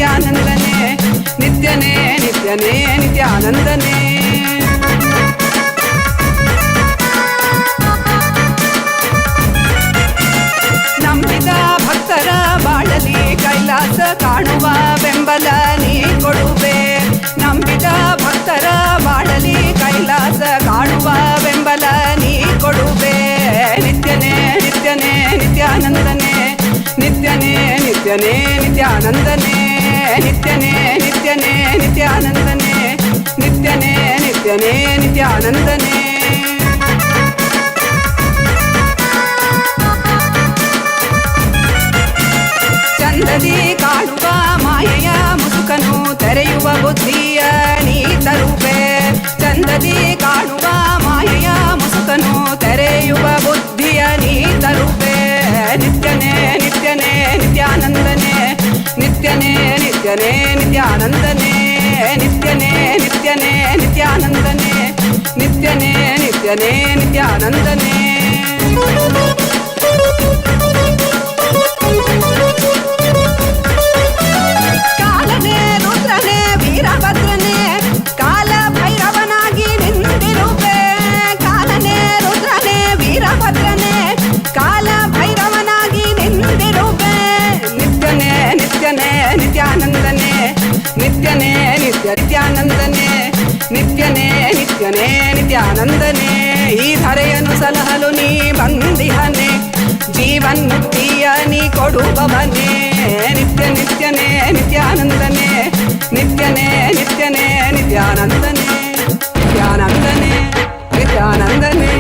ನಿತ್ಯಾನಂದನೇ ನಿತ್ಯನೇ ನಿತ್ಯನೇ ನಿತ್ಯಾನಂದನೇ. ನಂಬಿದ ಭಕ್ತರ ಬಾಳಲಿ ಕೈಲಾಸ ಕಾಣುವ ಬೆಂಬಲ ನೀ ಕೊಡುವೆ. ನಂಬಿದ ಭಕ್ತರ ಬಾಳಲಿ ಕೈಲಾಸ ಕಾಣುವ ಬೆಂಬಲ ನೀ ಕೊಡುವೆ. ನಿತ್ಯನೇ ನಿತ್ಯನೇ ನಿತ್ಯಾನಂದನೇ ನಿತ್ಯನೇ ನಿತ್ಯನೇ ನಿತ್ಯಾನಂದನೇ ನಿತ್ಯನೇ ನಿತ್ಯನೇ ನಿತ್ಯಾನಂದನೇ ನಿತ್ಯನೇ ನಿತ್ಯನೇ ನಿತ್ಯಾನಂದನೇ. ಚಂದದಿ ಕಾಣುವ ಮಾಯೆಯ ಮುಸುಕನು ತೆರೆಯುವ ಬುದ್ಧಿಯ ನೀ ತರುವೆ. ಚಂದದಿ ಕಾಣುವ ಮಾಯೆಯ ಮುಸುಕನು ತೆರೆಯುವ ಬುದ್ಧಿಯ ನೀ ತರುವೆ. ನಿತ್ಯನೇ ನಿತ್ಯನೇ ನಿತ್ಯಾನಂದನೇ ನಿತ್ಯನೇ ನಿತ್ಯನೇ ನಿತ್ಯಾನಂದನೇ ನಿತ್ಯನೇ ನಿತ್ಯನೇ ನಿತ್ಯಾನಂದನೇ ನಿತ್ಯನೇ ನಿತ್ಯನೇ ನಿತ್ಯಾನಂದನೇ. ಕಾಲನೇ ರುದ್ರನೇ ವೀರಭದ್ರನೇ ಕಾಲ ಭೈರವನಾಗಿ ನಿಂತಿರುವೆ. ಕಾಲನೇ ರುದ್ರನೇ ವೀರಭದ್ರನೇ ಕಾಲ ಭೈರವನಾಗಿ ನಿಂತಿರುವೆ. ನಿತ್ಯನೇ ನಿತ್ಯನೇ ನಿತ್ಯಾನಂದನೇ ನಿತ್ಯನೇ ನಿತ್ಯ ನಿತ್ಯಾನಂದನೇ ನಿತ್ಯನೇ ನಿತ್ಯನೇ ನಿತ್ಯಾನಂದನೇ. ಈ ಧರೆಯನ್ನು ಸಲಹಲು ನೀ ಬಂದಿಹನೆ ಜೀವನ್ ಮುಕ್ತಿಯ ನೀ ಕೊಡುವವನೇ. ನಿತ್ಯ ನಿತ್ಯನೇ ನಿತ್ಯಾನಂದನೇ ನಿತ್ಯನೇ ನಿತ್ಯನೇ ನಿತ್ಯಾನಂದನೇ ನಿತ್ಯಾನಂದನೇ ನಿತ್ಯಾನಂದನೇ.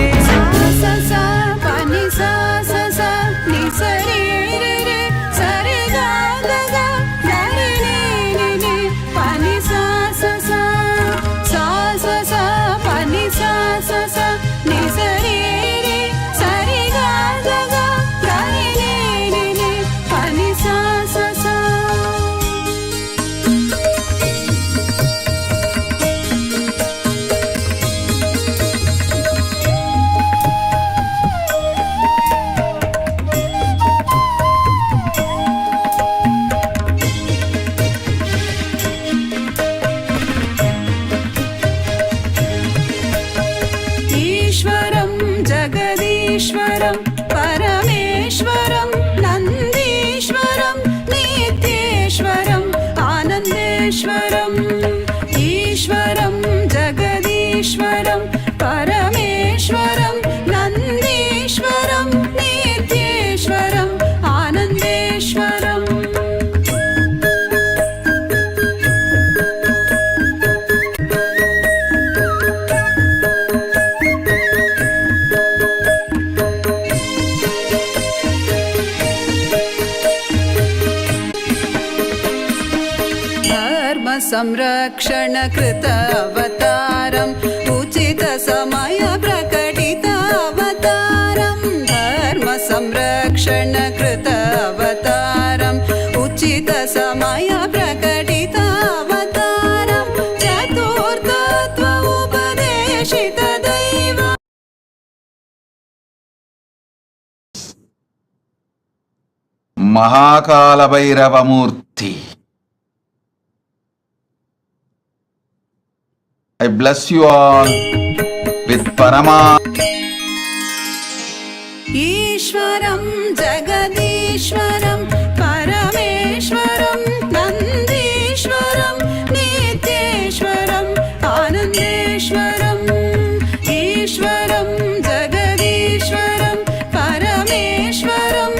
ईश्वरं परमेश्वरं नन्दीश्वरं नित्येश्वरं आनन्देश्वरम्. ईश्वरं जगदीश्वरं परमेश्वरं नन्दीश्वरं नित्येश्वरं आनन्देश्वरम्. संरक्षण कृत अवतारम् उचित समय प्रकटित अवतारम्. धर्म संरक्षण कृत अवतारम् उचित समय प्रकटित अवतारम्. चतुर्थत्व उपदेशित दैव. महाकालभैरव मूर्ति, I bless you all with Parama. ईश्वरं जगदीश्वरं परमेश्वरं नन्दीश्वरं नित्येश्वरम् आनन्देश्वरम्. ईश्वरं जगदीश्वरं परमेश्वरं.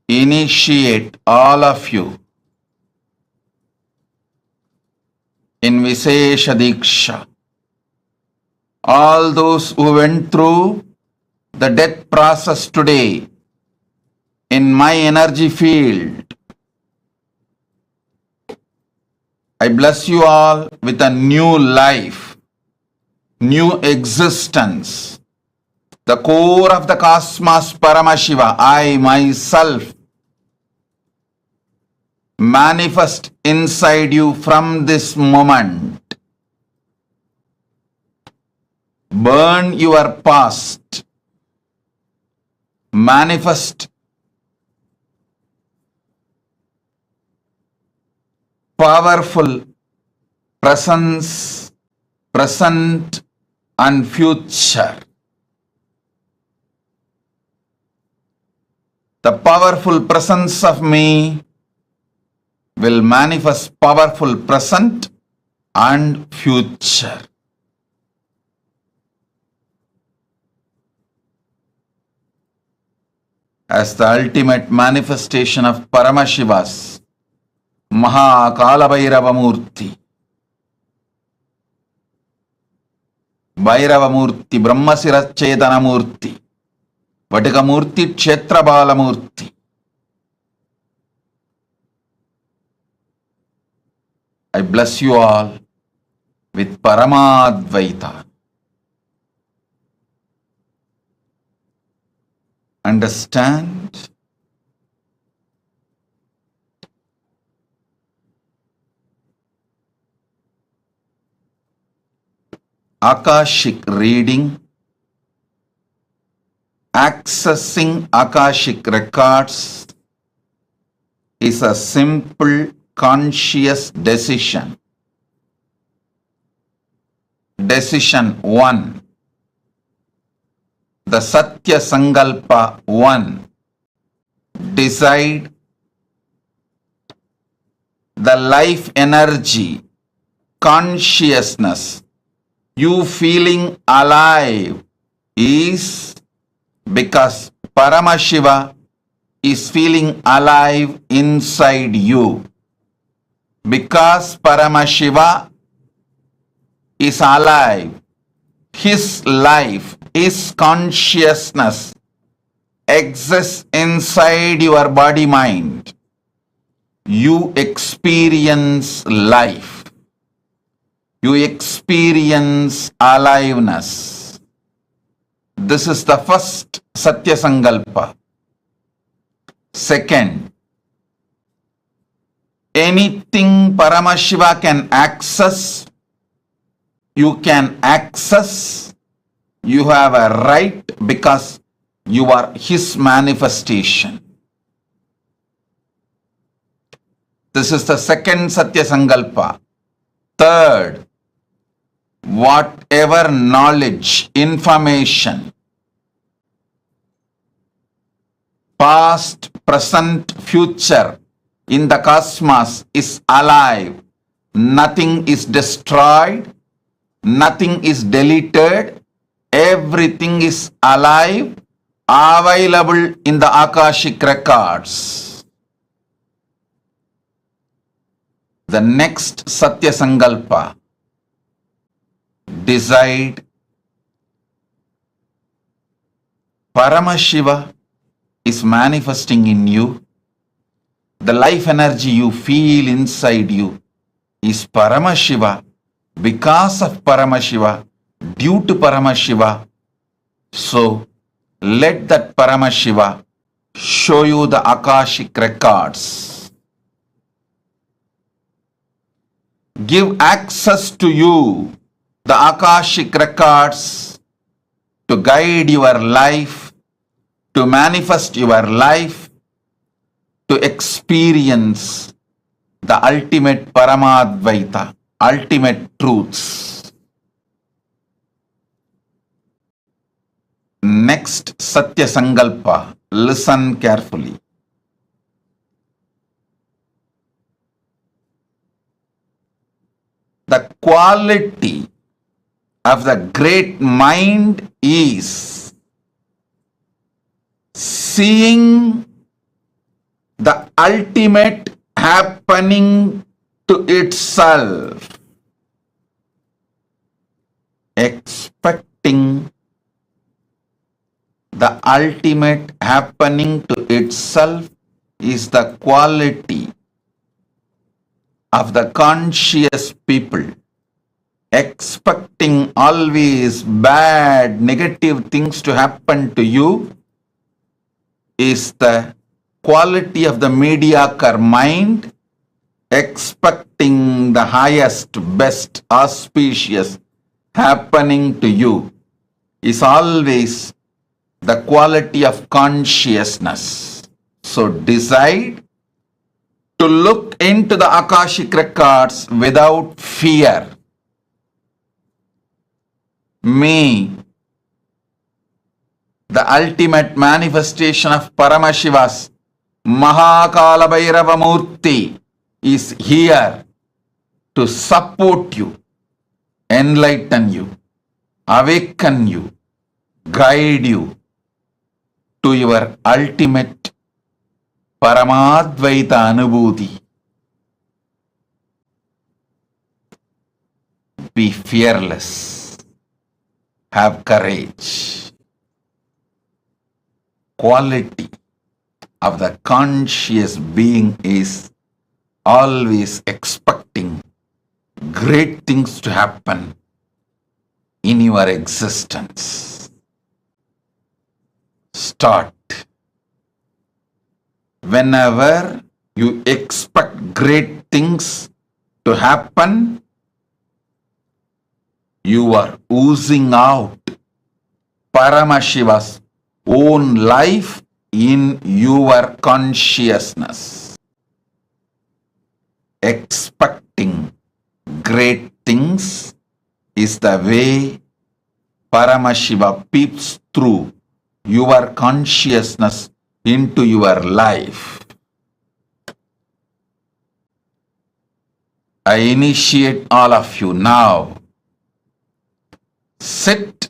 Initiate all of you in Vishesha Diksha. All those who went through the death process today in my energy field, I bless you all with a new life, new existence. The core of the cosmos, Paramashiva, I myself manifest inside you from this moment. Burn your past. Manifest powerful presence, present and future. The powerful presence of me will manifest powerful present and future. As the ultimate manifestation of Paramashiva's Kalabhairava Murthy. Bhairava Murthy, Brahmasira Chetana Murthy, Vatika Murthy, Kshetrabala Murthy. I bless you all with Paramadvaita. Understand? Akashic reading, accessing Akashic records is a simple conscious decision. Decision 1. The Satya Sankalpa 1. Decide the life energy, consciousness, you feeling alive is because Paramashiva is feeling alive inside you. Because Paramashiva is alive, his life, his consciousness exists inside your body mind. You experience life. You experience aliveness. This is the first Satya Sankalpa. Second, anything Paramashiva can access, you can access. You have a right because you are his manifestation. This is the second Satya Sankalpa. Third, whatever knowledge, information, past, present, future in the cosmos is alive. Nothing is destroyed, nothing is deleted, everything is alive, available in the Akashic records. The next Satya Sankalpa. Decide Paramashiva is manifesting in you. The life energy you feel inside you is Paramashiva, because of Paramashiva, due to Paramashiva. So let that Paramashiva show you the Akashic records. Give access to you the Akashic records to guide your life, to manifest your life, to experience the ultimate Paramadvaita, ultimate truths. Next Satya Sankalpa, listen carefully. The quality of the great mind is seeing the ultimate happening to itself, expecting the ultimate happening to itself is the quality of the conscious people. Expecting always bad, negative things to happen to you is the quality of the mediocre mind. Expecting the highest, best, auspicious happening to you is always the quality of consciousness. So decide to look into the Akashic records without fear. Me, the ultimate manifestation of Paramashiva's Kalabhairava Murthy, is here to support you, enlighten you, awaken you, guide you to your ultimate Paramadvaita Anubhuti. Be fearless. Have courage. Quality of the conscious being is always expecting great things to happen in your existence. Start. Whenever you expect great things to happen, you are oozing out Paramashiva's own life in your consciousness. Expecting great things is the way Paramashiva peeps through your consciousness into your life. I initiate all of you now. Sit,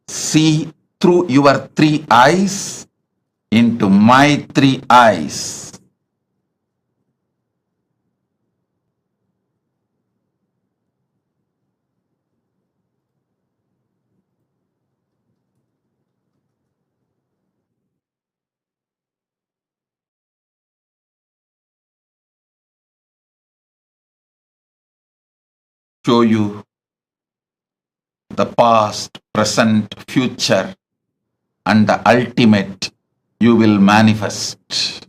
see through your 3 eyes into my 3 eyes. Show you the past, present, future, and the ultimate you will manifest.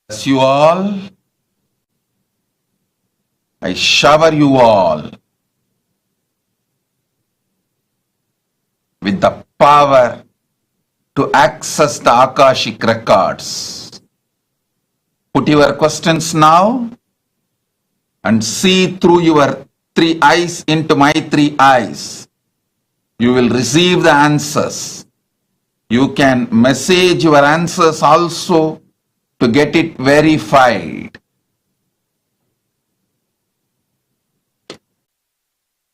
Bless you all. I shower you all with the power to access the Akashic records. Put your questions now and see through your 3 eyes into my 3 eyes. You will receive the answers. You can message your answers also to get it verified.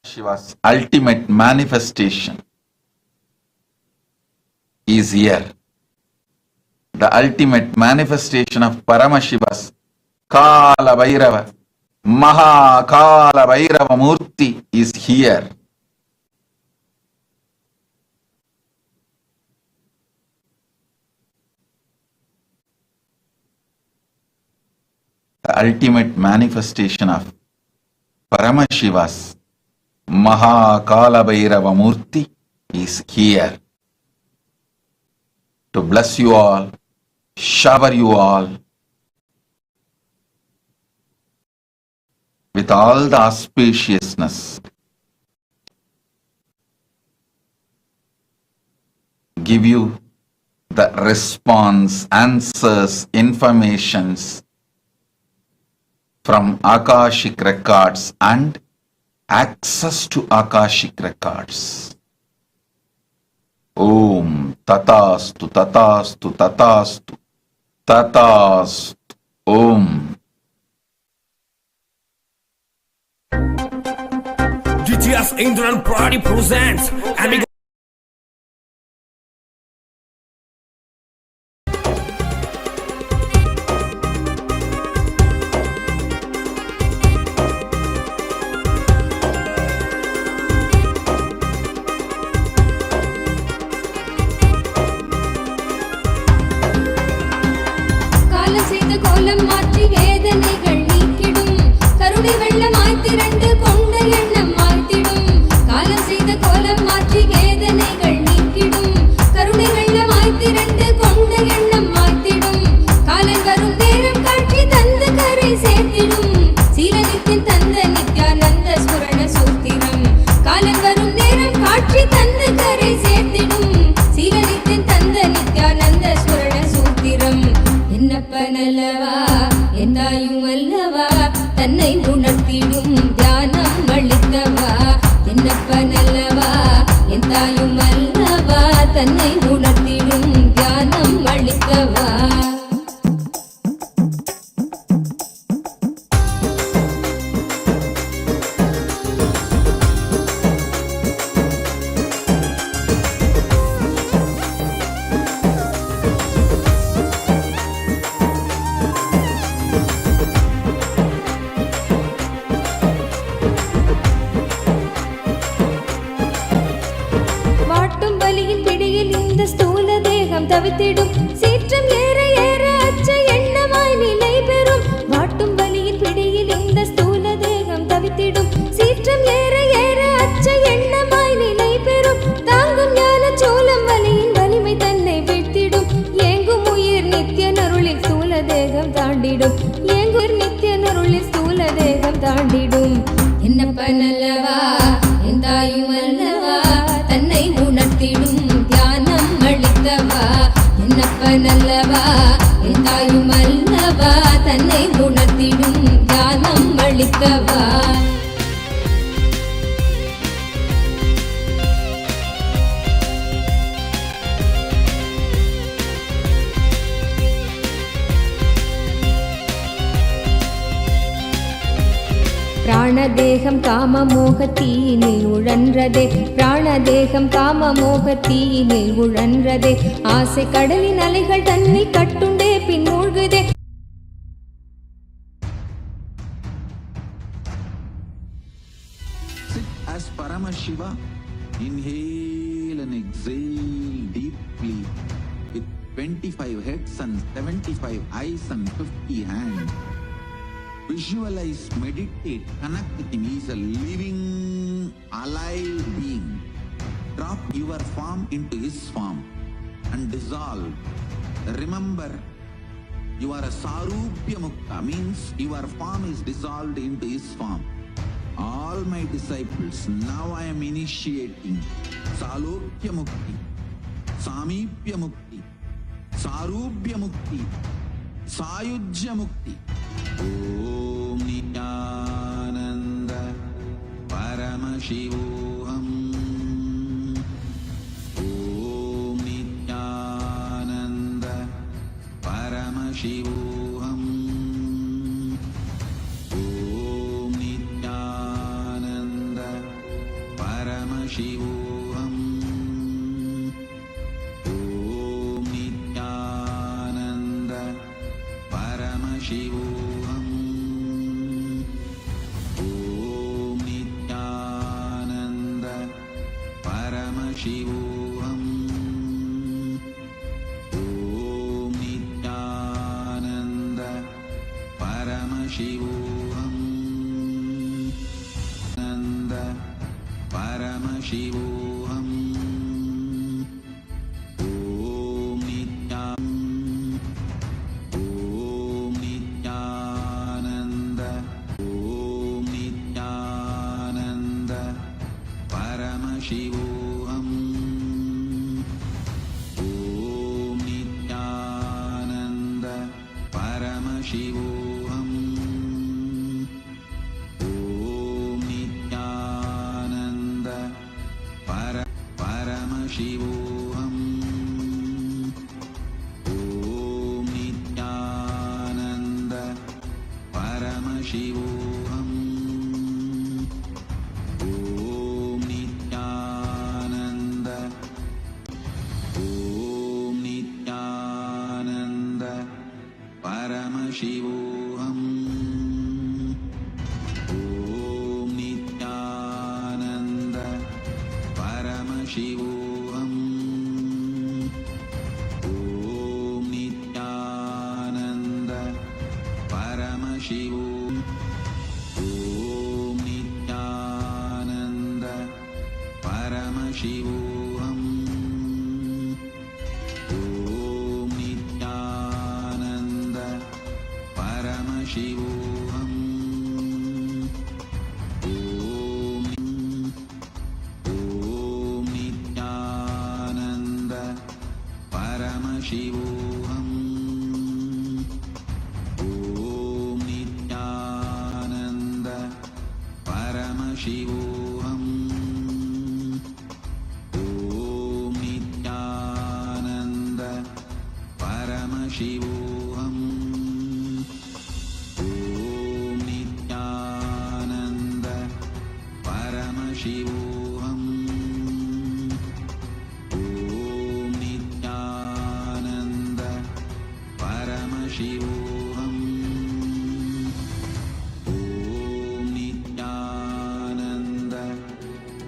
Shiva's ultimate manifestation is here. The ultimate manifestation of Paramashiva's Kalabhairava, Kalabhairava Murthy is here. The ultimate manifestation of Paramashiva's Kalabhairava Murthy is here to bless you all, shower you all with all the auspiciousness, give you the response, answers, informations from Akashic records and access to Akashic records. Om Tatastu Tatastu Tatastu Tatastu Om. GTS Indran Pradi presents and கோலம் மாற்றி வேதனைகள் நீக்கிடும் கருணை வெள்ளமாய் திரண்டு கொண்ட எண்ணம் மாய்த்திடும் காலம் செய்த கோலம் மாற்றி வலியின் பிடியில் இந்த ஸ்தூல தேகம் தவித்திடும் சீற்றம் ஏற ஏற அச்ச எண்ணமாய் நிலை பெறும் வாட்டும் வலியின் பிடியில் இந்த ஸ்தூல தேகம் தவித்திடும் சீற்றம் ஏற ஏற அச்ச எண்ணமாய் நிலை பெறும் தாங்கும் ஞான சோளம் வலியின் வலிமை தன்னை வீழ்த்திடும் ஏங்கும் உயிர் நித்திய நருளில் ஸ்தூல தேகம் தாண்டிடும் ஏங்குர் நித்திய நருளில் ஸ்தூல தேகம் தாண்டிடும் என்னப்பன் அல்லவா என் தாயும் அல்லவா தன்னை உணர்த்திடும் தியானம் அளித்தவா என்னப்பன் அல்லவா என் தாயும் அல்லவா தன்னை உணர்த்திடும் தியானம் அளித்தவா பிராணதேகம் காம மோகத்தீனில் உழன்றதே பிராணதேகம் காம மோகத்தீனில் உழன்றதே ஆசை கடலின் அலைகள் தன்னை கட்டுண்டே பின் மூழ்குதே Sit as Paramashiva. Inhale and exhale deeply with 25 heads and 75 eyes and 50 hands. Visualize, meditate, connect with him. He is a living, alive being. Drop your form into his form and dissolve. Remember, you are a Sarupya Mukta, means your form is dissolved into his form. All my disciples, now I am initiating Salokya Mukti, Samipya Mukti, Sarupya Mukti, Sayujya Mukti. Om Nityananda Paramashivoham. Om Nityananda Paramashivoham. Om Nityananda Paramashivoham. Om Nityananda Paramashivoham. Shivoham. Om Nityananda Paramashivoham. Nanda Paramashivoham. Om Nityananda Om Nityananda Paramashivoham. Shivoham. Om Nityananda Paramashivoham. Om Nityananda Paramashivoham. Om Nityananda. Om Nityananda Paramashivoham. Om Nityananda Paramashivoham. Om Nityananda Paramashivoham. Om Nityananda Paramashivoham. Om Nityananda Paramashivoham. Om Nityananda Paramashivoham. Om Nityananda Paramashivoham. Om Nityananda Paramashivoham. Om Nityananda Paramashivoham. Om Nityananda Paramashivoham. Om Nityananda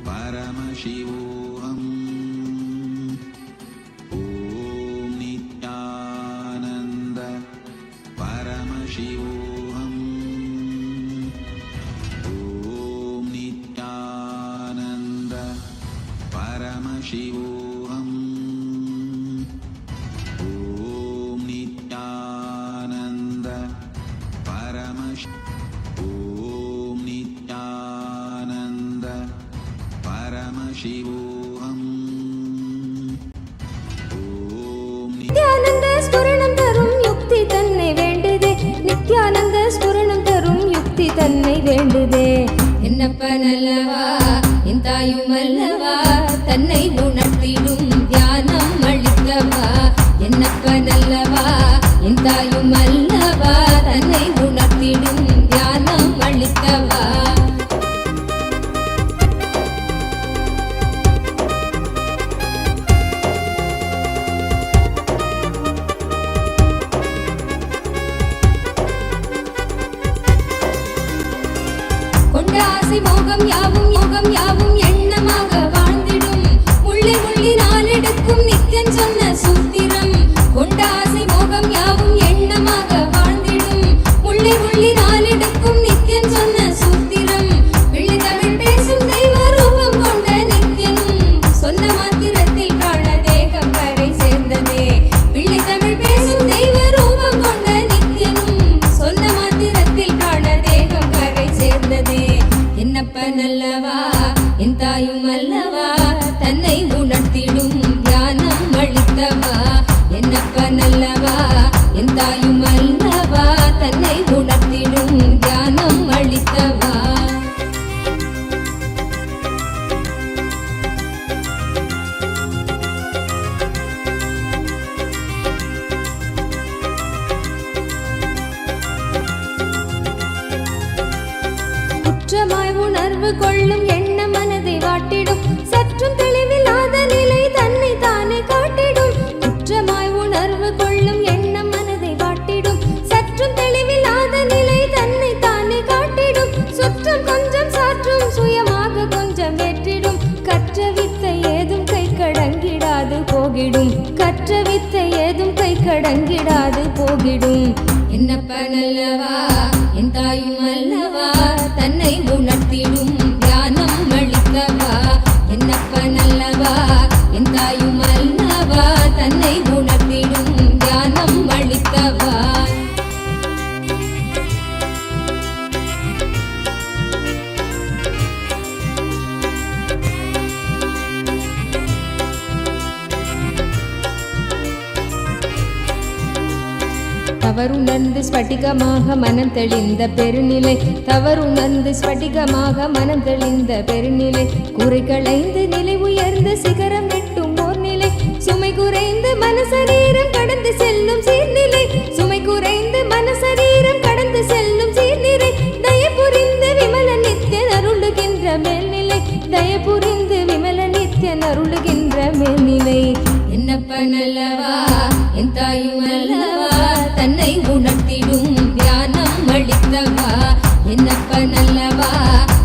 Paramashivoham. தன்னை வேண்டுதே. என்னப்பனல்லவா என் தாயும் அல்லவா தன்னை உணர்த்திடும் தியானம் அளித்தவா. என்னப்பனல்லவா என் தாயும் அல்லவா தன்னை உணர்த்திடும் தியானம் அளித்தவா. ஆசை மோகம் யாவும் எண்ணமாக வாழ்ந்திடும். உள்ளி உள்ளி நாளெடுக்கும் நித்தியன் சொன்ன சூத்திரம். கொண்ட ஆசை மோகம் யாவும் எண்ணமாக வாழ்ந்திடும். உள்ளி உள்ளி நாளெடுக்கும் நித்தியன் சொன்ன சூத்திரம். வெள்ளி தமிழ் பேசும் தெய்வ ரூபம் கொண்ட நித்தியனும் சொன்ன மாத்திரத்தில் காண தேகம் கரை சேர்ந்ததே. வெள்ளி தமிழ் பேசும் தெய்வ ரூபம் கொண்ட நித்தியனும் சொன்ன மாத்திரத்தில் காண தேகம் கரை சேர்ந்ததே. என்னப்பனல்லவா என் தாயும் அல்லவா தன்னை உணர்த்திடும் தியானம் அளித்தவா. என்னப்பனல்லவா என் தாயும் அல்லவா தன்னை உணர்த்திடும் தியானம் அளித்தவா. குற்றமாய் உணர்வு கொள்ளும் எண்ண மனதை வாட்டிடும். சற்றும் தெளிவில்லாத நிலை தன்னை தானே காட்டிடும். குற்றமாய் உணர்வு கொள்ளும் எண்ண மனதை வாட்டிடும். சற்றும் தெளிவில்லாத நிலை தன்னை தானே காட்டிடும். சுற்றம் கொஞ்சம் சாற்றும் சுயமாக கொஞ்சம் ஏற்றிடும். கற்ற வித்தை ஏதும் கை கடங்கிடாது போகிடும். கற்ற வித்தை ஏதும் கை கடங்கிடாது போகிடும். என்னப்பனல்லவா என் தாயும் அல்லவா தன்னை உணர்த்திடும் தியானம் அளித்தவா. என்னப்பனல்லவா என் தாயும் அல்லவா தன்னை உணர்த்திடும் தியானம் அளித்தவா. தவறுணர்ந்து ஸ்படிகமாக மனம் தெளிந்த பெருநிலை. தவறுணர்ந்து ஸ்படிகமாக மனம் தெளிந்த பெருநிலை. குறை களைந்து நிலை உயர்ந்து சிகரம் எட்டும் ஓர் நிலை. சுமை குறைந்து மனசரீரம் கடந்து செல்லும் சீர்நிலை. சுமை குறைந்து மனசரீரம் கடந்து செல்லும் சீர்நிலை. தயபுரிந்து விமல நித்தியன் அருளுகின்ற மேல்நிலை. தயபுரிந்து விமல நித்தியன் அருளுகின்ற மேல்நிலை. என்னப்பனல்லவா என் தாயும் அல்லவா தன்னை உணர்த்திடும் தியானம் அளித்தவா. என்னப்பனல்லவா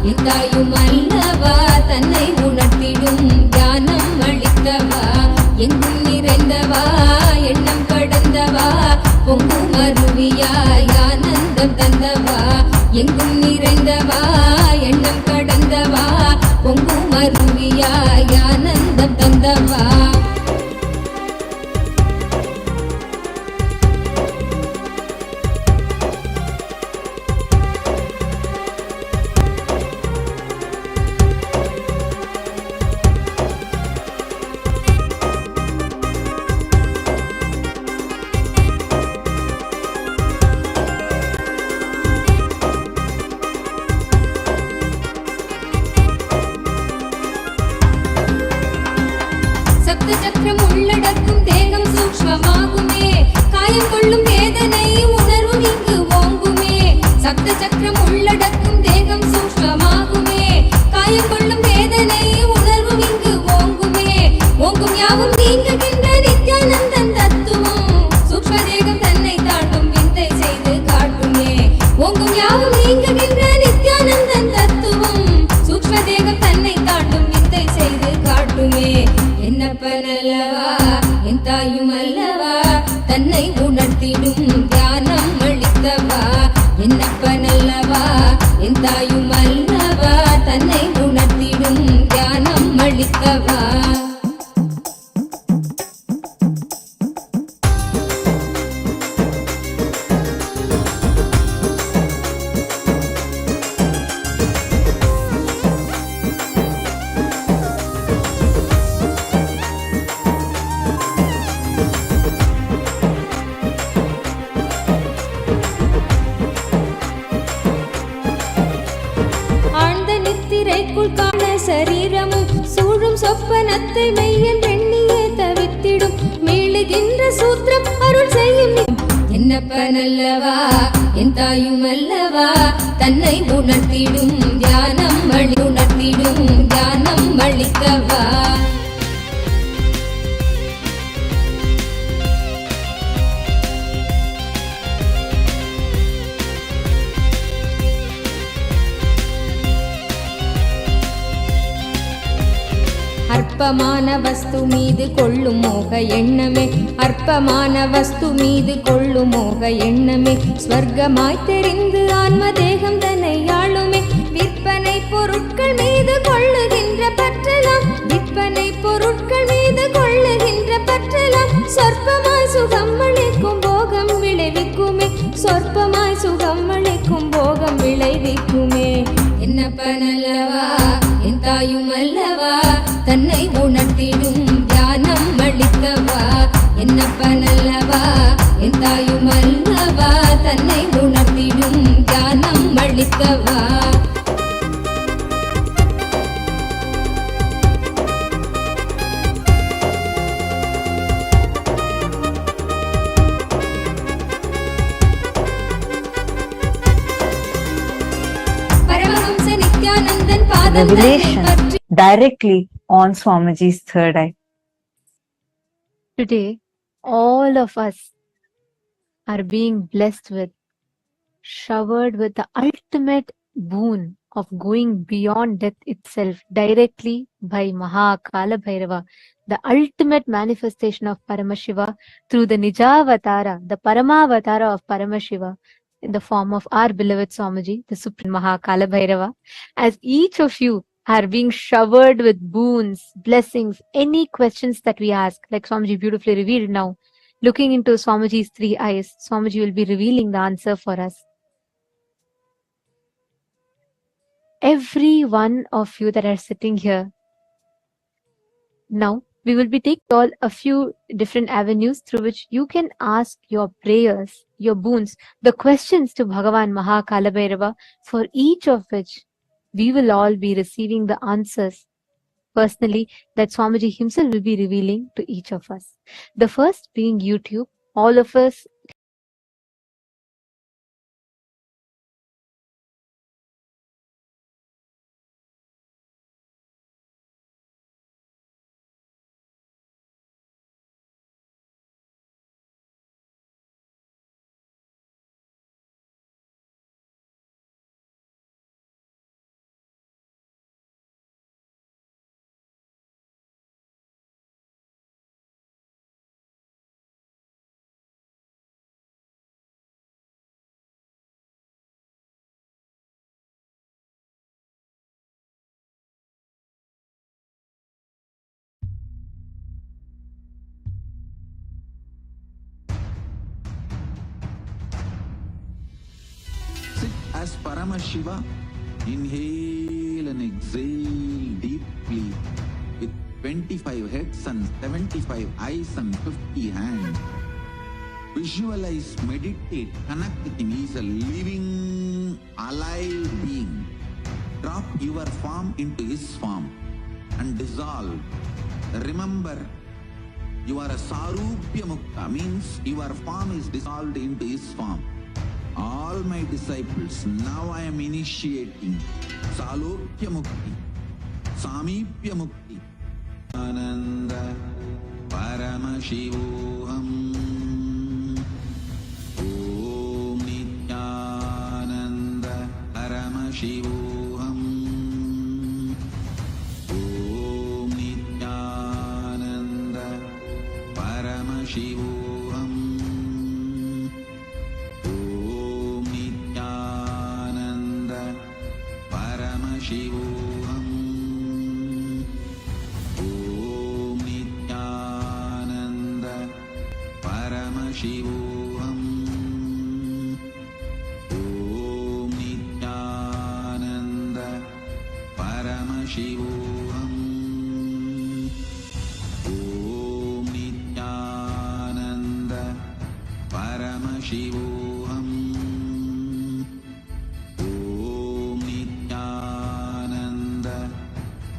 என் தாயும் அல்லவா தன்னை உணர்த்திடும் தியானம் அளித்தவா. எங்கும் நிறைந்தவா எண்ணம் கடந்தவா பொங்கும் அருவியாய் ஆனந்தம் தந்தவா. எங்கும் நிறைந்தவா எண்ணம் கடந்தவா பொங்கும் அருவியாய் ஆனந்தம் தந்தவா. சக்கரம் உள்ளடக்கும் தேகம் சூக்ஷ்மமாகுமே. காயம் கொள்ளும் வேதனை உணர்வு இங்கு ஓங்குமே. சப்த சக்கரம் உள்ளடக்கும் தேகம் சூக்ஷ்மமாகுமே. காயம் கொள்ளும் வேதனை உணர்வு இங்கு ஓங்குமே. ஓங்கும் யாவும் நீங்குகின்ற நித்யானந்தம் தத்துவம். சூக்ஷ்ம தேகம் தன்னை தாண்டும் வித்தை செய்து காட்டுமே. ஓங்கும் யாவும் நீங்குகின்ற நித்யானந்தம் தத்துவம். சூக்ஷ்ம தேகம் தன்னை தாண்டும் வித்தை செய்து காட்டுமே. என்னப்பனல்லவா என் தாயும் அல்லவா தன்னை உணர்த்திடும் தியானம் அளித்தவா. என்னப்பனல்லவா என் தாயும் அல்லவா தன்னை உணர்த்திடும் தியானம் அளித்தவா. மனத்தை மெய்யென்றெண்ணியே தவித்திடும் மீளுகின்ற சூத்திரம் அருள் செய்யும் என்னப்பனல்லவா என் தாயும் அல்லவா தன்னை உணர்த்திடும் தியானம் அளிக்கவா. அற்பமான வஸ்து மீது கொள்ளும் மோக எண்ணமே, அற்பமான வஸ்து மீது கொள்ளும் மோக எண்ணமே, ஸ்வர்க்கமாய் தெரிந்து ஆன்ம தேகம் தன்னை ஆளுமே. விற்பனை பொருட்கள் மீது கொள்ளுகின்ற பற்றலாம், விற்பனை பொருட்கள் மீது கொள்ளுகின்ற பற்றலாம், சொற்பமாய் சுகம் அளிக்கும் போகம் விளைவிக்குமே, சொற்பமாய் சுகம் அளிக்கும் போகம் விளைவிக்குமே. என்னப்பனல்லவா என் தாயும் அல்லவா தன்னை உணர்த்திடும் தியானம் அளிக்கவா. என்னப்பனல்லவா என் தாயும் அல்லவா தன்னை உணர்த்திடும் தியானம் அளிக்கவா. Revelation directly on Swamiji's third eye. Today, all of us are being blessed with, showered with the ultimate boon of going beyond death itself directly by Maha Kalabhairava, the ultimate manifestation of Paramashiva through the Nijavatara, the Paramavatara of Paramashiva, in the form of our beloved Swamiji, the Supreme Maha Kalabhairava. As each of you are being showered with boons, blessings, any questions that we ask, like Swamiji beautifully revealed now, looking into Swamiji's three eyes, Swamiji will be revealing the answer for us. Every one of you that are sitting here, now we will be taking all a few different avenues through which you can ask your prayers, your boons, the questions to Bhagavan Maha Kalabhairava, for each of which we will all be receiving the answers personally that Swamiji himself will be revealing to each of us. The first being YouTube. All of us sit as Paramashiva. Inhale and exhale deeply with 25 heads and 75 eyes and 50 hands. Visualize, meditate, connect with him. He is a living, alive being. Drop your form into his form and dissolve. Remember, you are a Sarupya Mukta, means your form is dissolved into his form. All my disciples, now I am initiating Salokya Mukti, Samipya Mukti. Ananda Paramashivoham Om Nityananda Paramashivoham Om Nityananda Paramashivoham Om Nityananda Paramashivoham Om Nityananda Paramashivoham Om Nityananda Paramashivoham Om Nityananda Paramashivoham Om Nityananda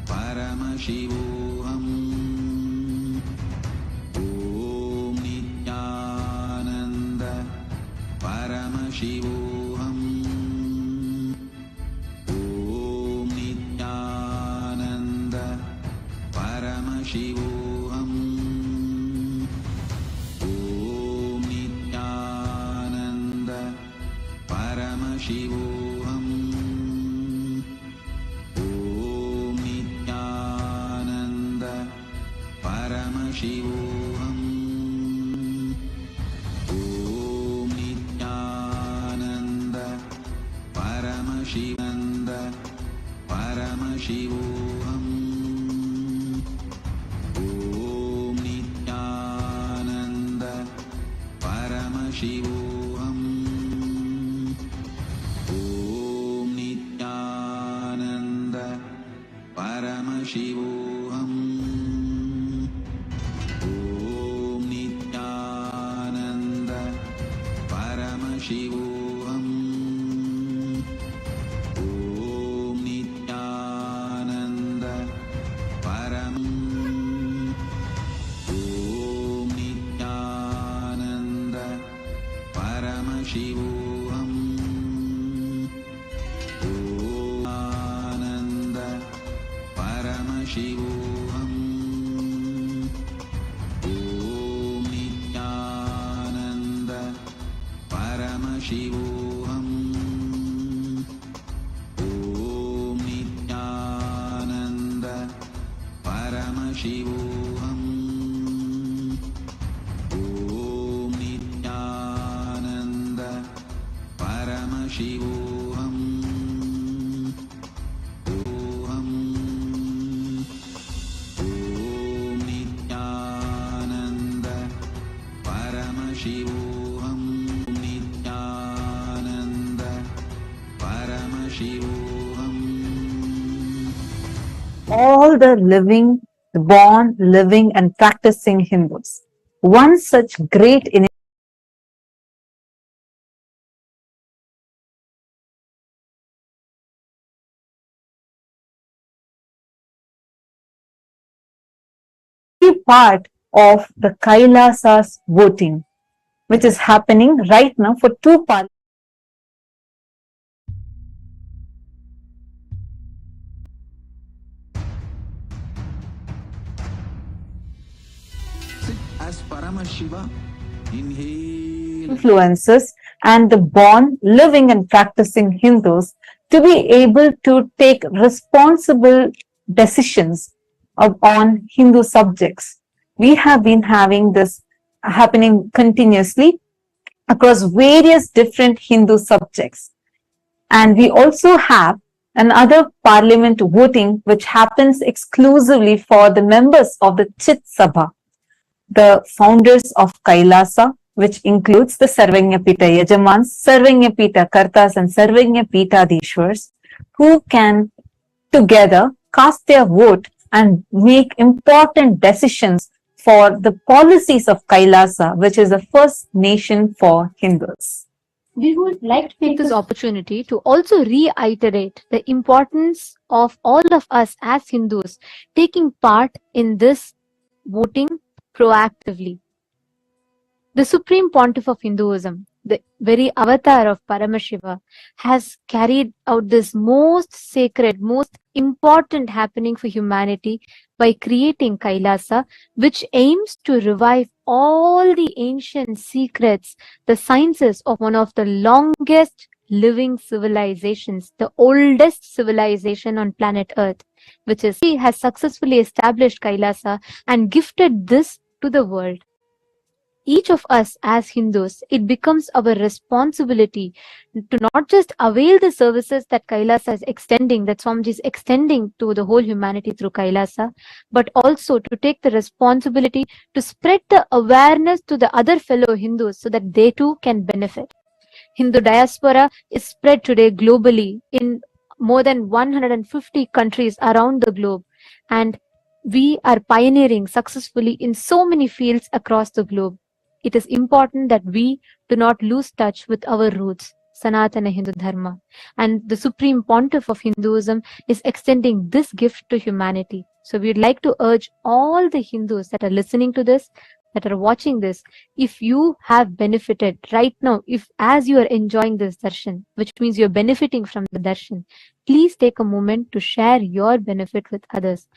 Paramashivoham Shivoham. Om Nityananda Paramashivoham. Om Nityananda Paramashivoham. Om Nityananda Paramashivoham. Om Nityananda Paramashivananda Paramashivoham. Om Nityananda Paramashivoham. Om Nityananda Paramashivoham. Om Nityananda Paramashivoham. Om Nityananda Param. Om Nityananda Paramashivoham. Om Nityananda Paramashivoham. Om Nityananda Paramashivoham. Om Nityananda Paramashivoham. Om Nityananda Paramashivoham. Om Nityananda Paramashivoham. Nityananda Paramashivoham. All the living, born, living, and practicing Hindus. One such great part of the Kailasa's voting, which is happening right now for two parts. Sit as Paramashiva. Inhale. Influences and the born, living, and practicing Hindus to be able to take responsible decisions on Hindu subjects. We have been having this happening continuously across various different Hindu subjects. And we also have another parliament voting which happens exclusively for the members of the Chit Sabha, the founders of Kailasa, which includes the Sarvanyapita Yajamans, Sarvanyapita Kartas, and Sarvanyapita Dishwars, who can together cast their vote and make important decisions for the policies of Kailasa, which is the first nation for Hindus. We would like to take this opportunity to also reiterate the importance of all of us as Hindus taking part in this voting proactively. The Supreme Pontiff of Hinduism, the very avatar of Paramashiva, has carried out this most sacred, most important happening for humanity by creating Kailasa, which aims to revive all the ancient secrets, the sciences of one of the longest living civilizations, the oldest civilization on planet Earth, which is he has successfully established Kailasa and gifted this to the world. Each of us as Hindus, it becomes our responsibility to not just avail the services that Kailasa is extending, that Swamiji is extending to the whole humanity through Kailasa, but also to take the responsibility to spread the awareness to the other fellow Hindus so that they too can benefit. Hindu diaspora is spread today globally in more than 150 countries around the globe, and we are pioneering successfully in so many fields across the globe. It is important that we do not lose touch with our roots, Sanatana Hindu Dharma. And the Supreme Pontiff of Hinduism is extending this gift to humanity. So we'd like to urge all the Hindus that are listening to this that are watching this, if you have benefited right now, if as you are enjoying this darshan, which means you're benefiting from the darshan, please take a moment to share your benefit with others.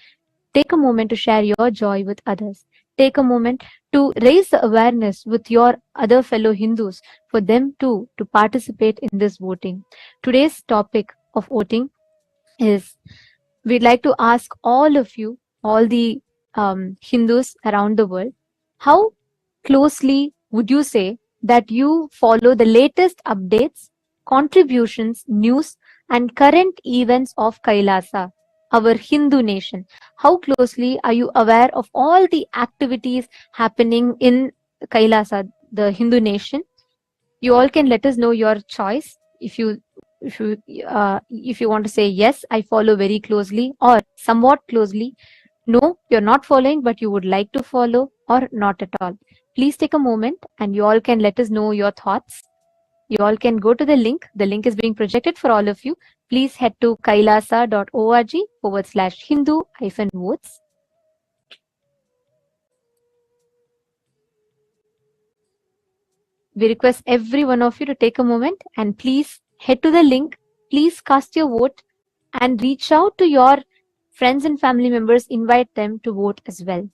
Take a moment to share your joy with others. Take a moment to raise the awareness with your other fellow Hindus for them too to participate in this voting. Today's topic of voting is, we'd like to ask all of you, all the Hindus around the world, how closely would you say that you follow the latest updates, contributions, news, and current events of Kailasa, our Hindu nation? How closely are you aware of all the activities happening in Kailasa, the Hindu nation? You all can let us know your choice. If you want to say yes, I follow very closely, or somewhat closely, no, you're not following but you would like to follow, or not at all. Please take a moment and you all can let us know your thoughts. You all can go to the link. The link is being projected for all of you. Please head to kailasa.org/Hindu-votes. We request every one of you to take a moment and please head to the link. Please cast your vote and reach out to your friends and family members. Invite them to vote as well.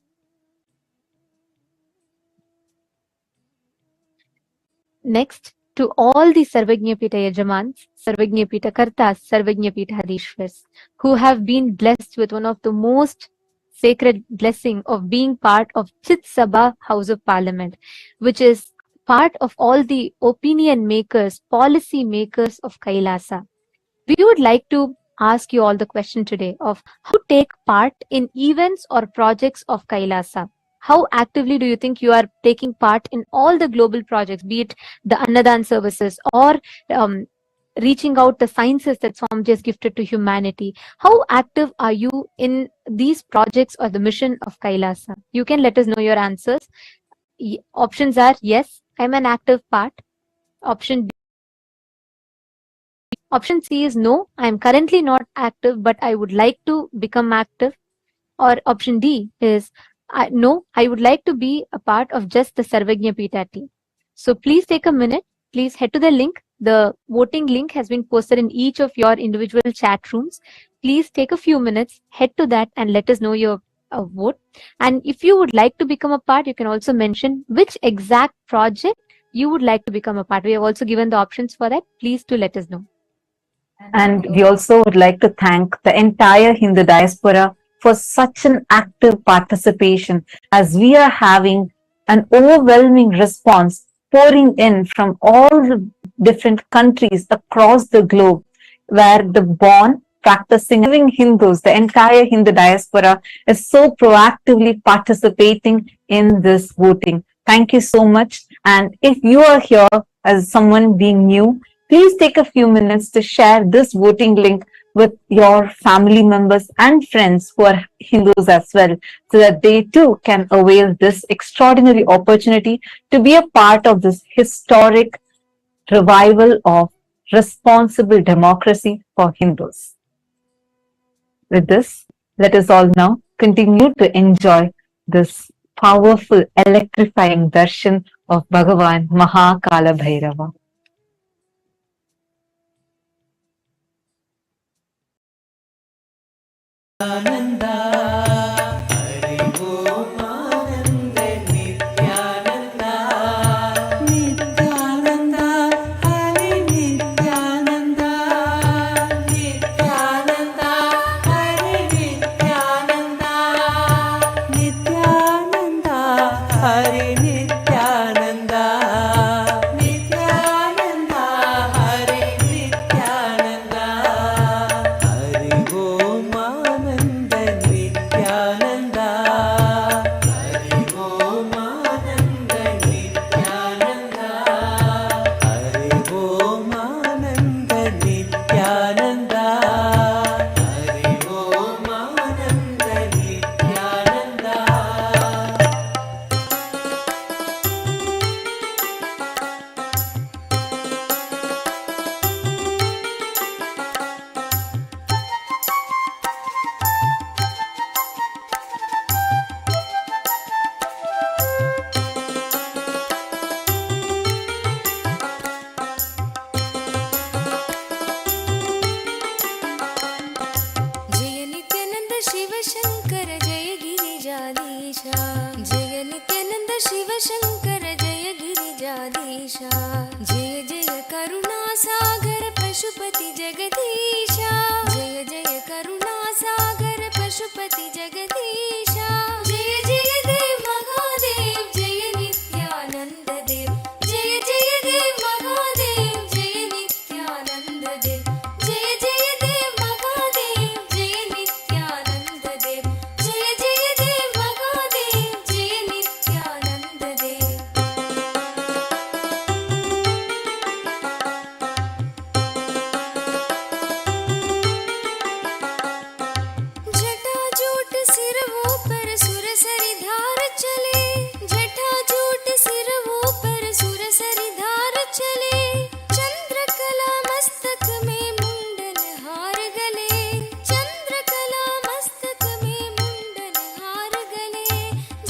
Next, to all the Sarvajñapita Yajamans, Sarvajñapita Kartas, Sarvajñapita Hadishwars, who have been blessed with one of the most sacred blessing of being part of Chit Sabha House of Parliament, which is part of all the opinion makers, policy makers of Kailasa. We would like to ask you all the question today of how to take part in events or projects of Kailasa. How actively do you think you are taking part in all the global projects, be it the Annadan services or reaching out the sciences that Swamiji has gifted to humanity? How active are you in these projects or the mission of Kailasa? You can let us know your answers. Options are yes, I'm an active part. Option C is no, I am currently not active, but I would like to become active. Or option D is no, I would like to be a part of just the Sarvajñapita team. So please take a minute. Please head to the link. The voting link has been posted in each of your individual chat rooms. Please take a few minutes, head to that and let us know your vote. And if you would like to become a part, you can also mention which exact project you would like to become a part. We have also given the options for that. Please do let us know. And we also would like to thank the entire Hindu diaspora for such an active participation, as we are having an overwhelming response pouring in from all the different countries across the globe, where the born, practicing, living Hindus, the entire Hindu diaspora is so proactively participating in this voting. Thank you so much. And if you are here as someone being new, please take a few minutes to share this voting link with your family members and friends who are Hindus as well, so that they too can avail this extraordinary opportunity to be a part of this historic revival of responsible democracy for Hindus. With this, let us all now continue to enjoy this powerful, electrifying darshan of Bhagavan Kalabhairava. Shiva Shankar जय गिरिजाधीशा जय जय करुणासागर पशुपति जगदीशा जय जय करुणासागर पशुपति जगदीशा जय जय देव महादेव जय नित्यानंद देव जय जय देव महादेव जय नित्यानंद देव जय जय देव महादेव जय नित्यानंद देव जय जय देव महादेव जय नित्यानंद देव जटाजूट सिरवों पर सुरसरी धार चले जटाजूट सिरवों पर सुरसरी धार चले चंद्रकला मस्तक में मुंडन हार गले चंद्रकला मस्तक में मुंडन हार गले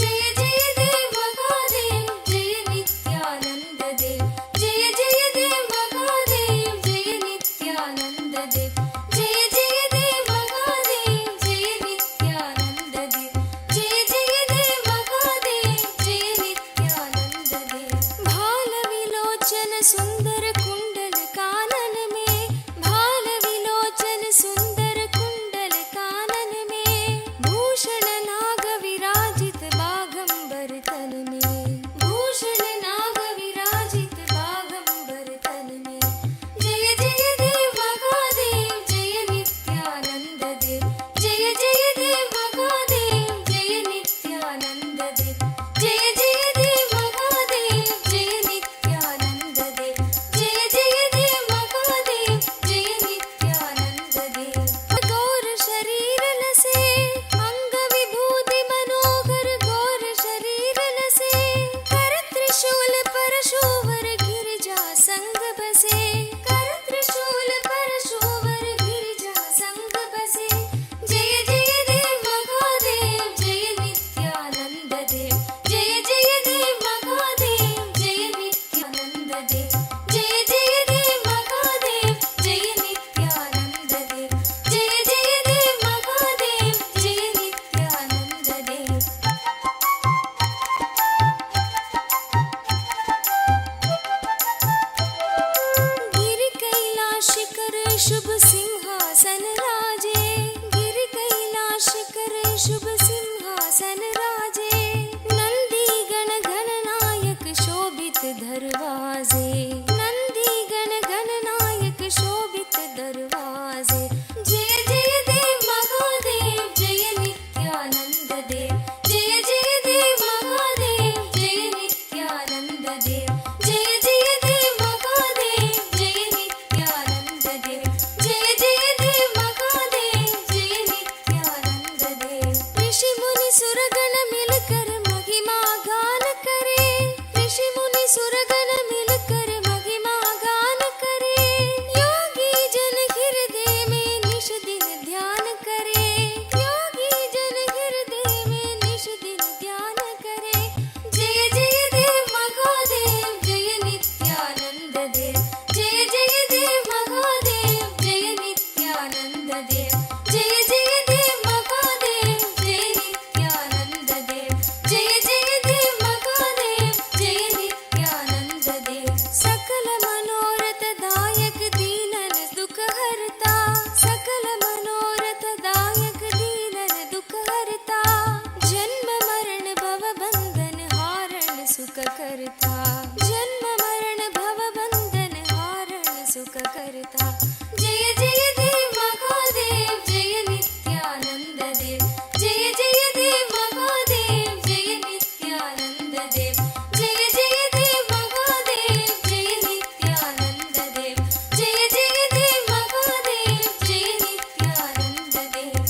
जय जय देव महादेव जय नित्यानंद देव जय जय देव महादेव जय नित्यानंद देव जय जय देव महादेव जय नित्यानंद देव जय जय देव महादेव जय नित्यानंद देव भाल विलोचन सुंदर कुंडल कानन में भाल विलोचन सुंदर कुंडल कानन में भूषण नाग विराजित बागंबर तन में भूषण नाग विराजित बागंबर तन में जय जय देव महादेव जय नित्यानंद देव जय जय देव महादेव जय नित्यानंद देव जय जय देव महादेव जय नित्यानंद देव जय जय देव महादेव जय नित्यानंद देव गौर शरीर लसे अंग विभूति मनोहर गौर शरीर लसे कर त्रिशूल परशुवर गिरिजा संग बसे कर त्रिशूल परशुवर गिरिजा संग बसे जय जय देव महादेव जय नित्यानंद देव जय जय देव महादेव जय नित्यानंद देव जय जय देव महादेव जय नित्यानंद देव जय जय देव महादेव जय नित्यानंद देव गिरि कैलाश कर शुभ सिंहासन राजे गिरि कैलाश कर शुभ सिंहासन राजे नंदी गण गणनायक शोभित दरवाजे नंदी गण गणनायक शोभित दरवाजे जय जय देव महादेव जय नित्यानंद देव जय जय देव महादेव जय नित्यानंद देव जय जय देव महादेव जय नित्यानंद देव जय जय देव महादेव जय नित्यानंद देव ऋषि मुनि सुरगण मिलकर महिमा गान करे ऋषि मुनि सुरगण मिलकर महिमा गान करे योगी जन हृदय में निश दिन ध्यान करे योगी जन हृदय में निश दिन ध्यान करे जय जय देव महादेव जय नित्यानंद देव जय जय देव महादेव जय नित्यानंद देव जय जय देव महादेव जय नित्यानंद देव जय जय देव महादेव जय नित्यानंद देव सकल मनोरथ दायक दीनन दुख हरता सकल मनोरथ दायक दीनन दुख हरता जन्म मरण भव बंधन हारण सुख करता जन्म मरण भव बंधन हारण सुख करता जय जय देव महादेव जय नित्यानंद देव जय जय देव महादेव जय नित्यानंद देव जय जय देव महादेव जय नित्यानंद देव जय जय देव महादेव जय नित्यानंद देव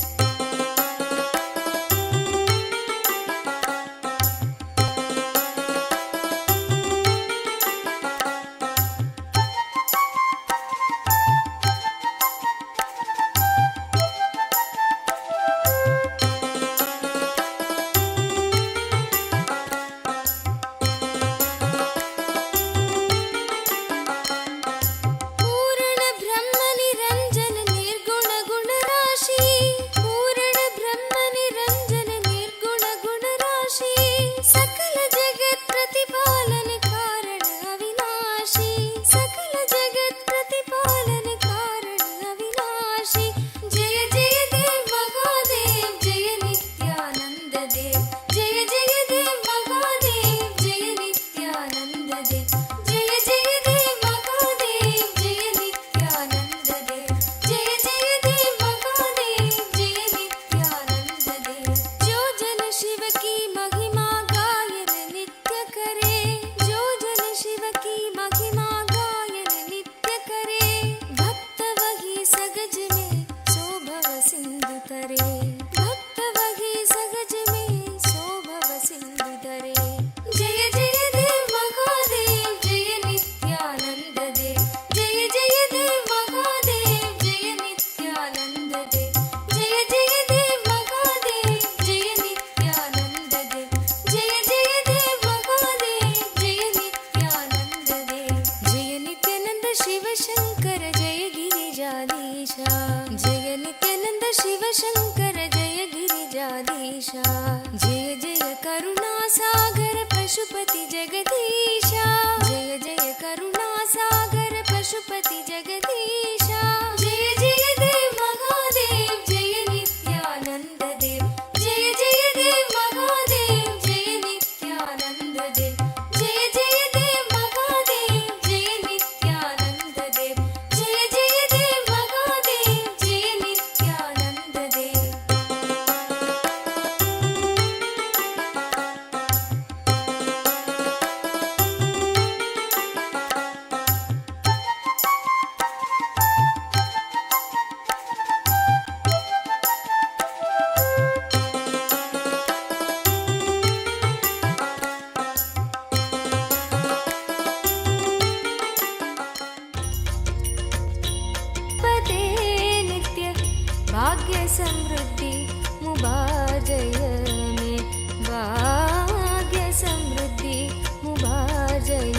शङ्कर जय गिरिजाधीशा जय जय करुणासागर पशुपति जगदीशा जय जय करुणासागर पशुपति जगदीशा जय जय देव महादेव जय नित्यानंद देव जय जय देव महादेव जय नित्यानंद देव जय जय देव महादेव जय नित्यानंद देव जय जय देव महादेव जय नित्यानंद देव पदे नित्य भाग्य समृद्धि मुबाजय में भाग्य समृद्धि मुबाजय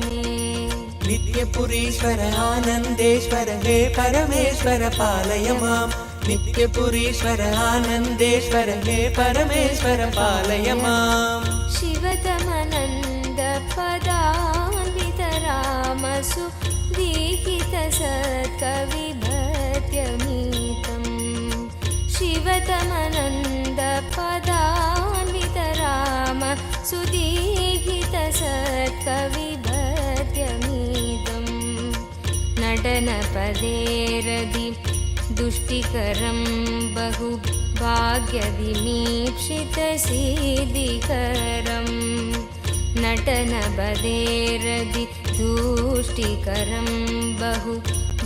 में नित्यपुरीश्वर आनन्देश्वर हे परमेश्वर पालय माम् नित्यपुरीश्वर आनन्देश्वर हे परमेश्वर पालय माम् शिवतमनन्द पदान्वित रामसु दीहित सत्कविभत्यमीतम् शिवतमनन्द पदान्वित राम सुदीहित सत्कविभत्यमीतम् नटनपदेरदि दुष्टिकरं बहु भाग्यविमीक्षितसिद्धिकरम् नटनपदेरदि दुष्टिकरं बहु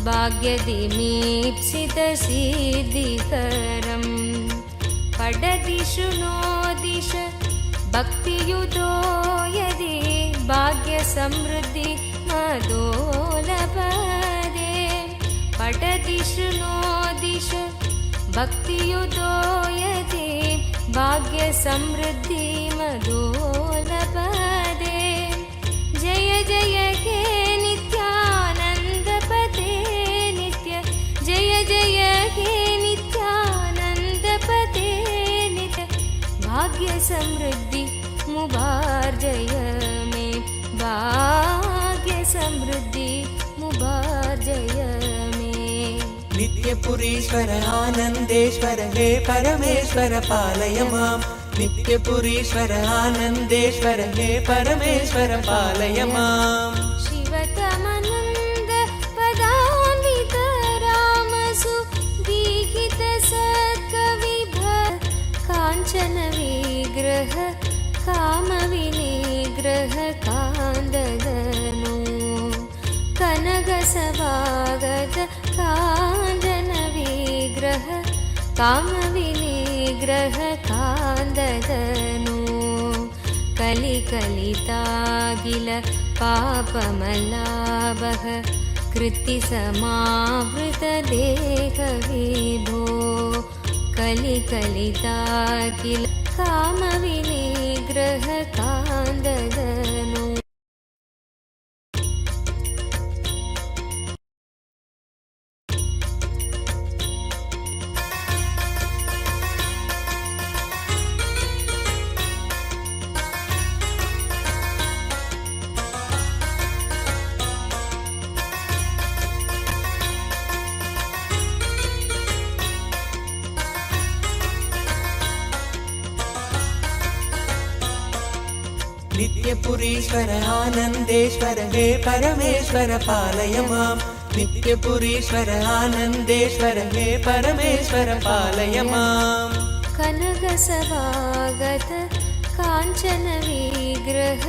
भाग्यविमीक्षितसिद्धिकरम् पठति शृणोदिश भक्तियुतो यदि भाग्यसमृद्धि मदोलपदे पठति शृणोदिश भक्तियुतो यदि भाग्यसमृद्धि मदोलपदे जय जय हे नित्यानन्दपते नित्य जय जय हे नित्यानन्दपते नित्य भाग्यसमृद्धि मुबार्जय मे भाग्यसमृद्धि मुबार्जय मे नित्यपुरीश्वर आनन्देश्वर हे परमेश्वर पालय माम् नित्यपुरीश्वर आनन्देश्वर हे परमेश्वर पालय माम् शिवतमनन्द पदान्वित रामसु दीहित सत्कविभ काञ्चन विग्रह कामविनिग्रह कान्ददनु कनकसभागत काञ्चन विग्रह कामविनिग्रह कान्ददनु कलिकलितागिल पापमलाभः कृत्तिसमावृतदेहविभो कलिकलितागिल कामविनिग्रह कान्ददनु नित्यपुरीश्वर आनन्देश्वर हे परमेश्वर पालय माम् नित्यपुरीश्वर आनन्देश्वर हे परमेश्वर पालय माम् कनकसभागत काञ्चन विग्रह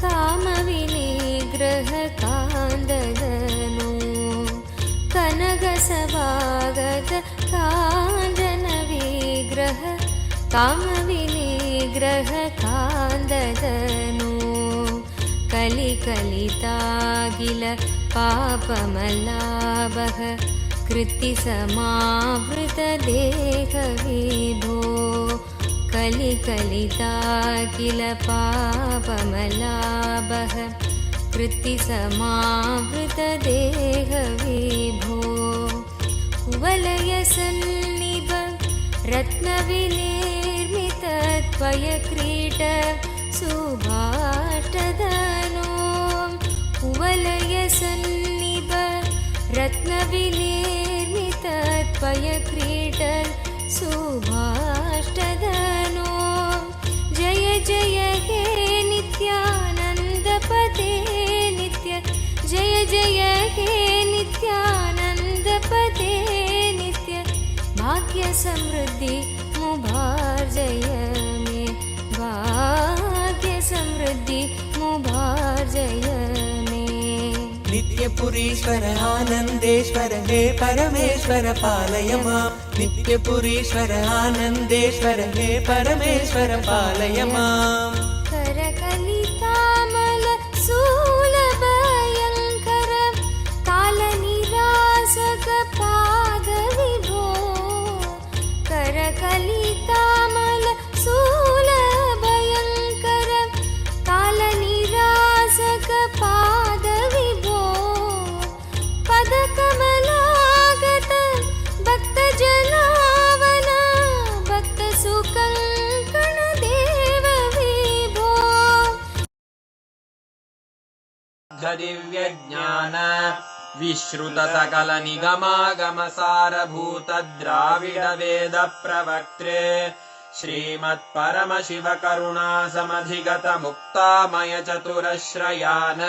कामविनिग्रह कान्ददनु कनकसभागत काञ्चन विग्रह कामविनिग्रह कान्ददनु कलिकलितागिल पापमलाभः कृत्तिसमावृतदेहविभो कलिकलितागिल पापमलाभः कृत्तिसमावृतदेहविभो कुवलयसन्निभ रत्नविनिर्मितत्वयक्रीट सुभाष्टदनो कुवलयसन्निभ रत्नविनिर्मितत्वयक्रीट सुभाष्टदनो जय जय हे नित्यानन्दपते नित्य जय जय हे नित्यानन्दपते नित्य भाग्य समृद्धि मुभार जय मे भाग्य समृद्धि मुभार जय मे नित्यपुरीश्वर आनन्देश्वर हे परमेश्वर पालय मां नित्यपुरीश्वर आनन्देश्वर हे परमेश्वर पालय माम् करकलितामल शूलभयङ्कर कालनिरासक पादविभो करकलितामल शूलभयङ्कर कालनिरासक पादविभो पदकमलागत भक्तजनावन भक्तसुकङ्कण देव विभो दिव्यज्ञान विश्रुत सकल निगमागम सारभूत द्राविड वेद प्रवक्त्रे श्रीमत् परम शिव करुणा समधिगत मुक्तामय चतुरश्रयान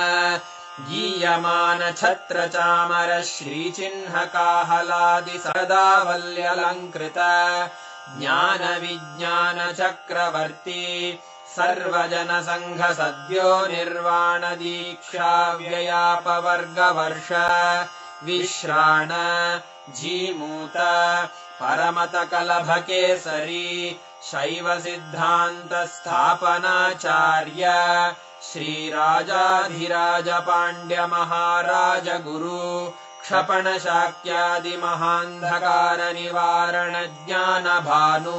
गीयमान छत्र चामर श्रीचिह्न काहलादि सदावल्यलङ्कृत ज्ञान विज्ञान चक्रवर्ती सर्वजन संघ सद्यो निर्वाण दीक्षा व्ययापवर्गवर्ष विश्राण जीमूत परमत कलभकेसरी शैव सिद्धान्त स्थापनाचार्य श्रीराजाधिराज पाण्ड्य महाराज गुरु क्षपण शाक्यादि महान्धकार निवारण ज्ञान भानु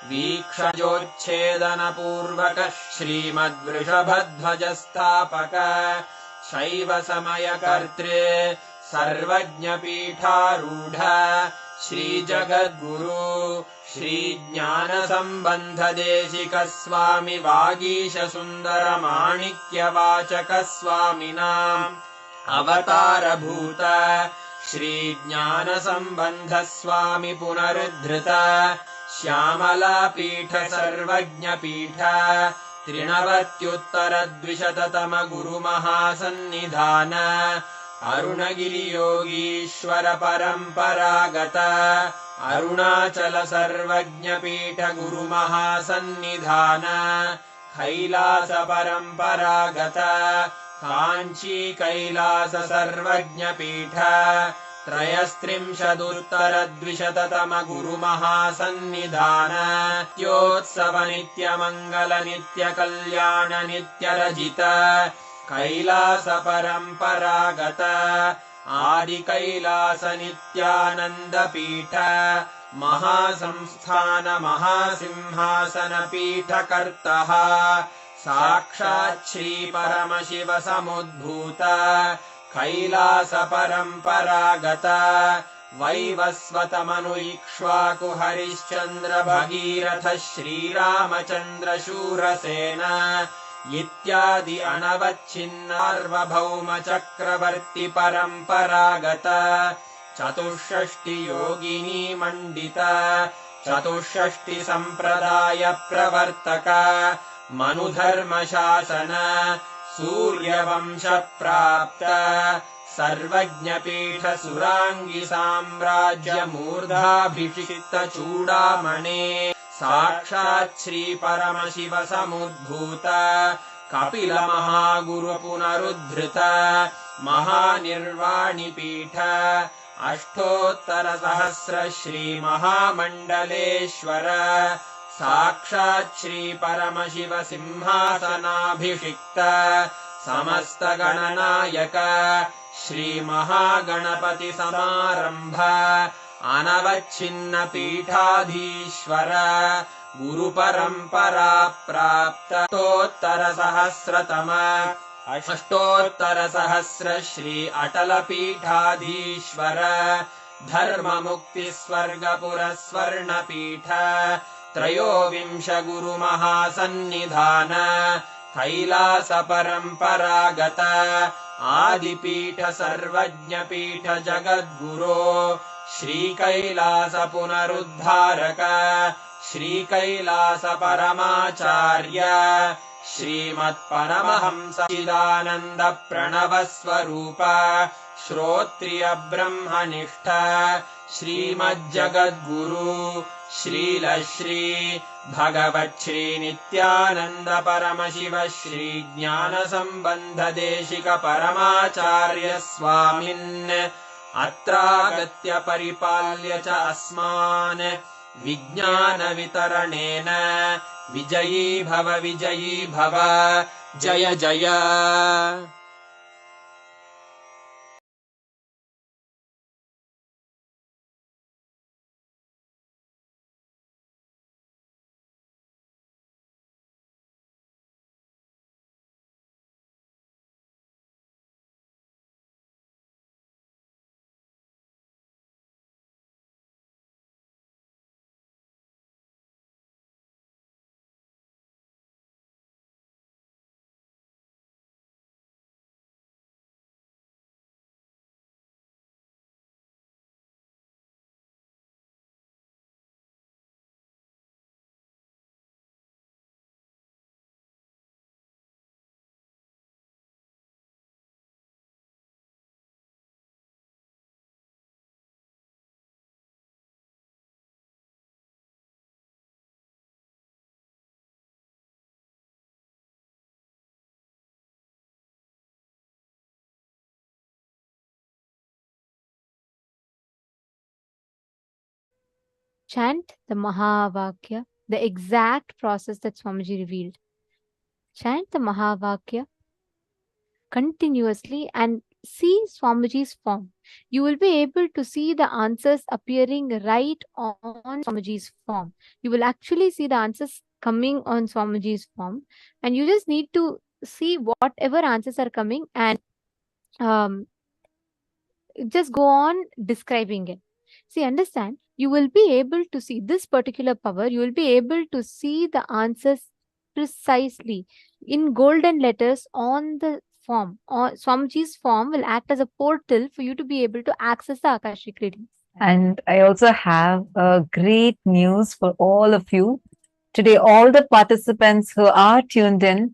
वीक्षजोच्छेदन पूर्वक श्रीमद्वृषभध्वज स्थापक शैव समय कर्त्रे सर्वज्ञ पीठारूढ श्री जगद्गुरु श्री ज्ञान संबंध देशिक स्वामी वागीश सुंदर माणिक्य वाचक स्वामिनाम् अवतार भूत श्री ज्ञान संबंध स्वामी पुनरुद्धृत श्यामला पीठ सर्वज्ञ पीठ त्रिनवत्युत्तर द्विशततम गुरु महासन्निधान अरुणगिरि योगीश्वर परंपरागत अरुणाचल सर्वज्ञ पीठ गुरु महासन्निधान कैलास परंपरागत कांची कैलास सर्वज्ञ पीठ त्रयस्त्रिंशदुत्तर द्विशततम गुरु महासन्निधान नित्योत्सव नित्य मंगल नित्य कल्याण नित्य रजित कैलास परंपरागत आदि कैलास नित्यानंद पीठ महासंस्थान महासिंहासन पीठ कर्तः साक्षात् श्री परम शिव समुद्भूत कैलास परंपरागत वैवस्वत मनु इक्ष्वाकु हरिश्चंद्र भगीरथ श्रीरामचंद्र शूरसेन इत्यादि अनवच्छिन्नार्वभौम चक्रवर्ति परंपरागत चतुष्षष्टि योगिनी मंडित चतुष्षष्टि संप्रदाय प्रवर्तक मनुधर्म शासन सूर्यवंश प्राप्त सर्वज्ञ पीठ सुरांगी साम्राज्य मूर्धाभिषिक्त चूड़ामणे साक्षात् श्री परम शिव समुद्भूत कपिल महागुरु पुनरुद्धृत महानिर्वाणि पीठ अष्टोत्तर सहस्र श्री महामंडलेश्वर साक्षात् श्री परम शिव सिंहासनाभिषिक्त समस्त गणनायक श्री महागणपति समारंभ अनवच्छिन्न पीठाधीश्वर गुरु परंपरा प्राप्त अष्टोत्तर सहस्र श्री अटल पीठाधीश्वर धर्ममुक्तिस्वर्गपुरस्वर्णपीठ त्रयोविंश गुरुमहासन्निधान कैलासपरम्परागत आदिपीठ सर्वज्ञपीठ जगद्गुरो श्रीकैलास पुनरुद्धारक श्रीकैलासपरमाचार्य श्रीमत्परमहंस चिदानन्द प्रणवस्वरूप श्रोत्रिय ब्रह्मनिष्ठ श्रीमज्जगद्गुरु श्रीलश्री भगवच्छ्री नित्यानन्द परमशिव श्री ज्ञानसम्बन्ध देशिक परमाचार्य स्वामिन् अत्रागत्य परिपाल्य च अस्मान् विज्ञानवितरणेन विजयी भव जय जय। Chant the Mahavakya, the exact process that Swamiji revealed. Chant the Mahavakya continuously and see Swamiji's form. You will be able to see the answers appearing right on Swamiji's form. You will actually see the answers coming on Swamiji's form, and you just need to see whatever answers are coming and just go on describing it. See, understand, you will be able to see this particular power, you will be able to see the answers precisely in golden letters on the form. Or Swamiji's form will act as a portal for you to be able to access the Akashic readings. And I also have great news for all of you. Today, all the participants who are tuned in,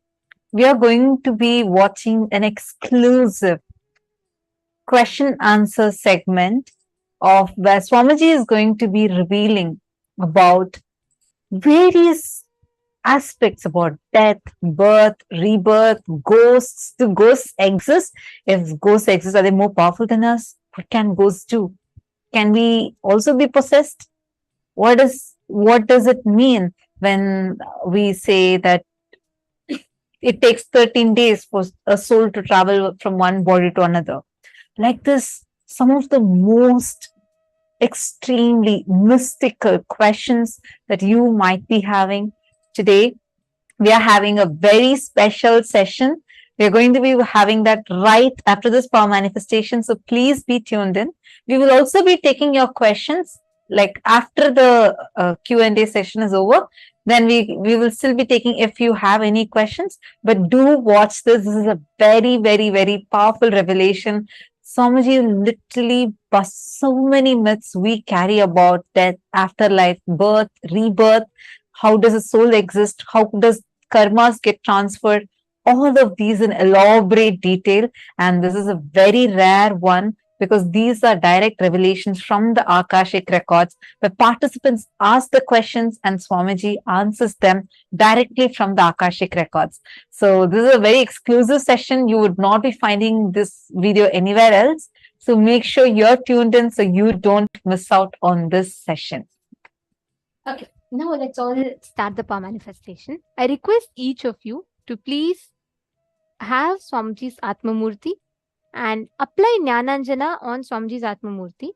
we are going to be watching an exclusive question answer segment of where Swamiji is going to be revealing about various aspects about death, birth, rebirth, ghosts. Do ghosts exist? If ghosts exist, are they more powerful than us? What can ghosts do? Can we also be possessed? What does it mean when we say that it takes 13 days for a soul to travel from one body to another? Like this, some of the most extremely mystical questions that you might be having today. We are having a very special session. We're going to be having that right after this power manifestation. So please be tuned in. We will also be taking your questions like after the Q&A session is over. Then we will still be taking if you have any questions. But do watch this. This is a very, very, very powerful revelation. Swamiji literally busts so many myths we carry about death, afterlife, birth, rebirth. How does a soul exist? How does karmas get transferred? All of these in elaborate detail. And this is a very rare one because these are direct revelations from the Akashic records where participants ask the questions and Swamiji answers them directly from the Akashic records. So this is a very exclusive session. You would not be finding this video anywhere else. So make sure you're tuned in so you don't miss out on this session. Okay, now let's all start the power manifestation. I request each of you to please have Swamiji's Atma Murthy and apply Jnananjana on Swamiji's Atma Murthy.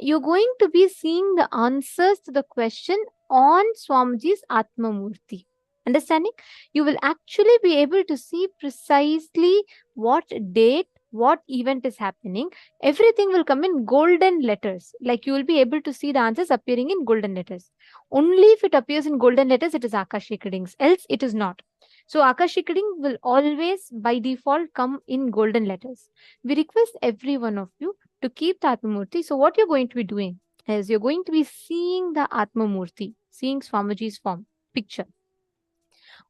You're going to be seeing the answers to the question on Swamiji's Atma Murthy. Understanding? You will actually be able to see precisely what date what event is happening, everything will come in golden letters. Like you will be able to see the answers appearing in golden letters. Only if it appears in golden letters, it is Akashic readings, else it is not. So Akashic reading will always by default come in golden letters. We request every one of you to keep the Atmamurti. So what you're going to be doing is you're going to be seeing the Atmamurti, seeing Swamiji's form, picture.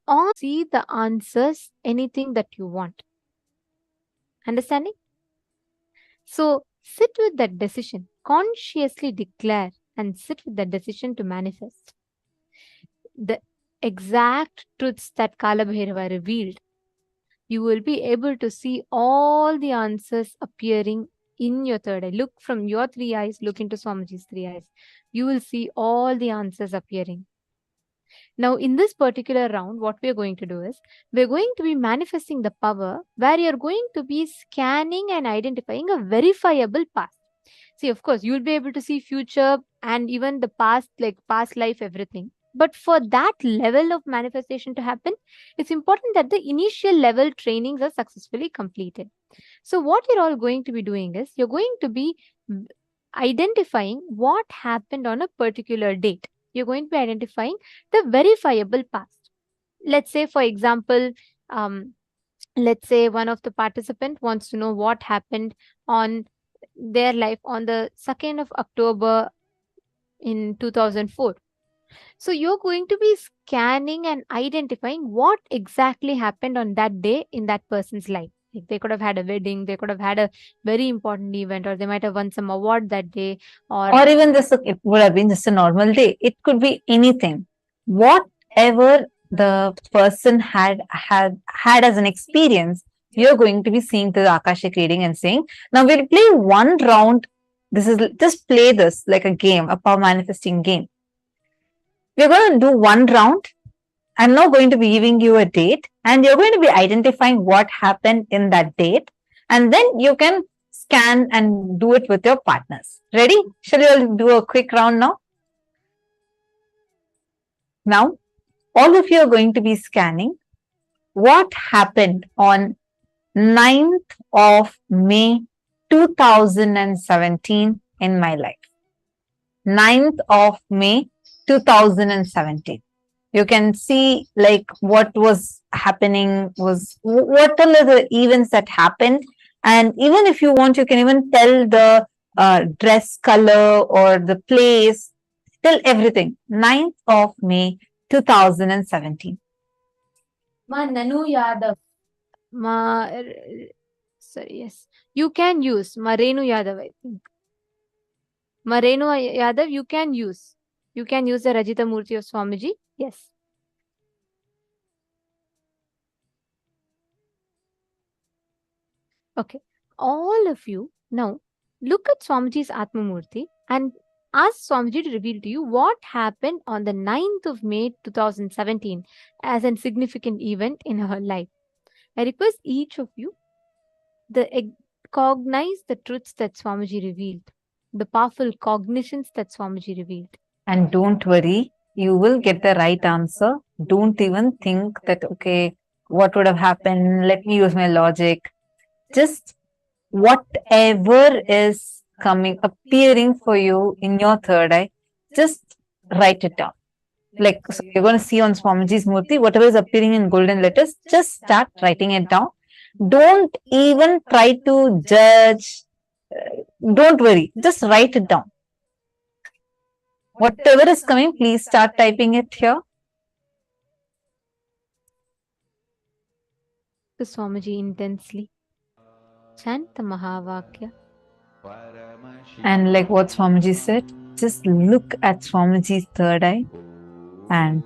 Or see the answers, anything that you want. Understanding? So sit with that decision, consciously declare and sit with that decision to manifest the exact truths that Kalabhairava revealed. You will be able to see all the answers appearing in your third eye. Look from your three eyes, look into Swamiji's three eyes. You will see all the answers appearing. Now, in this particular round, what we're going to do is we're going to be manifesting the power where you're going to be scanning and identifying a verifiable past. See, of course, you'll be able to see future and even the past, like past life, everything. But for that level of manifestation to happen, it's important that the initial level trainings are successfully completed. So what you're all going to be doing is you're going to be identifying what happened on a particular date. You're going to be identifying the verifiable past. Let's say, for example, let's say one of the participant wants to know what happened on their life on the 2nd of October in 2004. So you're going to be scanning and identifying what exactly happened on that day in that person's life. Like they could have had a wedding, they could have had a very important event, or they might have won some award that day, Or even this, it would have been just a normal day. It could be anything. Whatever the person had as an experience, you're going to be seeing the Akashic reading and saying, now we'll play one round. This is just play this like a game, a power manifesting game. We're going to do one round. I'm now going to be giving you a date and you're going to be identifying what happened in that date. And then you can scan and do it with your partners. Ready? Shall we all do a quick round now? Now, all of you are going to be scanning what happened on 9th of May 2017 in my life. 9th of May 2017. You can see like what was happening, what are the events that happened. And even if you want, you can even tell the dress color or the place, tell everything. 9th of May 2017. Ma Nanu Yadav. Sorry, yes. You can use Marenu Yadav, I think. Marenu Yadav, you can use. You can use the Rajita Murthy of Swamiji. Yes. Okay. All of you now look at Swamiji's Atmamurti and ask Swamiji to reveal to you what happened on the 9th of May 2017 as a significant event in her life. I request each of you to cognize the truths that Swamiji revealed, the powerful cognitions that Swamiji revealed. And don't worry, you will get the right answer. Don't even think that, okay, what would have happened? Let me use my logic. Just whatever is appearing for you in your third eye, just write it down. Like, so you're going to see on Swamiji's Murthy, whatever is appearing in golden letters, just start writing it down. Don't even try to judge. Don't worry, just write it down. Whatever is coming, please start typing it here. To Swamiji intensely. Chant the Mahavakya. And like what Swamiji said, just look at Swamiji's third eye, and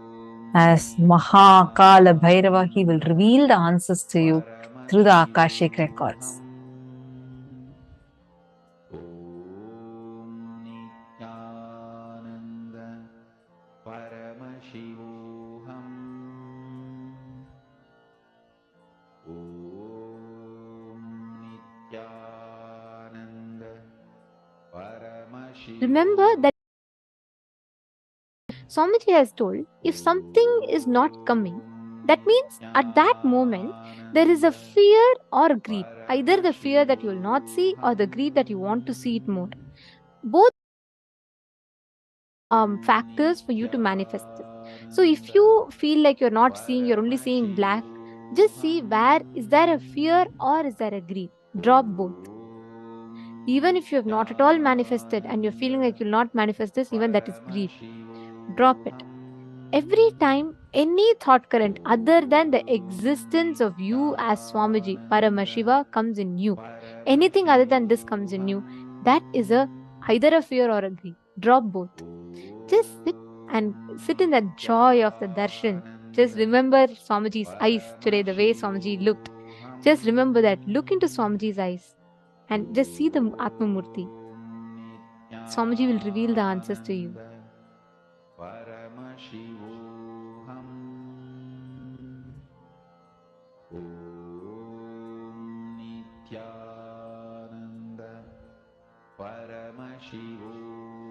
as Kalabhairava, he will reveal the answers to you through the Akashic records. Remember that Swamiji has told, if something is not coming, That means at that moment, there is a fear or greed. Either the fear that you will not see or the greed that you want to see it more. Both factors for you to manifest it. So if you feel like you're not seeing, you're only seeing black, just see where is there a fear or is there a greed. Drop both. Even if you have not at all manifested and you're feeling like you'll not manifest this, even that is greed. Drop it. Every time any thought current other than the existence of you as Swamiji, Paramashiva, comes in you, anything other than this comes in you, that is either a fear or a greed. Drop both. Just sit in that joy of the darshan. Just remember Swamiji's eyes today, the way Swamiji looked. Just remember that. Look into Swamiji's eyes and just see the Atma Murthy. Swamiji will reveal the answers to you.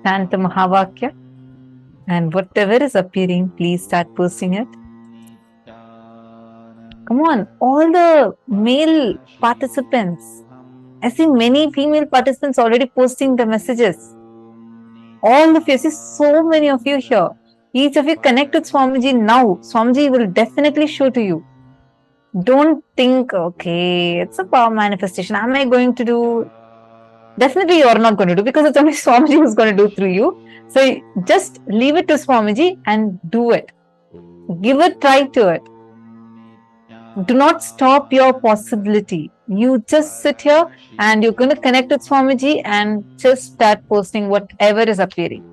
Chant the Mahavakya, and whatever is appearing, please start posting it. Come on, all the male participants. I see many female participants already posting the messages. All of you, I see so many of you here. Each of you connect with Swamiji now. Swamiji will definitely show to you. Don't think, okay, it's a power manifestation. Am I going to do? Definitely you are not going to do, because it's only Swamiji who's going to do through you. So just leave it to Swamiji and do it. Give a try to it. Do not stop your possibility. You just sit here and you're going to connect with Swamiji and just start posting whatever is appearing.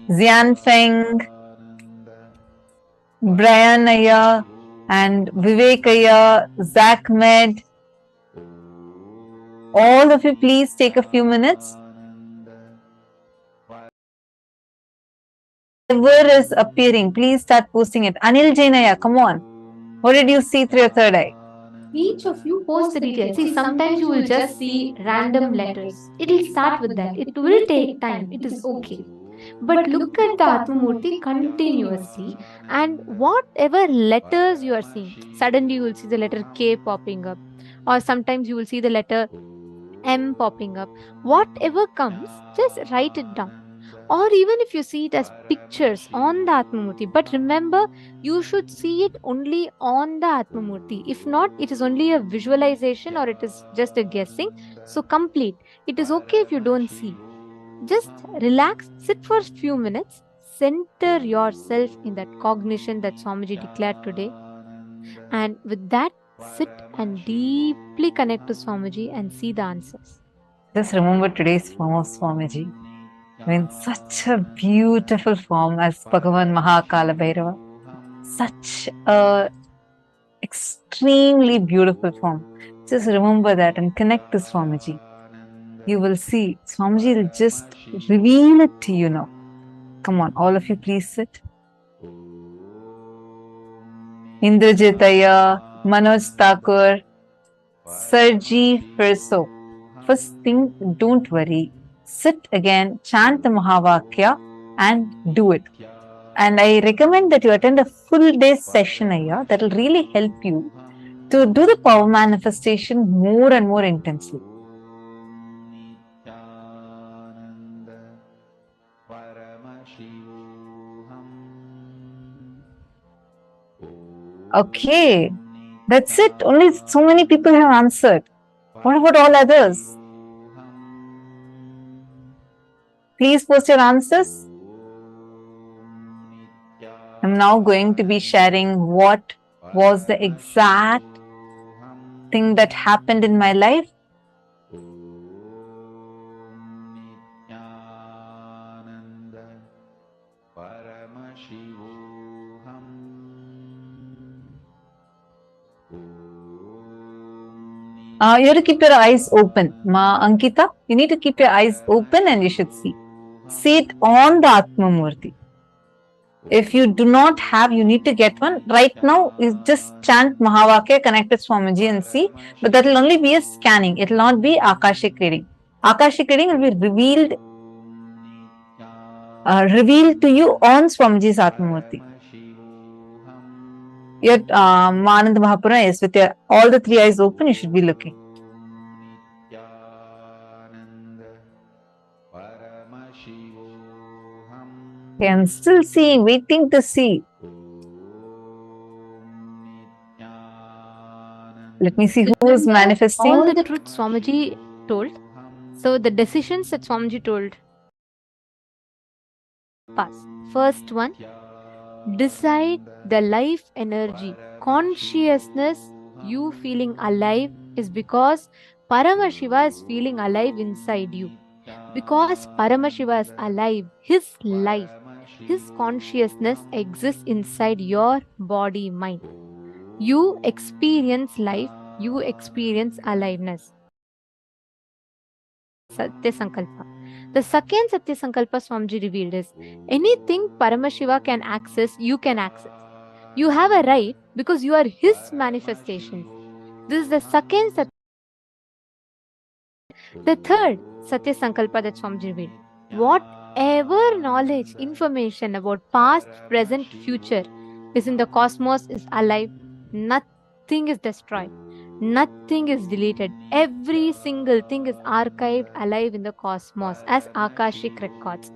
Xian Feng, Brian Aya, and Vivek Aya, Zach Med. All of you, please take a few minutes. Whatever is appearing, please start posting it. Anil Jainaya, come on. What did you see through your third eye? Each of you post the details. See, sometimes you will just see random letters. It will start with that. It will take time. It is okay. But look at the Atmamurti continuously, and whatever letters you are seeing, suddenly you will see the letter K popping up, or sometimes you will see the letter M popping up. Whatever comes, just write it down. Or even if you see it as pictures on the Atmamurti, but remember, you should see it only on the Atmamurti. If not, it is only a visualization or it is just a guessing. So complete. It is okay if you don't see. Just relax, sit for a few minutes, center yourself in that cognition that Swamiji declared today. And with that, sit and deeply connect to Swamiji and see the answers. Just remember today's form of Swamiji. I mean, such a beautiful form as Bhagavan Kalabhairava. Such a extremely beautiful form. Just remember that and connect to Swamiji. You will see, Swamiji will just reveal it to you now. Come on, all of you, please sit. Indrajitaya, Manoj Thakur, Sarji Firso. First thing, don't worry. Sit again, chant the Mahavakya and do it. And I recommend that you attend a full day session here. That will really help you to do the power manifestation more and more intensely. Okay, that's it. Only so many people have answered. What about all others? Please post your answers. I'm now going to be sharing what was the exact thing that happened in my life. You have to keep your eyes open. Ma Ankita, you need to keep your eyes open and you should see. See it on the Atmamurti. If you do not have, you need to get one. Right now, you just chant Mahavakya, connect with Swamiji and see. But that will only be a scanning. It will not be Akashic reading. Akashic reading will be revealed to you on Swamiji's Atmamurti. Yet, Anand Mahapura is with your, all the three eyes open, you should be looking. Okay, I'm still seeing, waiting to see. Let me see who is manifesting. All the truth Swamiji told. So the decisions that Swamiji told. Pass. First one, decide the life energy. Consciousness, you feeling alive is because Paramashiva is feeling alive inside you. Because Paramashiva is alive, his life, his consciousness exists inside your body, mind. You experience life, you experience aliveness. Satya Sankalpa. The second Satya Sankalpa Swamiji revealed is anything Paramashiva can access, you can access. You have a right because you are his manifestation. This is the second Satya. The third Satya Sankalpa that Swamiji revealed. Whatever knowledge, information about past, present, future is in the cosmos is alive. Nothing is destroyed. Nothing is deleted. Every single thing is archived alive in the cosmos as Akashic records.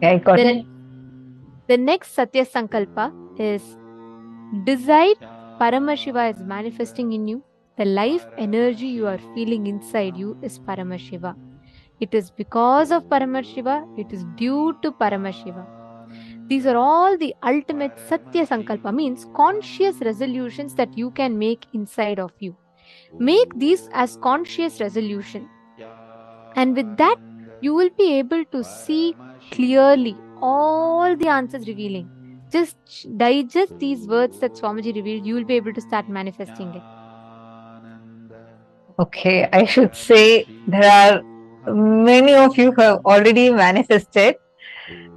Yeah, I got it. The next Satya Sankalpa is decide Paramashiva is manifesting in you. The life energy you are feeling inside you is Paramashiva. It is because of Paramashiva, it is due to Paramashiva. These are all the ultimate Satya Sankalpa, means conscious resolutions that you can make inside of you. Make these as conscious resolution. And with that, you will be able to see clearly all the answers revealing. Just digest these words that Swamiji revealed, you will be able to start manifesting it. Okay, I should say there are many of you who have already manifested.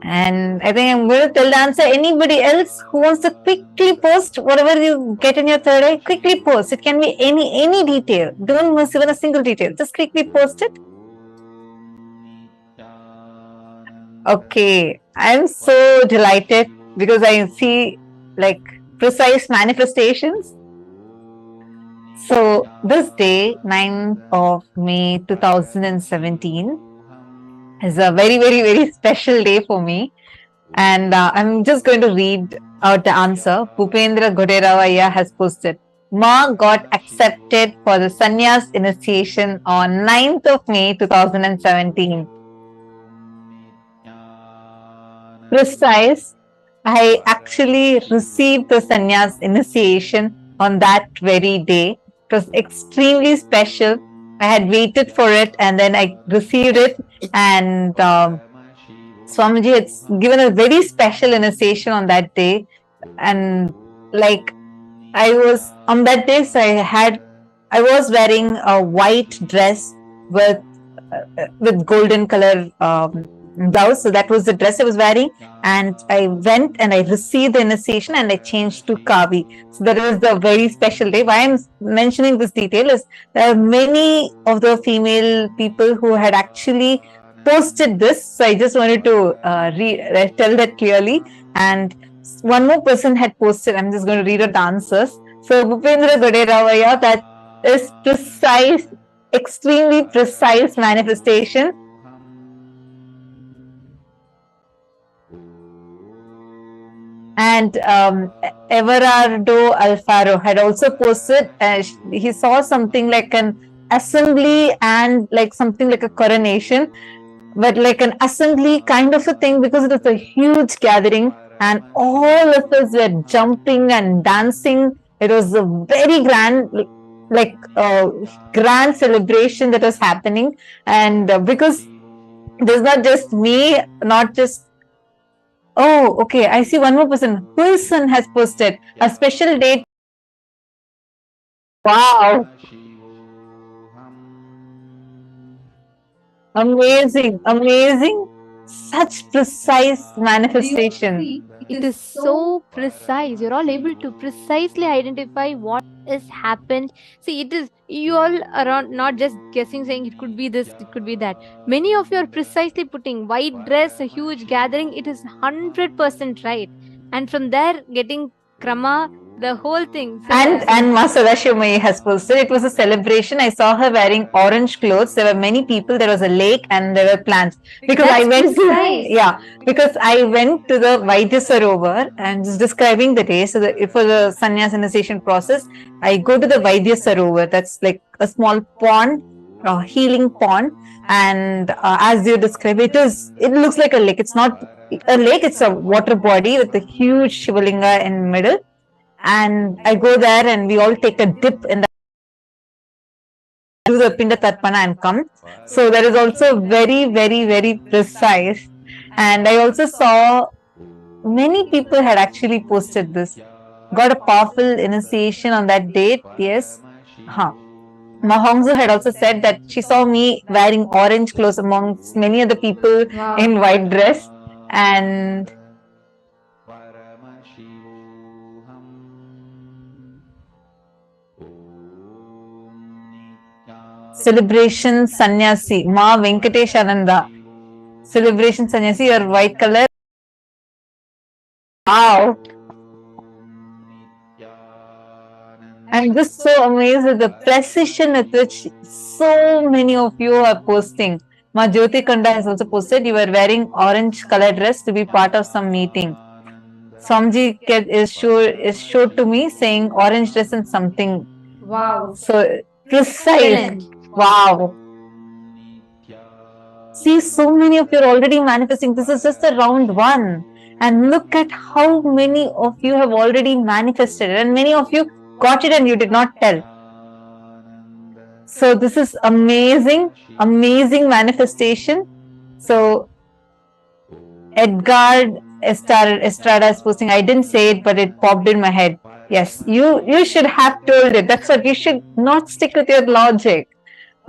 And I think I'm going to tell the answer. Anybody else who wants to quickly post whatever you get in your third eye, quickly post. It can be any detail. Don't miss even a single detail. Just quickly post it. Okay, I'm so delighted because I see like precise manifestations. So this day, 9th of May 2017, is a very special day for me. And I'm just going to read out the answer. Bhupendra Goderavaya has posted. Ma got accepted for the sannyas initiation on 9th of May 2017. Precise. I actually received the sannyas initiation on that very day. It was extremely special. I had waited for it and then I received it, and Swamiji had given a very special initiation on that day. And like I was on that day, so I was wearing a white dress with golden color blouse. So that was the dress I was wearing, and I went and I received the initiation and I changed to Kavi. So that was the very special day. Why I'm mentioning this detail is there are many of the female people who had actually posted this. So I just wanted to tell that clearly. And one more person had posted. I'm just going to read out the answers. So Bhupendra Goderavaya, that is precise, extremely precise manifestation. And Everardo Alfaro had also posted, he saw something like an assembly and like something like a coronation, but like an assembly kind of a thing, because it was a huge gathering and all of us were jumping and dancing. It was a very grand, like grand celebration that was happening. And because there's not just me, not just. Oh, okay. I see one more person. Wilson has posted a special date. Wow. Amazing, amazing. Such precise manifestation. It is so precise. You're all able to precisely identify what has happened. See, it is, you all around not just guessing, saying it could be this, it could be that. Many of you are precisely putting white dress, a huge gathering. It is 100% right. And from there, getting krama, The whole thing. And Master Rashomai has posted. It was a celebration. I saw her wearing orange clothes. There were many people. There was a lake and there were plants. Because I That's went precise. to because I went to the Vaidya Sarovar and just describing the day. So for the sannyas initiation process, I go to the Vaidya Sarovar. That's like a small pond, a healing pond. And as you describe, it looks like a lake. It's not a lake. It's a water body with a huge Shivalinga in middle. And I go there and we all take a dip in the do the Pinda Tarpana and come. So that is also very, very, very precise. And I also saw many people had actually posted this. Got a powerful initiation on that date. Yes. Mahongsu had also said that she saw me wearing orange clothes amongst many other people in white dress. And celebration sannyasi, Ma Venkatesh Ananda. Celebration sannyasi, your white color. Wow. I'm just so amazed at the precision with which so many of you are posting. Ma Jyoti Kanda has also posted you were wearing orange color dress to be part of some meeting. Swamji is showed to me saying orange dress and something. Wow. So precise. Excellent. Wow. See, so many of you are already manifesting. This is just a round one. And look at how many of you have already manifested. And many of you got it and you did not tell. So this is amazing, amazing manifestation. So Edgar Estrada is posting, I didn't say it, but it popped in my head. Yes, you should have told it. That's what you should not stick with your logic.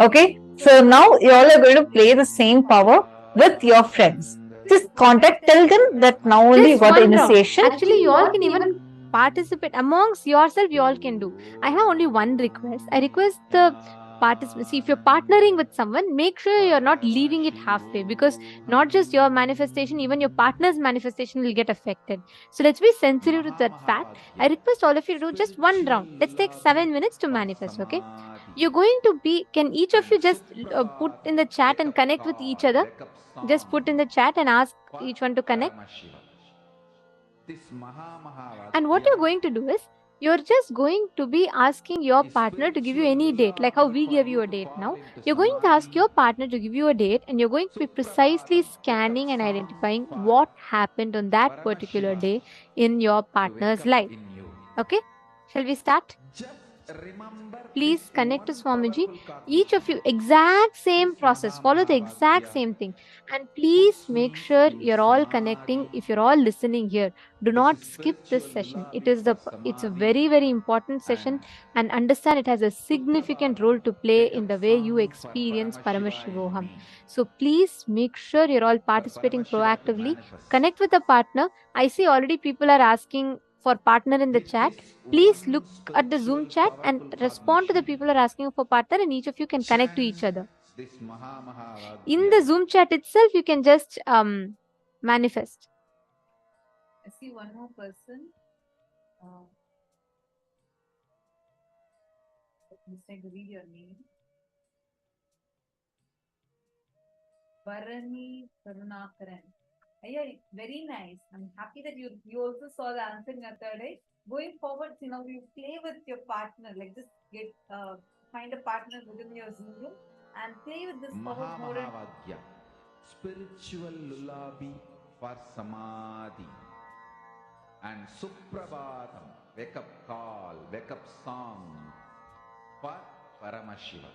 Okay, so now you all are going to play the same power with your friends. Just contact, tell them that now only you got the initiation. Actually, you all can even participate amongst yourself. You all can do. I have only one request. I request the participants. See, if you're partnering with someone, make sure you're not leaving it halfway, because not just your manifestation, even your partner's manifestation will get affected. So let's be sensitive to that fact. I request all of you to do just one round. Let's take 7 minutes to manifest. Okay, you're going to be. Can each of you just put in the chat and connect with each other? Just put in the chat and ask each one to connect. And what you're going to do is, you're just going to be asking your partner to give you any date, like how we gave you a date now. You're going to ask your partner to give you a date, and you're going to be precisely scanning and identifying what happened on that particular day in your partner's life. Okay, shall we start? Please connect to Swamiji. Each of you, exact same process, follow the exact same thing. And please make sure you're all connecting. If you're all listening here, do not skip this session. It's a very, very important session, and understand it has a significant role to play in the way you experience Paramashivoham. So please make sure you're all participating proactively. Connect with a partner. I see already people are asking for partner in the chat. Please look at the Zoom chat and respond to the people who are asking for partner, and each of you can connect to each other. In the Zoom chat itself, you can just manifest. I see one more person. Let me read your name. Varani Karunakaran. Yeah, very nice. I'm happy that you also saw the answer in your third eye. Going forward, you play with your partner. Like just get find a partner within your Zoom room and play with this power more. Spiritual lullaby for samadhi. And Suprabhatam, wake up call, wake up song for Paramashiva.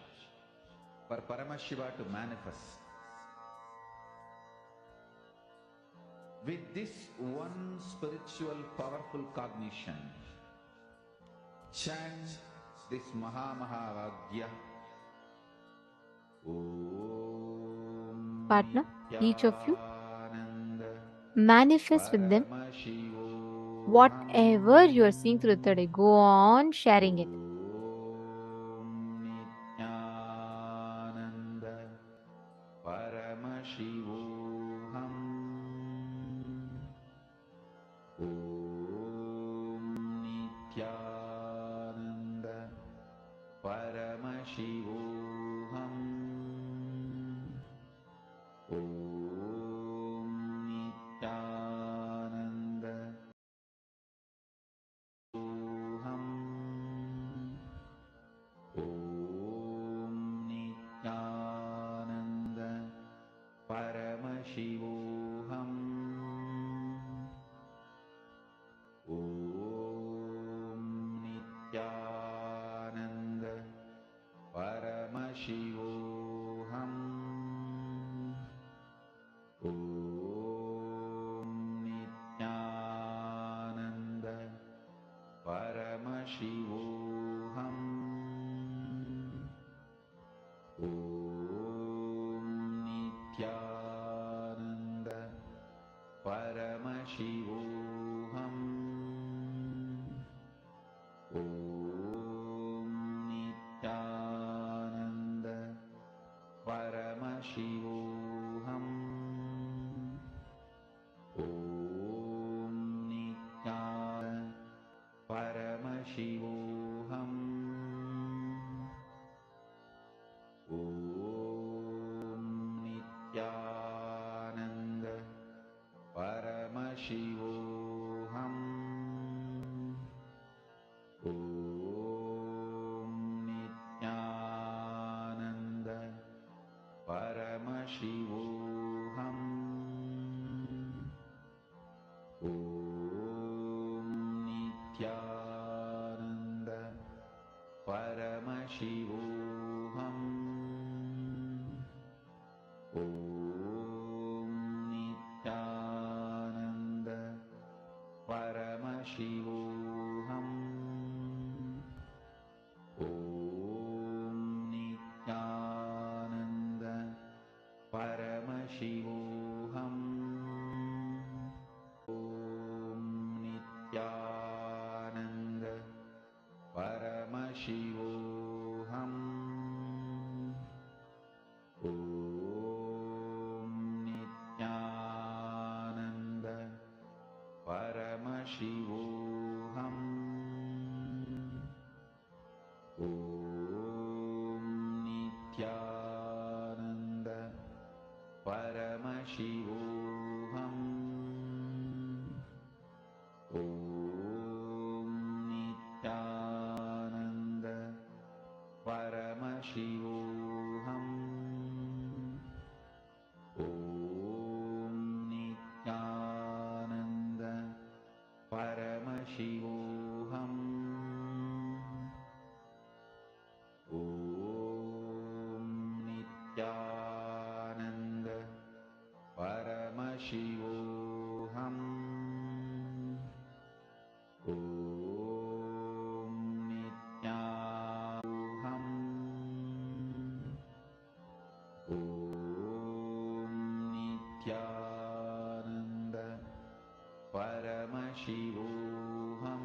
For Paramashiva to manifest. With this one spiritual powerful cognition, chant this Mahavagya. Partner, each of you manifest with them whatever you are seeing through the third eye. Go on sharing it. Shivoham. Om Nityananda Soham. Om Nityananda Paramashivoham. Om Nityananda Paramashivoham. Om Nityananda Paramashivoham. Om Nityananda Paramashivoham. Om Nityananda Paramashivoham. Om Nityananda Paramashivoham. Om Nityananda Paramashivoham. Om Nityananda Paramashivoham. Om Nityananda Paramashivoham. Om Nityananda Paramashivoham. Om Nityananda Paramashivoham. Om Nityananda Paramashivoham. Om Nityananda Paramashivoham. Om Nityananda Paramashivoham. Om Nityananda Paramashivoham. Om Nityananda Paramashivoham. Om Nityananda Paramashivoham. Om Nityanaham. Om Nityananda Paramashivoham.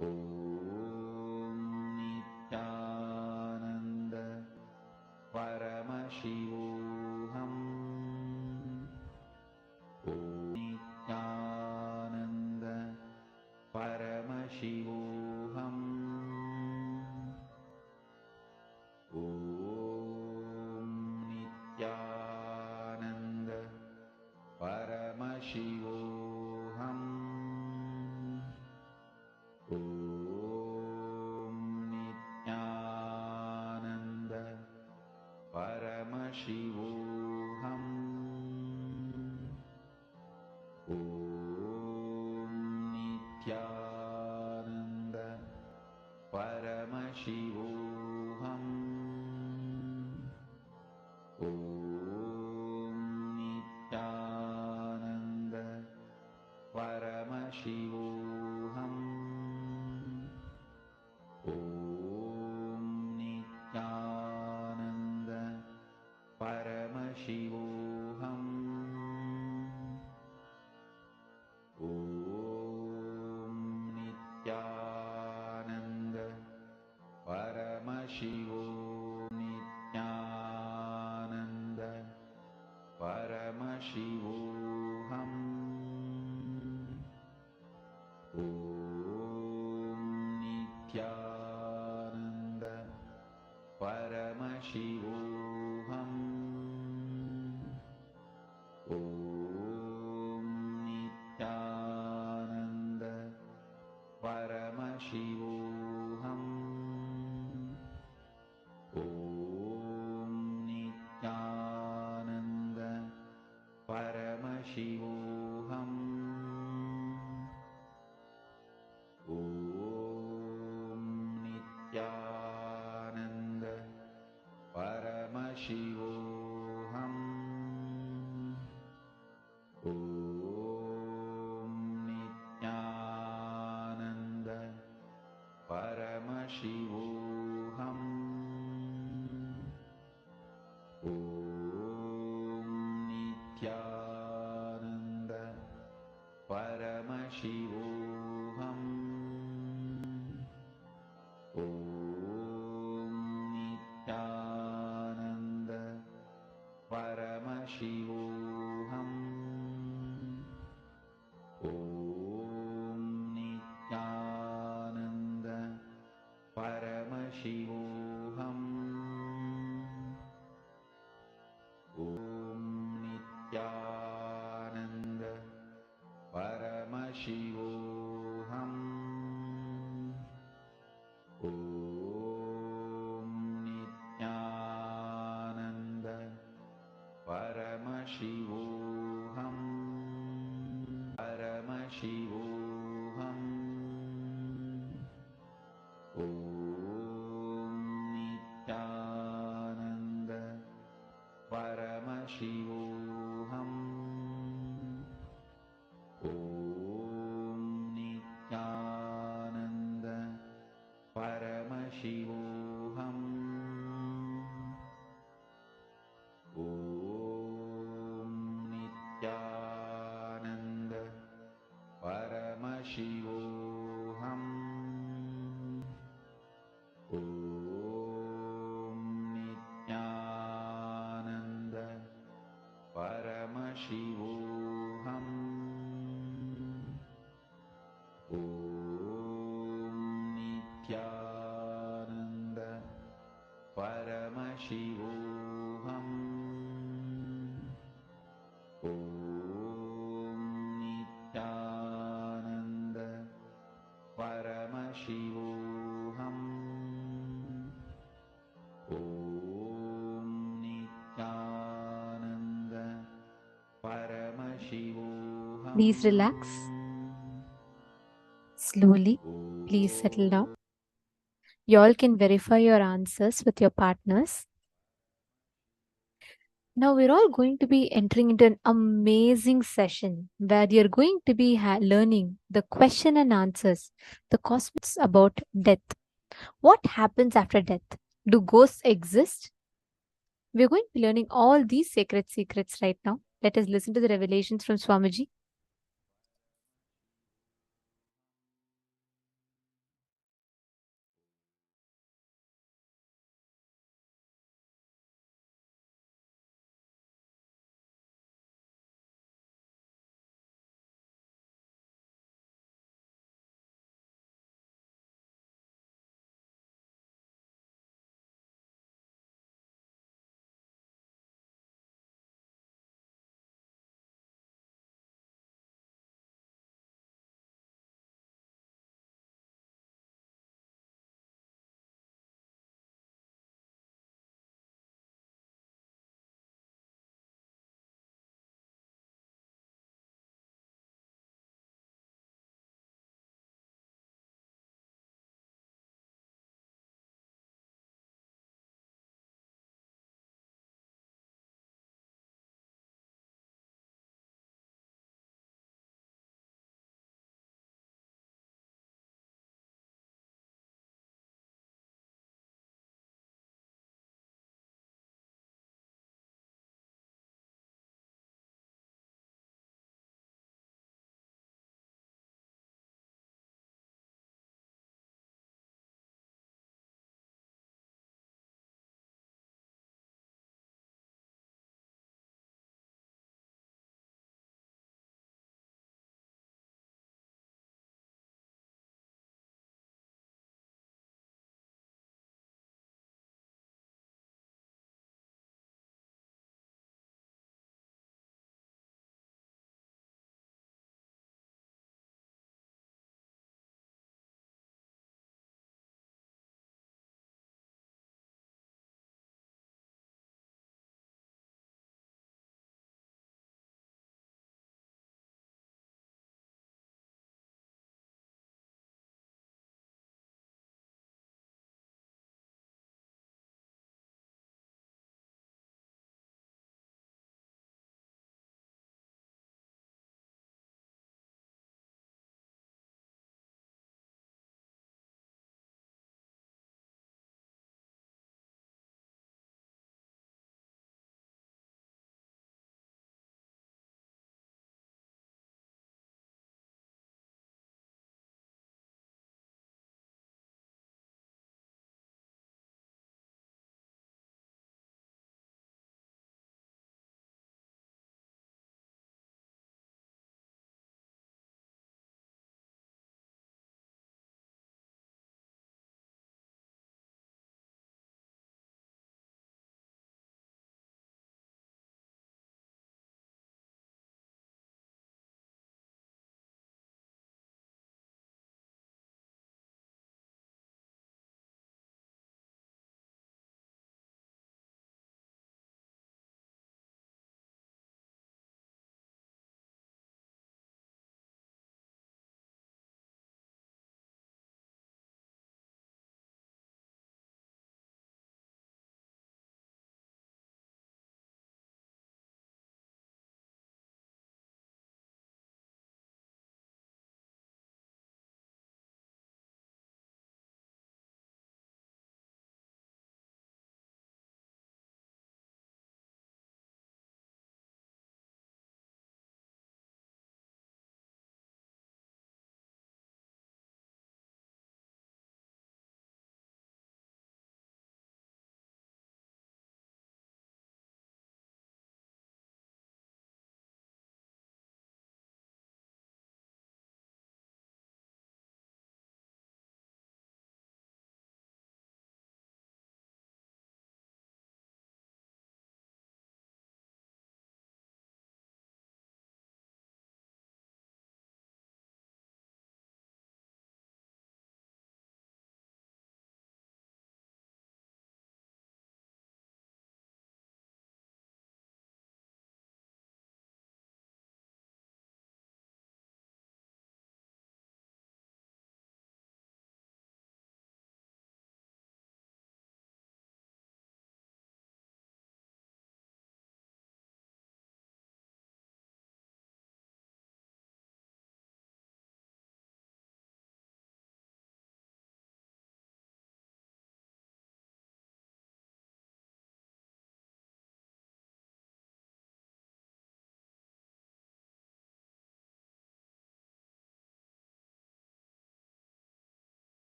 Om Nityananda Paramashivoham. Om Nityananda Paramashivoham. Om Nityananda Paramashivoham. Om Nityananda Paramashivoham. Om Nityananda Paramashivoham. Om Nityananda Paramashivoham. Om Nityananda Paramashivoham. Om Nityananda Paramashivoham. Nityananda Paramashivoham. Om Nityananda Shivoham. Om Nityananda Paramashivoham. Om Nityananda Paramashivoham. Om Nityananda Paramashivoham. Om Nityananda Paramashivoham. Om Nityananda Paramashivoham. Om Nityananda Paramashivoham. Om Nityananda Paramashivoham. Om Nityananda Paramashivoham. Om Nityananda Paramashivoham. Paramashivoham. Om Nityananda Paramashivoham. Om Nityananda Paramashivoham. Om Nityananda Paramashivoham. Om Nityananda Paramashivoham. Om Nityananda Paramashivoham. Om Nityananda Paramashivoham. Om Nityananda Paramashivoham. Please relax. Slowly, please settle down. You all can verify your answers with your partners. Now we're all going to be entering into an amazing session where you're going to be learning the question and answers, the cosmos about death. What happens after death? Do ghosts exist? We're going to be learning all these sacred secrets right now. Let us listen to the revelations from Swamiji.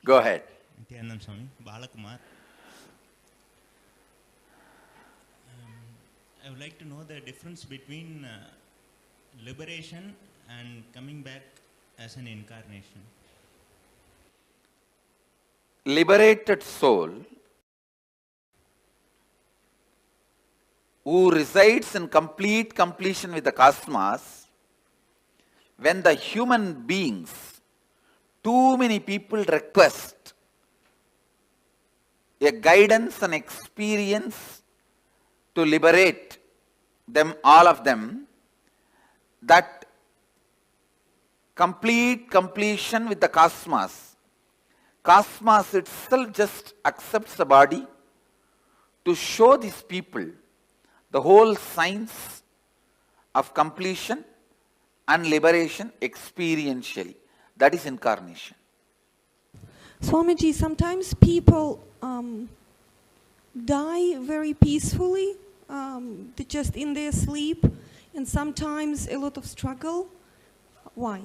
Go ahead. Nityanand Swami, Balakumar. I would like to know the difference between liberation and coming back as an incarnation. Liberated soul who resides in complete completion with the cosmos, when the human beings, too many people request a guidance and experience to liberate them, all of them, that complete completion with the cosmos, cosmos itself just accepts the body to show these people the whole science of completion and liberation experientially. That is incarnation. Swamiji, sometimes people die very peacefully, just in their sleep, and sometimes a lot of struggle. Why?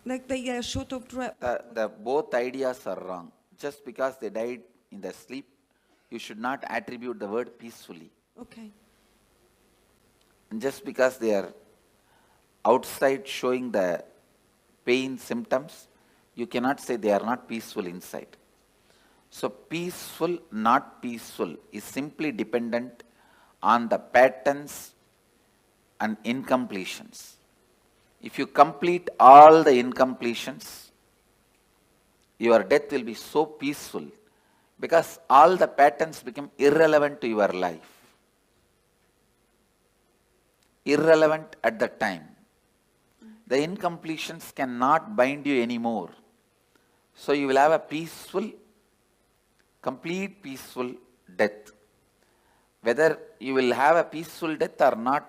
Like they get short of breath. The both ideas are wrong. Just because they died in their sleep, you should not attribute the word peacefully. Okay. And just because they are outside showing the pain symptoms, you cannot say they are not peaceful inside. So peaceful, not peaceful is simply dependent on the patterns and incompletions. If you complete all the incompletions, your death will be so peaceful because all the patterns become irrelevant to your life. Irrelevant at the time. The incompletions cannot bind you anymore. So you will have a peaceful, complete peaceful death. Whether you will have a peaceful death or not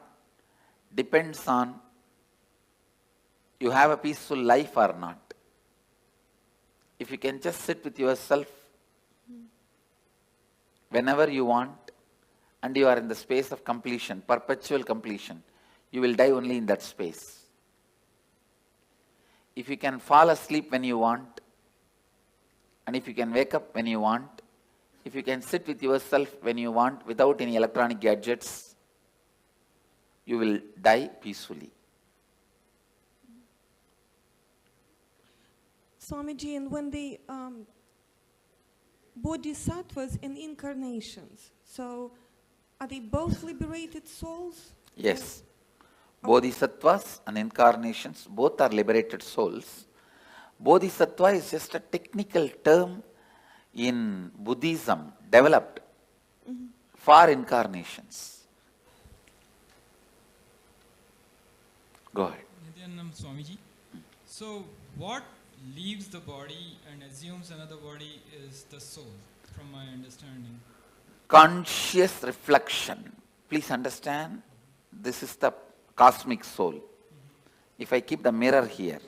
depends on you have a peaceful life or not. If you can just sit with yourself whenever you want and you are in the space of completion, perpetual completion, you will die only in that space. If you can fall asleep when you want, and if you can wake up when you want, if you can sit with yourself when you want without any electronic gadgets, you will die peacefully. Swamiji, and when the bodhisattvas and incarnations, so are they both liberated souls? Yes. Bodhisattvas and incarnations both are liberated souls. Bodhisattva is just a technical term in Buddhism developed for incarnations. Go ahead. Nityanand Swamiji. So what leaves the body and assumes another body is the soul, from my understanding. Conscious reflection. Please understand, this is the cosmic soul. If I keep the mirror here,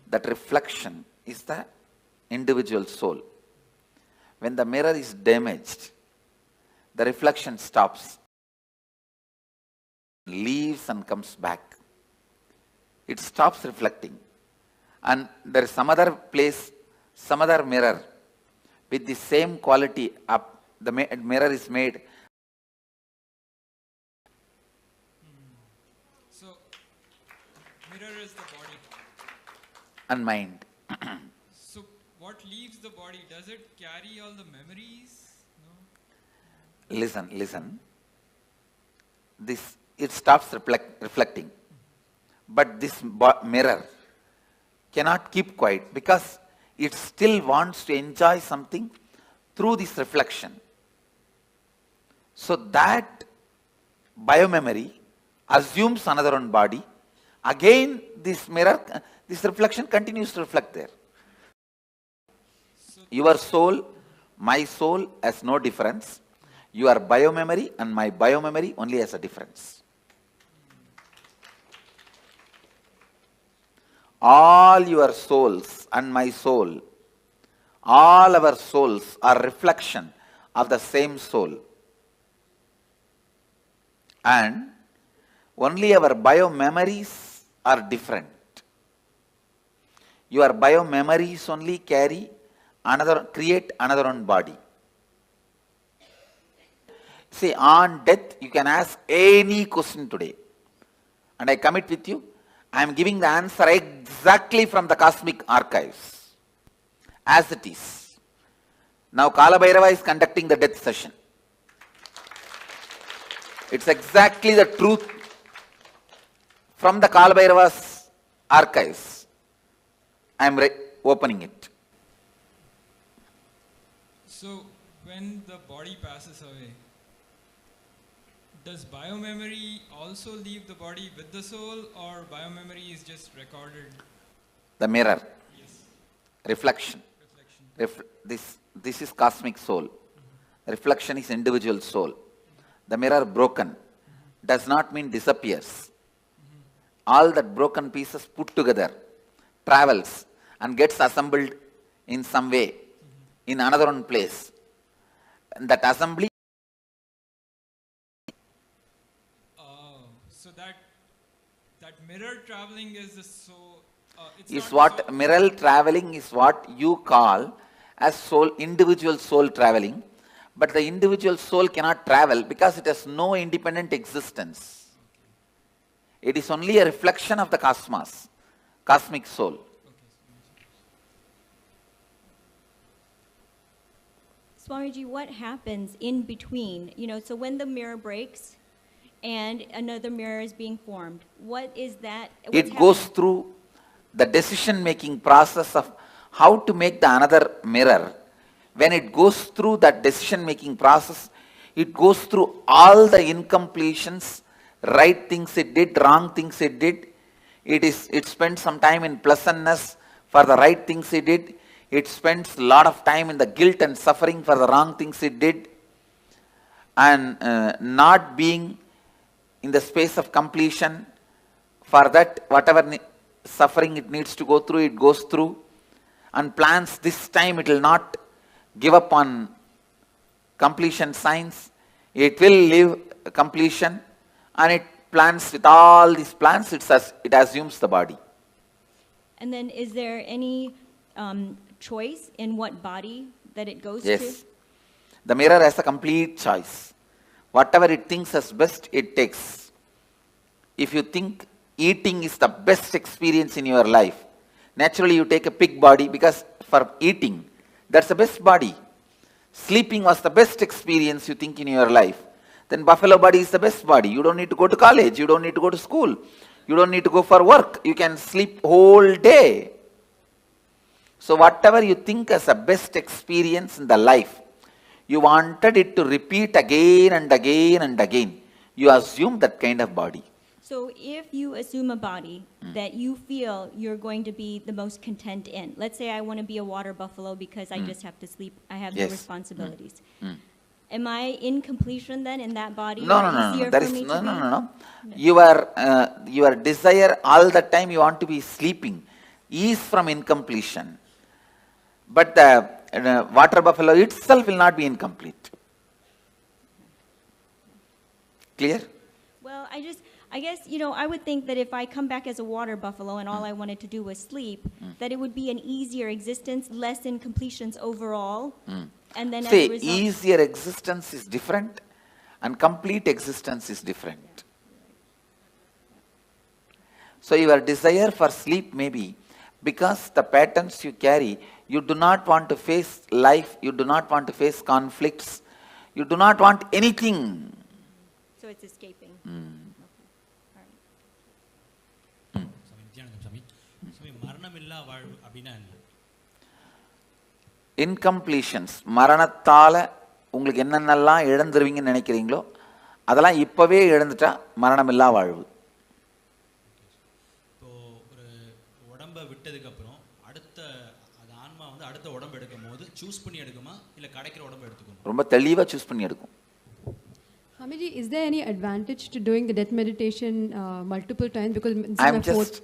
that reflection is the individual soul. When the mirror is damaged, the reflection stops, leaves and comes back. It stops reflecting. And there is some other place, some other mirror with the same quality up. The mirror is made. So, mirror is the body. And mind. So, what leaves the body? Does it carry all the memories? No? Listen. It stops reflecting. But this mirror cannot keep quiet because it still wants to enjoy something through this reflection. So that biomemory assumes another one body. Again, this mirror, this reflection continues to reflect there. Your soul, my soul has no difference. Your biomemory and my biomemory only has a difference. All your souls and my soul, all our souls are reflection of the same soul. And only our biomemories are different. Your biomemories only carry create another one body. See, on death, you can ask any question today. And I commit with you, I am giving the answer exactly from the cosmic archives, as it is. Now Kalabhairava is conducting the death session. It's exactly the truth from the Kalabhairava's archives. I am opening it. So, when the body passes away, does biomemory also leave the body with the soul, or biomemory is just recorded? The mirror. Yes. Reflection. This is cosmic soul. Reflection is individual soul. The mirror broken does not mean disappears. All that broken pieces put together travels and gets assembled in some way in another one place. And that assembly. So that mirror traveling is the soul. Is what mirror traveling is what you call as soul, individual soul traveling. But the individual soul cannot travel because it has no independent existence. It is only a reflection of the cosmos, cosmic soul. Swamiji, what happens in between? So when the mirror breaks and another mirror is being formed, what is that? It goes through the decision-making process of how to make the another mirror. When it goes through that decision-making process, it goes through all the incompletions, right things it did, wrong things it did. It spends some time in pleasantness for the right things it did. It spends a lot of time in the guilt and suffering for the wrong things it did. And not being in the space of completion, for that whatever suffering it needs to go through, it goes through. And plans this time it will not give up on completion signs. It will live completion, and it plans with all these plans, it assumes the body. And then is there any choice in what body that it goes to? Yes. The mirror has a complete choice. Whatever it thinks as best, it takes. If you think eating is the best experience in your life, naturally you take a pig body because for eating, that's the best body. Sleeping was the best experience you think in your life. Then buffalo body is the best body. You don't need to go to college. You don't need to go to school. You don't need to go for work. You can sleep whole day. So whatever you think as a best experience in the life, you wanted it to repeat again and again and again. You assume that kind of body. So if you assume a body that you feel you're going to be the most content in, let's say I want to be a water buffalo because I just have to sleep, I have no responsibilities. Am I in completion then in that body? No. Your desire all the time you want to be sleeping is from incompletion. But the water buffalo itself will not be incomplete. Clear? Well, I guess, I would think that if I come back as a water buffalo and all I wanted to do was sleep, that it would be an easier existence, less incompletions overall. And then as a result, easier existence is different and complete existence is different. So your desire for sleep may be because the patterns you carry, you do not want to face life, you do not want to face conflicts, you do not want anything. So it's escaping. Incompletions, மரணத்தால உங்களுக்கு என்னென்னலாம் இழந்துருவீங்கன்னு நினைக்கிறீங்களோ அதெல்லாம் இப்பவே இழந்துட்டா மரணமில்லா வாழ்வு. இப்போ ஒரு உடம்பை விட்டதுக்கு அப்புறம் அடுத்த அது ஆன்மா வந்து அடுத்த உடம்பு எடுக்கும்போது சூஸ் பண்ணி எடுக்குமா இல்ல கிடைக்கிற உடம்பை எடுத்துக்குமா? ரொம்ப தெளிவா சூஸ் பண்ணி எடுக்கும். Swamiji, is there any advantage to doing the death meditation multiple times? Because I'm just,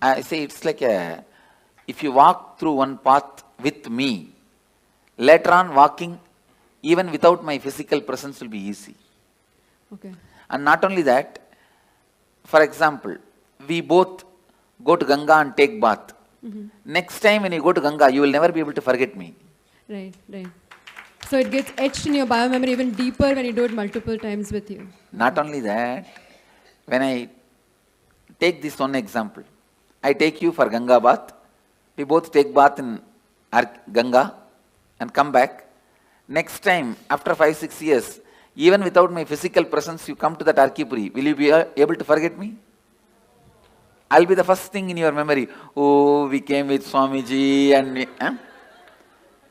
I say it's like if you walk through one path with me, later on walking even without my physical presence will be easy. Okay. And not only that, for example, we both go to Ganga and take bath. Next time when you go to Ganga, you will never be able to forget me. Right, right. So it gets etched in your biomemory even deeper when you do it multiple times with you. Not only that, when I take this one example, I take you for Ganga bath, we both take bath in Ganga and come back. Next time, after 5-6 years, even without my physical presence, you come to that Arkipuri, will you be able to forget me? I'll be the first thing in your memory. Oh, we came with Swamiji and...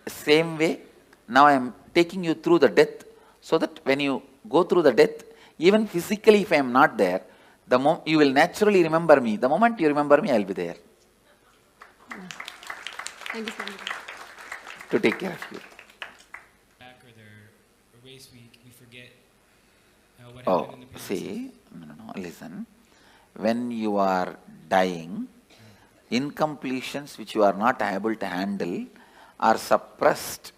Same way, now I am taking you through the death, so that when you go through the death, even physically if I am not there, you will naturally remember me. The moment you remember me, I will be there. Thank you so much. To take care of you. Back or there are ways we forget what Oh, happened in the previous see, no, listen. When you are dying, incompletions which you are not able to handle are suppressed,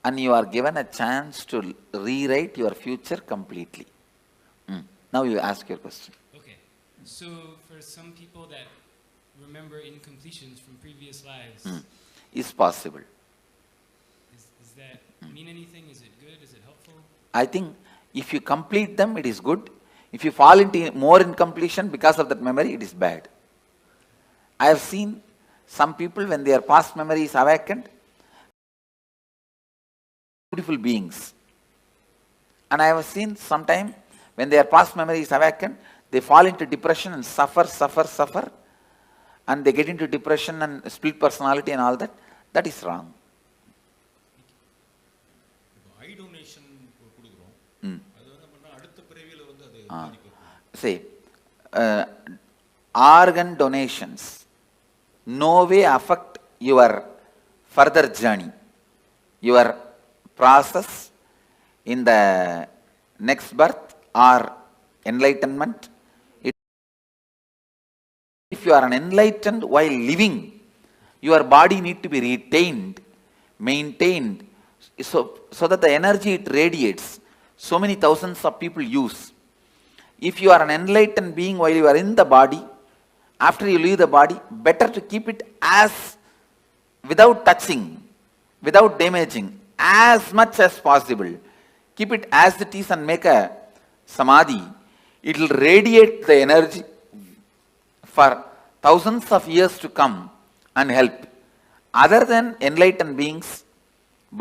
and you are given a chance to rewrite your future completely. Now you ask your question. Okay. So for some people that remember incompletions from previous lives, Is possible. Does that mean anything? Is it good? Is it helpful? I think if you complete them, it is good. If you fall into more incompletion because of that memory, it is bad. I have seen some people, when their past memory is awakened, beautiful beings. And I have seen sometime when their past memory is awakened, they fall into depression and suffer, and they get into depression and split personality and all that. That is wrong. eye donation கொடுக்குறோம் அது வந்து பண்ணா அடுத்த பிறவியில வந்து அது பாதிக்கும். See, organ donations no way affect your further journey, your process in the next birth or enlightenment. If you are an enlightened while living, your body need to be retained, maintained, so that the energy it radiates, so many thousands of people use. If you are an enlightened being while you are in the body, after you leave the body, better to keep it as, without touching, without damaging, as much as possible. Keep it as it is and make a samadhi. It will radiate the energy for thousands of years to come and help. Other than enlightened beings,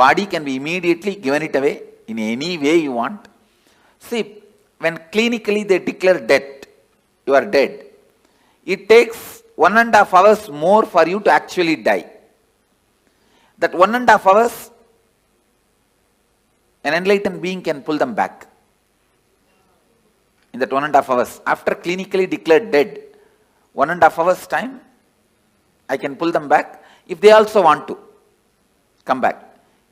body can be immediately given it away in any way you want. See, when clinically they declare death, you are dead, it takes 1.5 hours more for you to actually die. That 1.5 hours, an enlightened being can pull them back. In that 1.5 hours, after clinically declared dead, 1.5 hours time, I can pull them back if they also want to come back.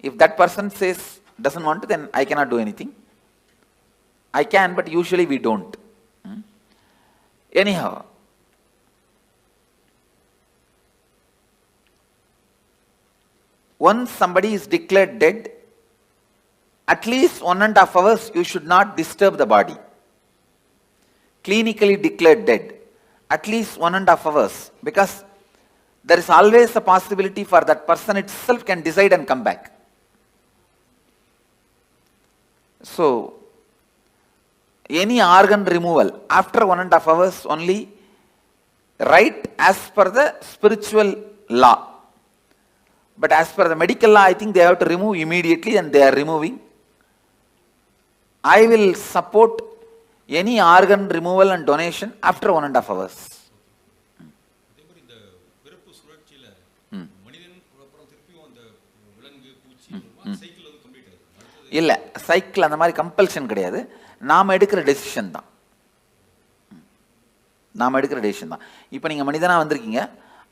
If that person says doesn't want to, then I cannot do anything. I can, but usually we don't. Anyhow, once somebody is declared dead, at least 1.5 hours you should not disturb the body. Clinically declared dead, at least 1.5 hours, because there is always a possibility for that person itself can decide and come back. So, any organ removal after 1.5 hours only, right as per the spiritual law. But as per the medical law, I think they have to remove immediately, and they are removing. I will support any organ removal and donation after 1.5 hours. இல்லை, cycle அந்த மாதிரி compulsion கிடையாது. நாம் எடுக்கிற decision தான். இப்போ நீங்கள் மனிதனாக வந்திருக்கீங்க,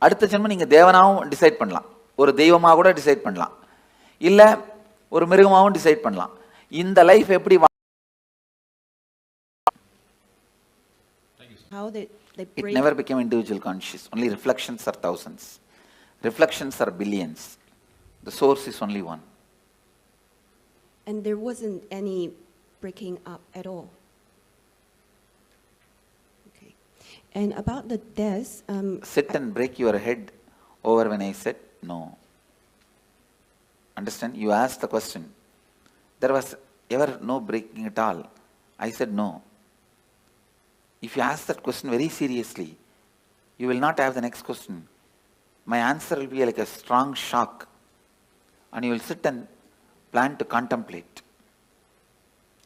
அடுத்த ஜென்மம் நீங்கள் தேவனாகவும் டிசைட் பண்ணலாம், ஒரு தெய்வமாக கூட டிசைட் பண்ணலாம், இல்லை ஒரு மிருகமாகவும் டிசைட் பண்ணலாம். இந்த லைஃப் எப்படி It never became individual conscious. Only reflections are thousands. Reflections are billions. The source is only one. And there wasn't any breaking up at all. Okay. And about the death... Sit and break your head over when I said no. Understand? You asked the question. There was ever no breaking at all. I said no. If you ask that question very seriously, you will not have the next question. My answer will be like a strong shock. And you will sit and plan to contemplate.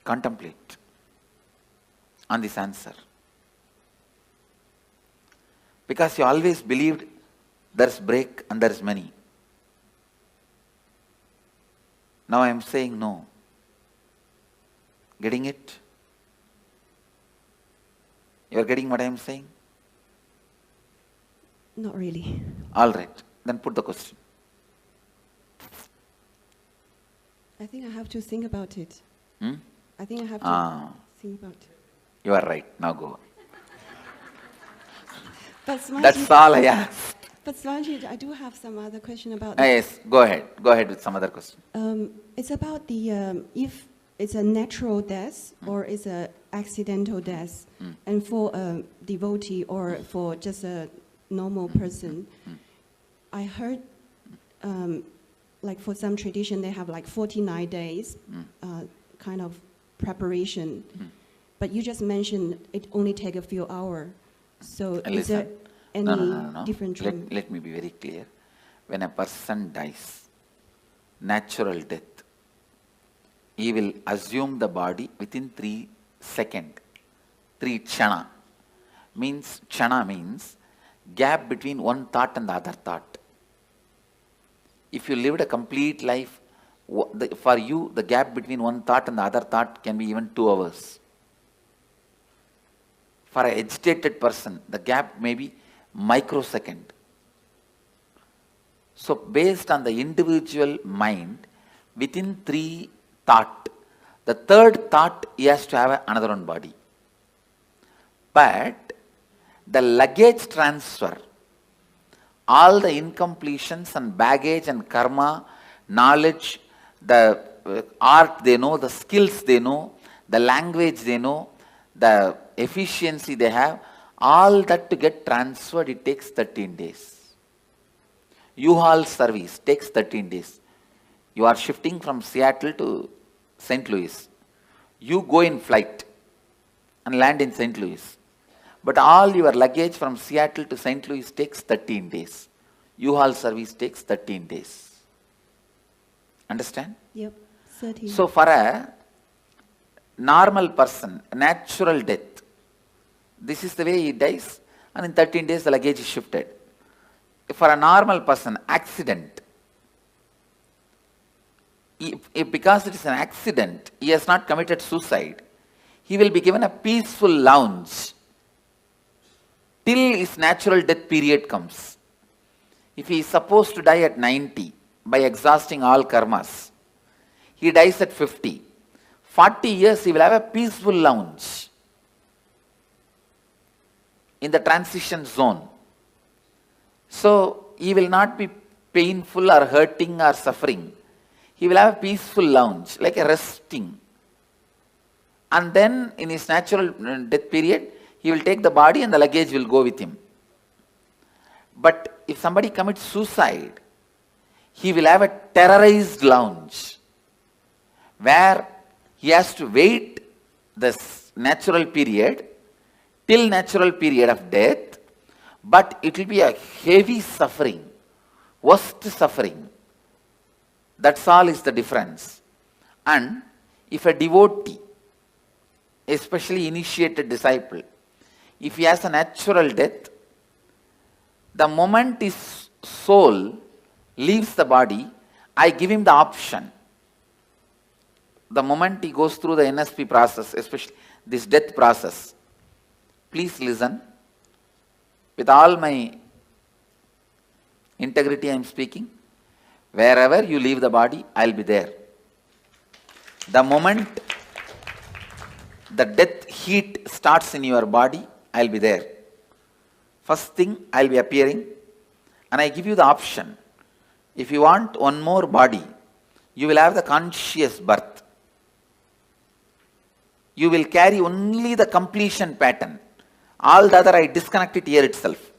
Contemplate on this answer. Because you always believed there's break and there's many. Now I am saying no. Getting it? You are getting what I am saying? Not really. All right. Then put the question. I think I have to think about it. I think I have to think about it. You are right. Now go. But Swamiji, That's all I ask. But Swamiji, I do have some other question about Yes, go ahead. Go ahead with some other question. It's about the if it's a natural death or it's a accidental death, and for a devotee or for just a normal person, I heard like for some tradition they have like 49 days kind of preparation, but you just mentioned it only take a few hours. So is there any different trend? Let me be very clear. When a person dies, natural death, he will assume the body within 3 seconds. 3 chana. Chana means gap between one thought and the other thought. If you lived a complete life, for you the gap between one thought and the other thought can be even 2 hours. For an agitated person, the gap may be microsecond. So based on the individual mind, within 3 thought, the 3rd thought he has to have another one body. But the luggage transfer, all the incompletions and baggage and karma, knowledge, the art they know, the skills they know, the language they know, the efficiency they have, all that to get transferred, it takes 13 days. U-Haul service takes 13 days. You are shifting from Seattle to St. Louis. You go in flight and land in St. Louis. But all your luggage from Seattle to St. Louis takes 13 days. U-Haul service takes 13 days. Understand? Yep, 13. So for a normal person, natural death, this is the way he dies, and in 13 days the luggage is shifted. For a normal person, accident, if because it is an accident, he has not committed suicide, he will be given a peaceful lounge till his natural death period comes. If he is supposed to die at 90 by exhausting all karmas, he dies at 50. 40 years he will have a peaceful lounge in the transition zone. So he will not be painful or hurting or suffering. He will have a peaceful lounge, like a resting. And then in his natural death period, he will take the body and the luggage will go with him. But if somebody commits suicide, he will have a terrorized lounge where he has to wait this natural period till natural period of death, but it will be a heavy suffering, worst suffering. That's all is the difference. And if a devotee, especially initiated disciple, if he has a natural death, the moment his soul leaves the body, I give him the option. The moment he goes through the NSP process, especially this death process, please listen. With all my integrity I am speaking. Wherever you leave the body, I will be there. The moment the death heat starts in your body, I will be there. First thing, I will be appearing, and I give you the option. If you want one more body, you will have the conscious birth. You will carry only the completion pattern. All the other I disconnect it here itself.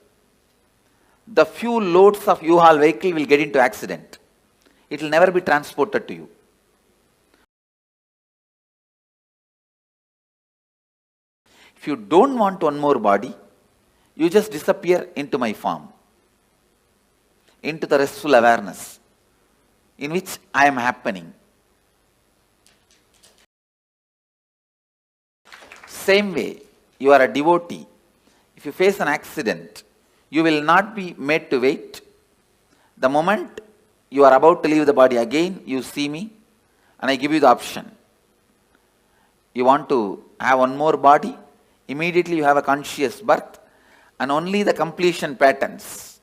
The few loads of U-Haul vehicle will get into accident. It will never be transported to you. If you don't want one more body, you just disappear into my form, into the restful awareness in which I am happening. Same way, you are a devotee. If you face an accident, you will not be made to wait. The moment you are about to leave the body again, you see me and I give you the option. You want to have one more body, immediately you have a conscious birth and only the completion patterns.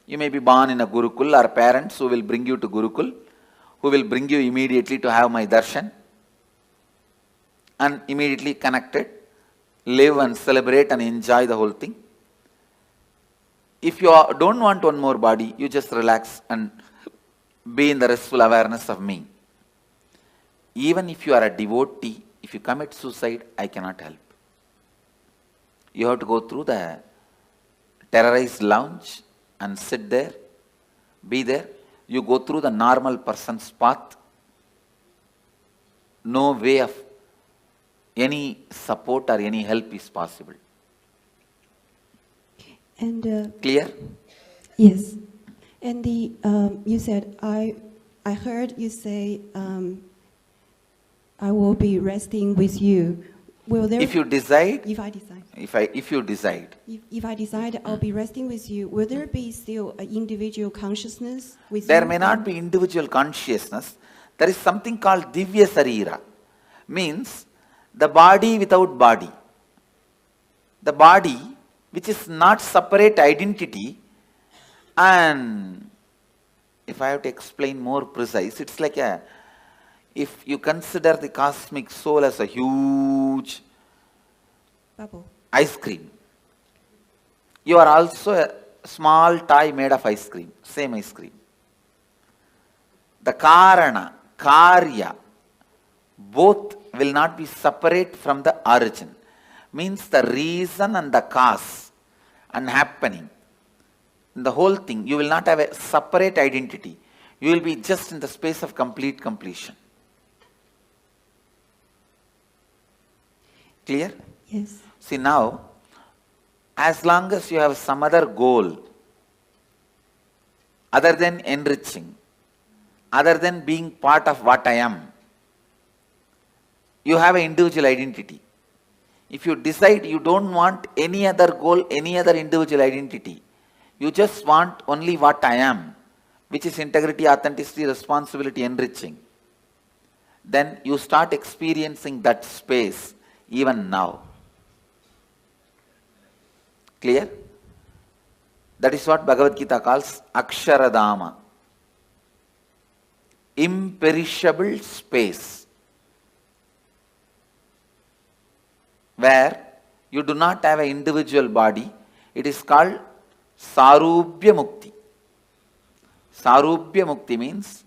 You may be born in a Gurukul or parents who will bring you to Gurukul, who will bring you immediately to have my darshan and immediately connected, live and celebrate and enjoy the whole thing. If you don't want one more body, you just relax and be in the restful awareness of me. Even if you are a devotee, if you commit suicide, I cannot help. You have to go through the terrorized lounge and sit there, be there. You go through the normal person's path. No way of any support or any help is possible. And clear? Yes. And the you said I heard you say I will be resting with you. Will there? If you decide. If I decide. If you decide. If I decide I'll be resting with you, will there be still an individual consciousness with you? There may not be individual consciousness. There is something called Divya Sarira. Means the body without body. The body which is not separate identity, and if I have to explain more precise, it's like if you consider the cosmic soul as a huge bubble, ice cream, you are also a small toy made of ice cream, same ice cream. The Karana, Karya, both will not be separate from the origin. Means the reason and the cause and happening. In the whole thing, you will not have a separate identity. You will be just in the space of complete completion. Clear? Yes. See now, as long as you have some other goal, other than enriching, other than being part of what I am, you have an individual identity. If you decide you don't want any other goal, any other individual identity, you just want only what I am, which is integrity, authenticity, responsibility, enriching, then you start experiencing that space even now. Clear? That is what Bhagavad Gita calls Aksharadama. Imperishable space. Where you do not have an individual body. It is called Sarubhya Mukti. Sarubhya Mukti means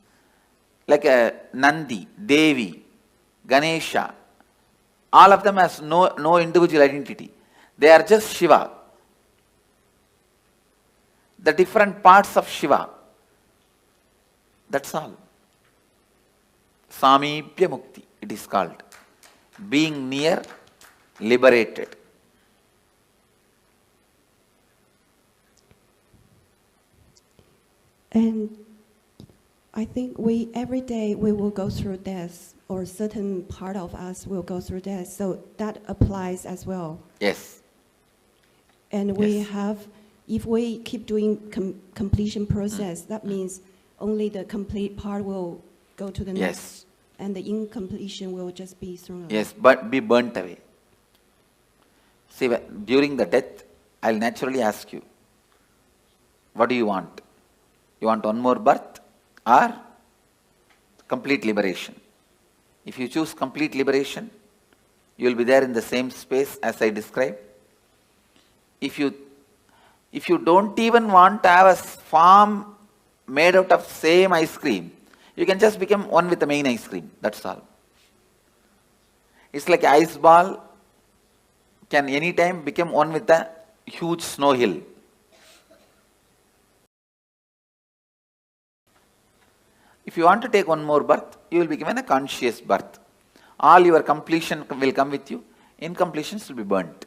like a Nandi, Devi, Ganesha. All of them has no individual identity. They are just Shiva. The different parts of Shiva. That's all. Samibhya Mukti, it is called. Being near, liberated. And I think every day we will go through death, or certain part of us will go through death. So that applies as well. Yes. And we have, if we keep doing completion process, that means only the complete part will go to the next. Yes. And the incompletion will just be thrown away. Yes, but be burnt away. See, during the death, I'll naturally ask you, what do you want? You want one more birth or complete liberation? If you choose complete liberation, you will be there in the same space as I described. If you don't even want to have a form made out of same ice cream, you can just become one with the main ice cream. That's all. It's like ice ball can anytime become one with the huge snow hill. If you want to take one more birth, you will be given a conscious birth. All your completion will come with you. Incompletions will be burnt.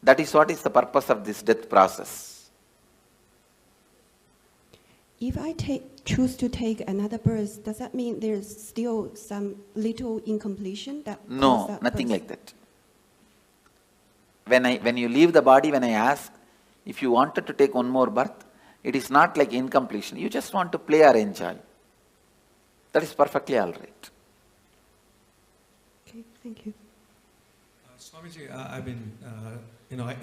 That is what is the purpose of this death process. If I choose to take another birth, does that mean there's still some little incompletion that No, that nothing birth? like that. When you leave the body, when I ask if you wanted to take one more birth, it is not like incompletion. You just want to play or enjoy. That is perfectly all right. Okay, thank you. Swamiji, I've been,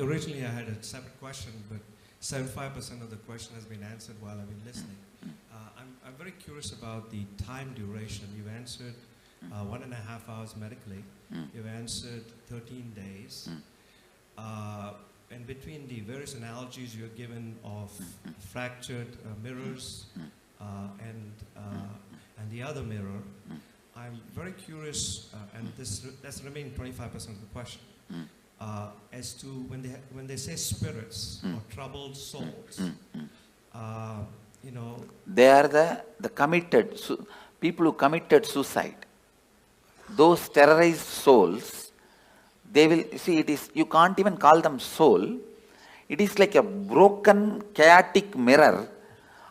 originally I had a separate question, but 75% of the question has been answered while I've been listening. I'm very curious about the time duration. You've answered 1.5 hours medically. You've answered 13 days. And between the various analogies you have given of fractured mirrors and the other mirror, I'm very curious, and that's the remaining 25% of the question, as to when they say spirits or troubled souls, They are the committed, people who committed suicide. Those terrorized souls, they will, see, you can't even call them soul. It is like a broken, chaotic mirror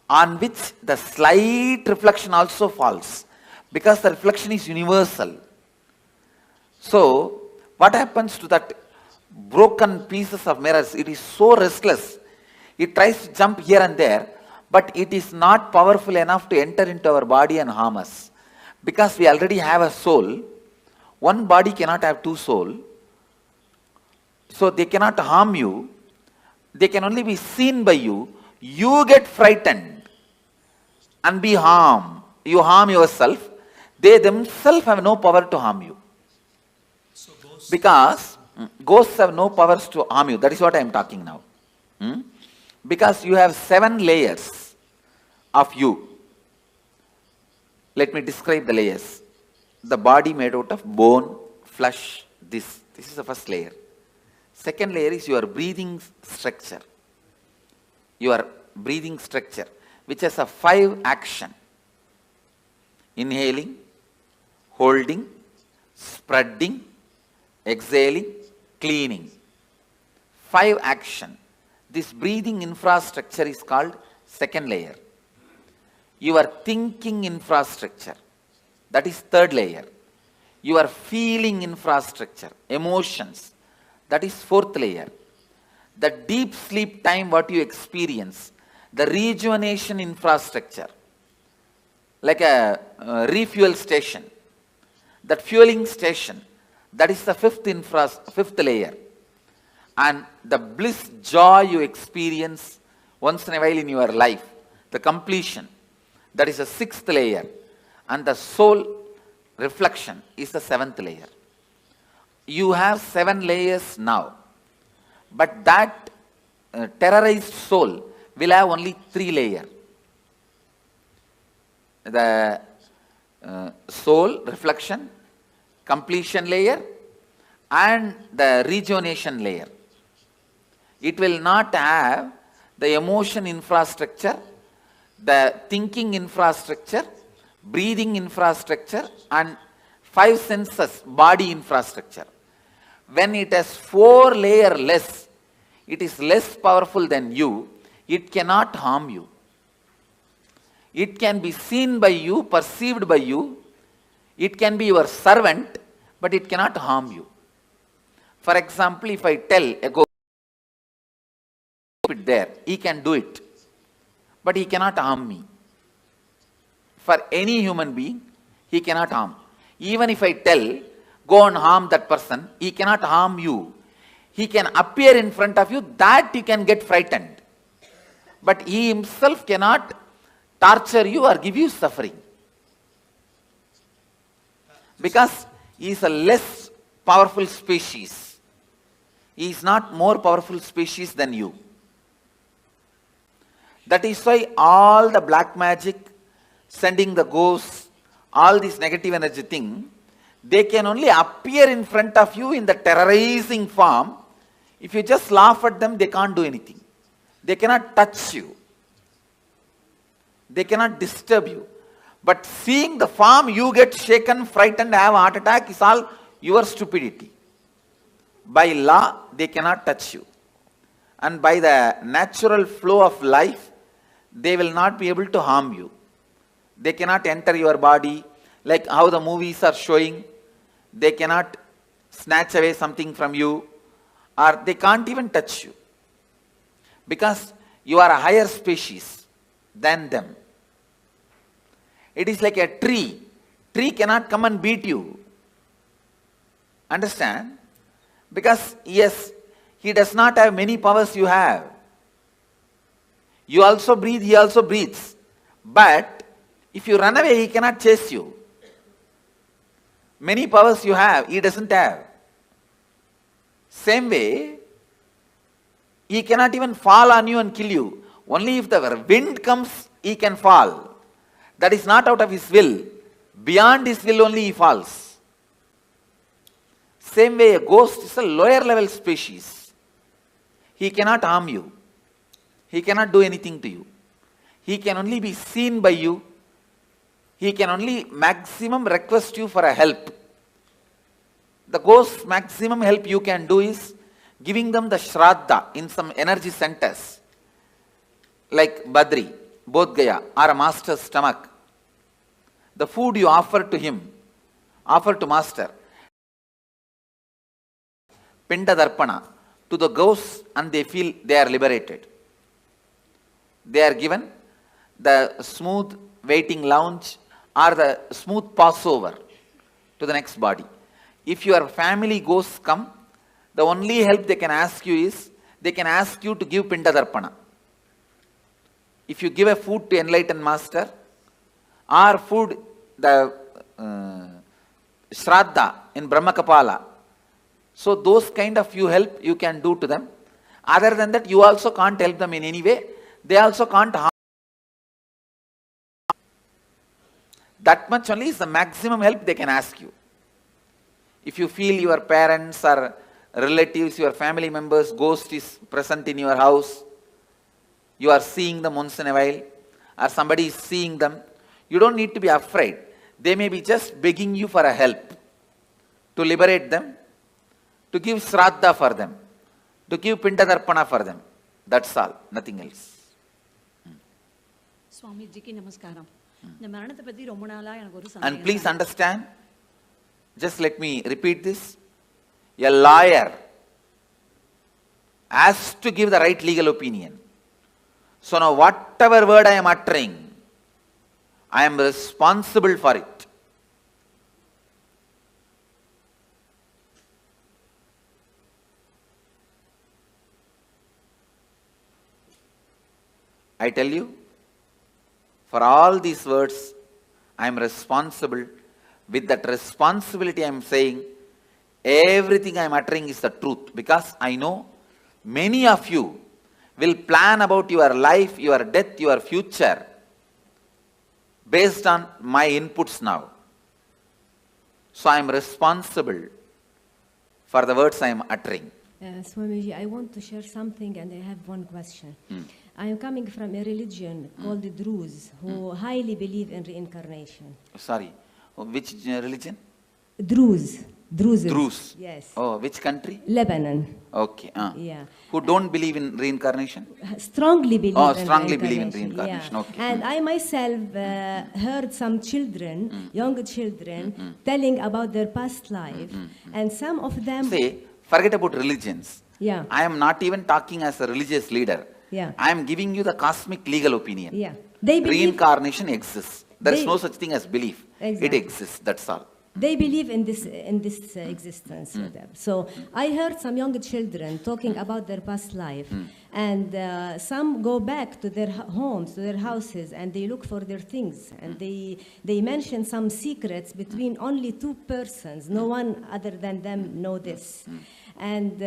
on which the slight reflection also falls, because the reflection is universal. So, what happens to that broken pieces of mirrors? It is so restless. It tries to jump here and there, but it is not powerful enough to enter into our body and harm us. Because we already have a soul, one body cannot have two souls. So they cannot harm you. They can only be seen by you. You get frightened and be harmed. You harm yourself. They themselves have no power to harm you. Because ghosts have no powers to harm you. That is what I am talking now. Because you have 7 layers of you. Let me describe the layers. The body made out of bone, flesh, this. This is the first layer. Second layer is your breathing structure. Your breathing structure, which has a 5 action. Inhaling, holding, spreading, exhaling, cleaning. 5 action. This breathing infrastructure is called second layer. Your thinking infrastructure, that is third layer. Your feeling infrastructure, emotions, that is fourth layer. The deep sleep time what you experience, the rejuvenation infrastructure, like a refuel station, that fueling station, that is the fifth layer. And the bliss, joy you experience once in a while in your life, the completion, that is the 6th layer. And the soul reflection is the 7th layer. You have 7 layers now. But that terrorized soul will have only 3 layers. The soul reflection, completion layer, and the rejuvenation layer. It will not have the emotion infrastructure, the thinking infrastructure, breathing infrastructure, and 5 senses, body infrastructure. When it has 4 layers less, it is less powerful than you, it cannot harm you. It can be seen by you, perceived by you, it can be your servant, but it cannot harm you. For example, if I tell a ghost, it there, he can do it, but he cannot harm me. For any human being, he cannot harm. Even if I tell, go and harm that person, he cannot harm you. He can appear in front of you, that you can get frightened. But he himself cannot torture you or give you suffering. Because he is a less powerful species. He is not more powerful species than you. That is why all the black magic, sending the ghosts, all this negative energy thing, they can only appear in front of you in the terrorizing form. If you just laugh at them, they can't do anything. They cannot touch you. They cannot disturb you. But seeing the form, you get shaken, frightened, have a heart attack is all your stupidity. By law, they cannot touch you. And by the natural flow of life, they will not be able to harm you. They cannot enter your body, like how the movies are showing. They cannot snatch away something from you, or they can't even touch you. Because you are a higher species than them. It is like a tree. Tree cannot come and beat you. Understand? Because yes, he does not have many powers you have. You also breathe, he also breathes. But if you run away, he cannot chase you. Many powers you have, he doesn't have. Same way, he cannot even fall on you and kill you. Only if the wind comes, he can fall. That is not out of his will. Beyond his will only he falls. Same way, a ghost is a lower level species. He cannot harm you. He cannot do anything to you. He can only be seen by you. He can only maximum request you for a help. The ghost's maximum help you can do is giving them the shraddha in some energy centers, like Badri, Bodh Gaya, or a master's stomach. The food you offer to him, offer to master, Pinda Darpana, to the ghosts, and they feel they are liberated. They are given the smooth waiting lounge or the smooth passover to the next body. If your family ghosts come, the only help they can ask you is, they can ask you to give Pinda Darpana. If you give a food to enlightened master, or food, the Shraddha in Brahmakapala, so those kind of you help you can do to them. Other than that, you also can't help them in any way. They also can't harm. That much only is the maximum help they can ask you. If you feel your parents or relatives, your family members, ghost is present in your house, you are seeing them once in a while, or somebody is seeing them, you don't need to be afraid. They may be just begging you for a help, to liberate them, to give Shraddha for them, to give Pinda Darpana for them. That's all, nothing else. And please understand, just let me repeat this. A lawyer has to give the right legal opinion. So now whatever word I am uttering, I am responsible for it. I tell you, for all these words, I am responsible. With that responsibility I am saying, everything I am uttering is the truth. Because I know many of you will plan about your life, your death, your future based on my inputs now. So I am responsible for the words I am uttering. Swamiji, I want to share something and I have one question. I am coming from a religion called the Druze, who highly believe in reincarnation. Sorry, which religion? Druze. Druzes. Druze. Yes. Oh, which country? Lebanon. Okay. Yeah. Who don't believe in reincarnation? Strongly believe in strongly believe in reincarnation. Yeah. Okay. And I myself heard some children, young children, telling about their past life. And some of them... Say, forget about religions. Yeah. I am not even talking as a religious leader. Yeah. I am giving you the cosmic legal opinion. Yeah. They believe... Reincarnation exists. There is no such thing as belief. Exactly. It exists. That's all. They believe in this existence. So I heard some young children talking about their past life, and some go back to their homes, to their houses, and they look for their things, and they mention some secrets between only two persons. No one other than them know this. And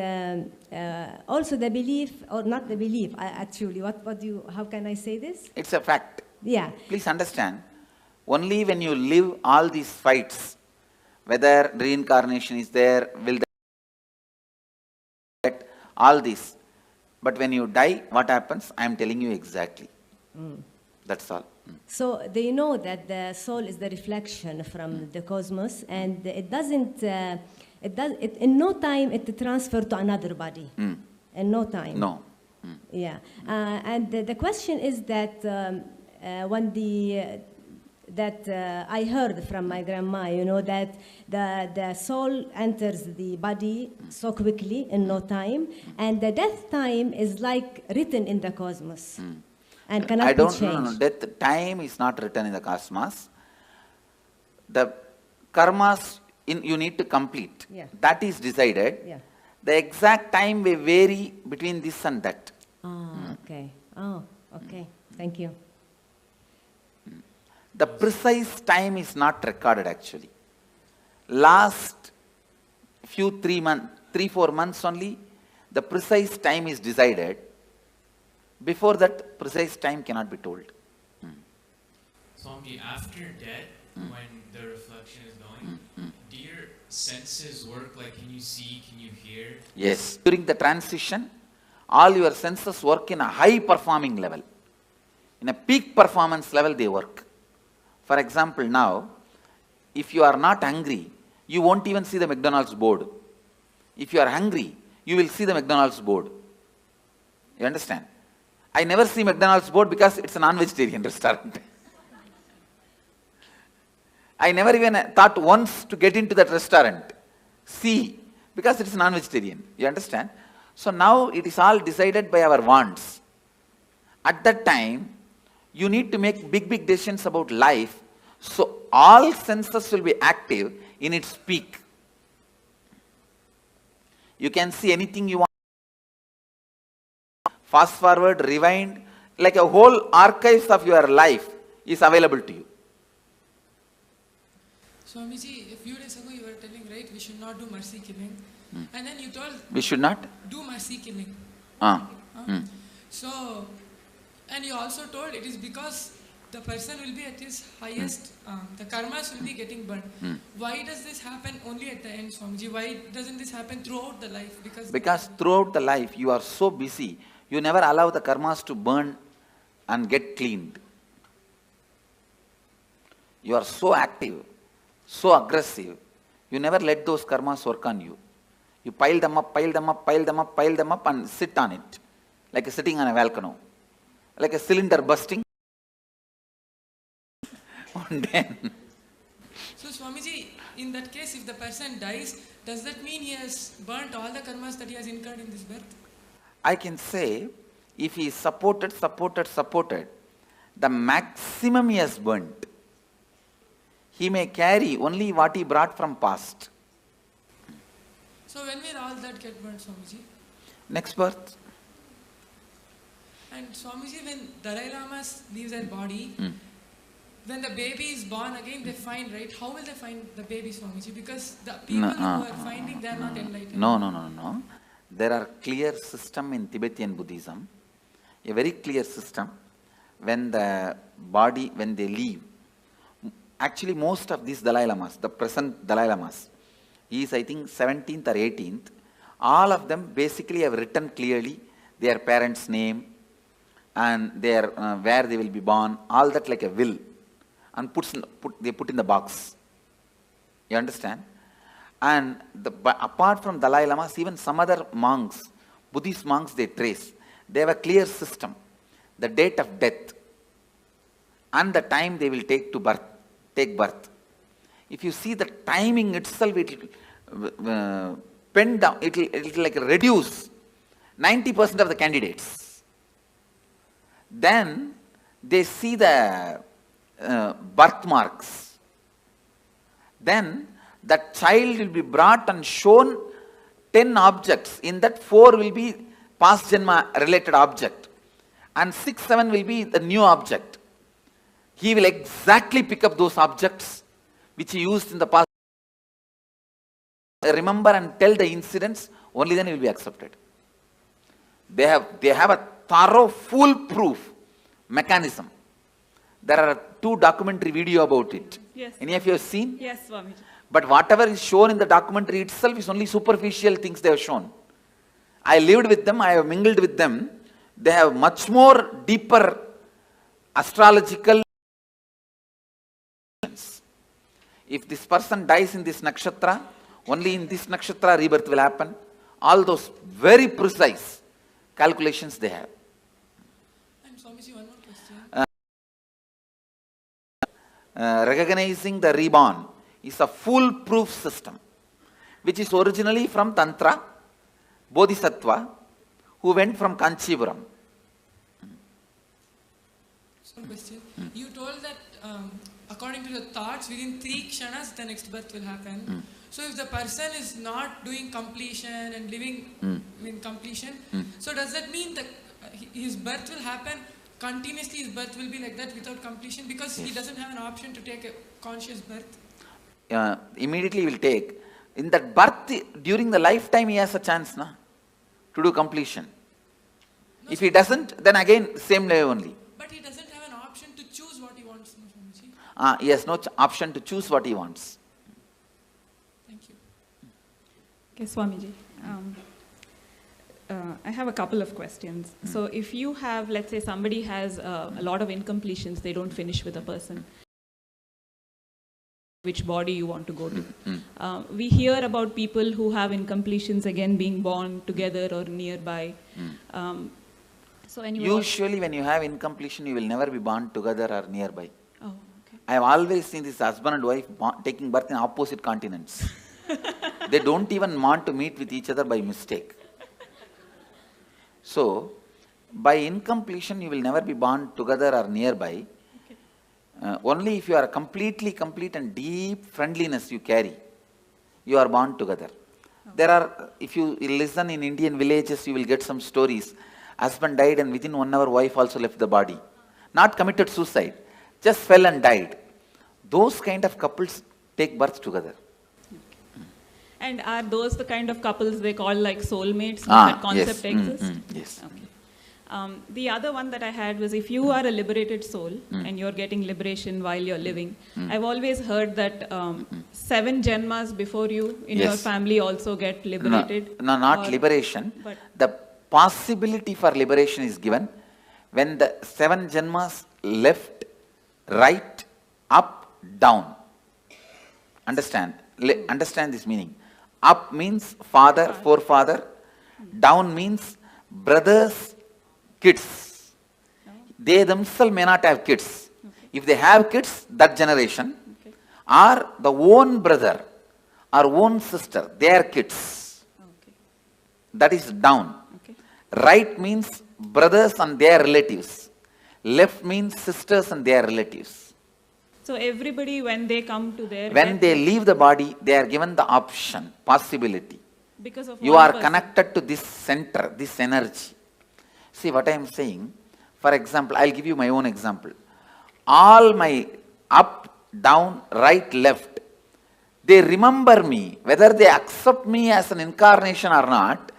also the belief, or not the belief, actually, how can I say this? It's a fact. Yeah. Please understand, only when you live all these fights, whether reincarnation is there, will that, all this. But when you die, what happens? I am telling you exactly. That's all. So they know that the soul is the reflection from the cosmos, and it doesn't, in no time it transfer to another body. In no time. No. Yeah. And the question is that when I heard from my grandma, you know, that the soul enters the body so quickly in no time, and the death time is like written in the cosmos. And cannot be changed. No. Death time is not written in the cosmos. The karmas you need to complete. Yeah. That is decided. Yeah. The exact time may vary between this and that. Okay. Oh, okay. Thank you. The precise time is not recorded actually. Last 3-4 months only, the precise time is decided. Before that, precise time cannot be told. Swami, after death, when the reflection is going, do your senses work? Like, can you see, can you hear? Yes. During the transition, all your senses work in a high performing level. In a peak performance level, they work. For example, now, if you are not hungry, you won't even see the McDonald's board. If you are hungry, you will see the McDonald's board. You understand? I never see McDonald's board because it's a non-vegetarian restaurant. I never even thought once to get into that restaurant. See, because it's non-vegetarian. You understand? So now it is all decided by our wants. At that time, you need to make big decisions about life. So all senses will be active in its peak. You can see anything you want. Fast forward, rewind, like a whole archives of your life is available to you. Swamiji, a few days ago you were telling, right, we should not do mercy killing. And then you told... We should not? Do mercy killing. So, and you also told it is because the person will be at his highest, the karmas will be getting burned. Why does this happen only at the end, Swamiji? Why doesn't this happen throughout the life? Because throughout the life you are so busy, you never allow the karmas to burn and get cleaned. You are so active, so aggressive, you never let those karmas work on you. You pile them up and sit on it, like sitting on a volcano, like a cylinder bursting. So Swamiji, in that case, if the person dies, does that mean he has burnt all the karmas that he has incurred in this birth? I can say, if he is supported, the maximum he has burnt. He may carry only what he brought from past. So when will all that get burnt, Swamiji? Next birth. And Swamiji, when Dalai Lama leaves their body, when the baby is born again, they find, right? How will they find the baby, Swamiji? Because the people who are finding, they are not enlightened. No. There are clear system in Tibetan Buddhism, a very clear system. When the body, when they leave, actually most of these Dalai Lamas, the present Dalai Lamas, he is I think 17th or 18th, all of them basically have written clearly their parents' name and their where they will be born, all that like a will, and they put in the box. You understand? And apart from Dalai Lamas, even some other monks, Buddhist monks, they trace. They have a clear system. The date of death and the time they will take birth. If you see the timing itself, it will pen down, it will like reduce 90% of the candidates. Then they see the birthmarks. Then that child will be brought and shown 10 objects. In that 4 will be past janma related object and 6, 7 will be the new object. He will exactly pick up those objects which he used in the past. Remember and tell the incidents, only then he will be accepted. They have a thorough, foolproof mechanism. There are 2 documentary video about it. Yes. Any of you have seen? Yes, Swamiji. But whatever is shown in the documentary itself is only superficial things they have shown. I lived with them, I have mingled with them. They have much more deeper astrological If this person dies in this nakshatra, only in this nakshatra rebirth will happen. All those very precise calculations they have. And Swamiji, one more question. Recognizing the reborn is a foolproof system, which is originally from Tantra, Bodhisattva, who went from Kanchipuram. One question. You told that according to the thoughts, within 3 kshanas, the next birth will happen. So if the person is not doing completion and living in completion, so does that mean that his birth will happen continuously? His birth will be like that without completion because he doesn't have an option to take a conscious birth? Immediately he will take. In that birth, during the lifetime, he has a chance to do completion. No, if he doesn't, then again same way only. But he doesn't have an option to choose what he wants, no, Swamiji? He has no option to choose what he wants. Thank you. Okay, Swamiji. I have a couple of questions. So if you have, let's say somebody has a lot of incompletions, they don't finish with a person, which body you want to go to. We hear about people who have incompletions again being born together or nearby. So anyway, usually when you have incompletion, you will never be born together or nearby. Oh, okay. I have always seen this husband and wife taking birth in opposite continents. They don't even want to meet with each other by mistake. So, by incompletion, you will never be born together or nearby. Only if you are completely complete and deep friendliness you carry, you are born together. There are, if you listen in Indian villages, you will get some stories. Husband died and within 1 hour, wife also left the body. Not committed suicide, just fell and died. Those kind of couples take birth together. And are those the kind of couples they call like soulmates? That concept exists? Yes. Okay. The other one that I had was if you are a liberated soul and you're getting liberation while you're living, I've always heard that 7 janmas before you in your family also get liberated. No, not liberation. The possibility for liberation is given when the 7 janmas left, right, up, down. Understand? Understand this meaning. Up means father, forefather. Down means brothers, kids. They themselves may not have kids. If they have kids, that generation, or the own brother or own sister, their kids. That is down. Right means brothers and their relatives. Left means sisters and their relatives. So everybody, when they come to their... When they leave the body, they are given the option, possibility. Because of you are connected to this center, this energy. See what I am saying? For example, I'll give you my own example. All my up, down, right, left, they remember me, whether they accept me as an incarnation or not,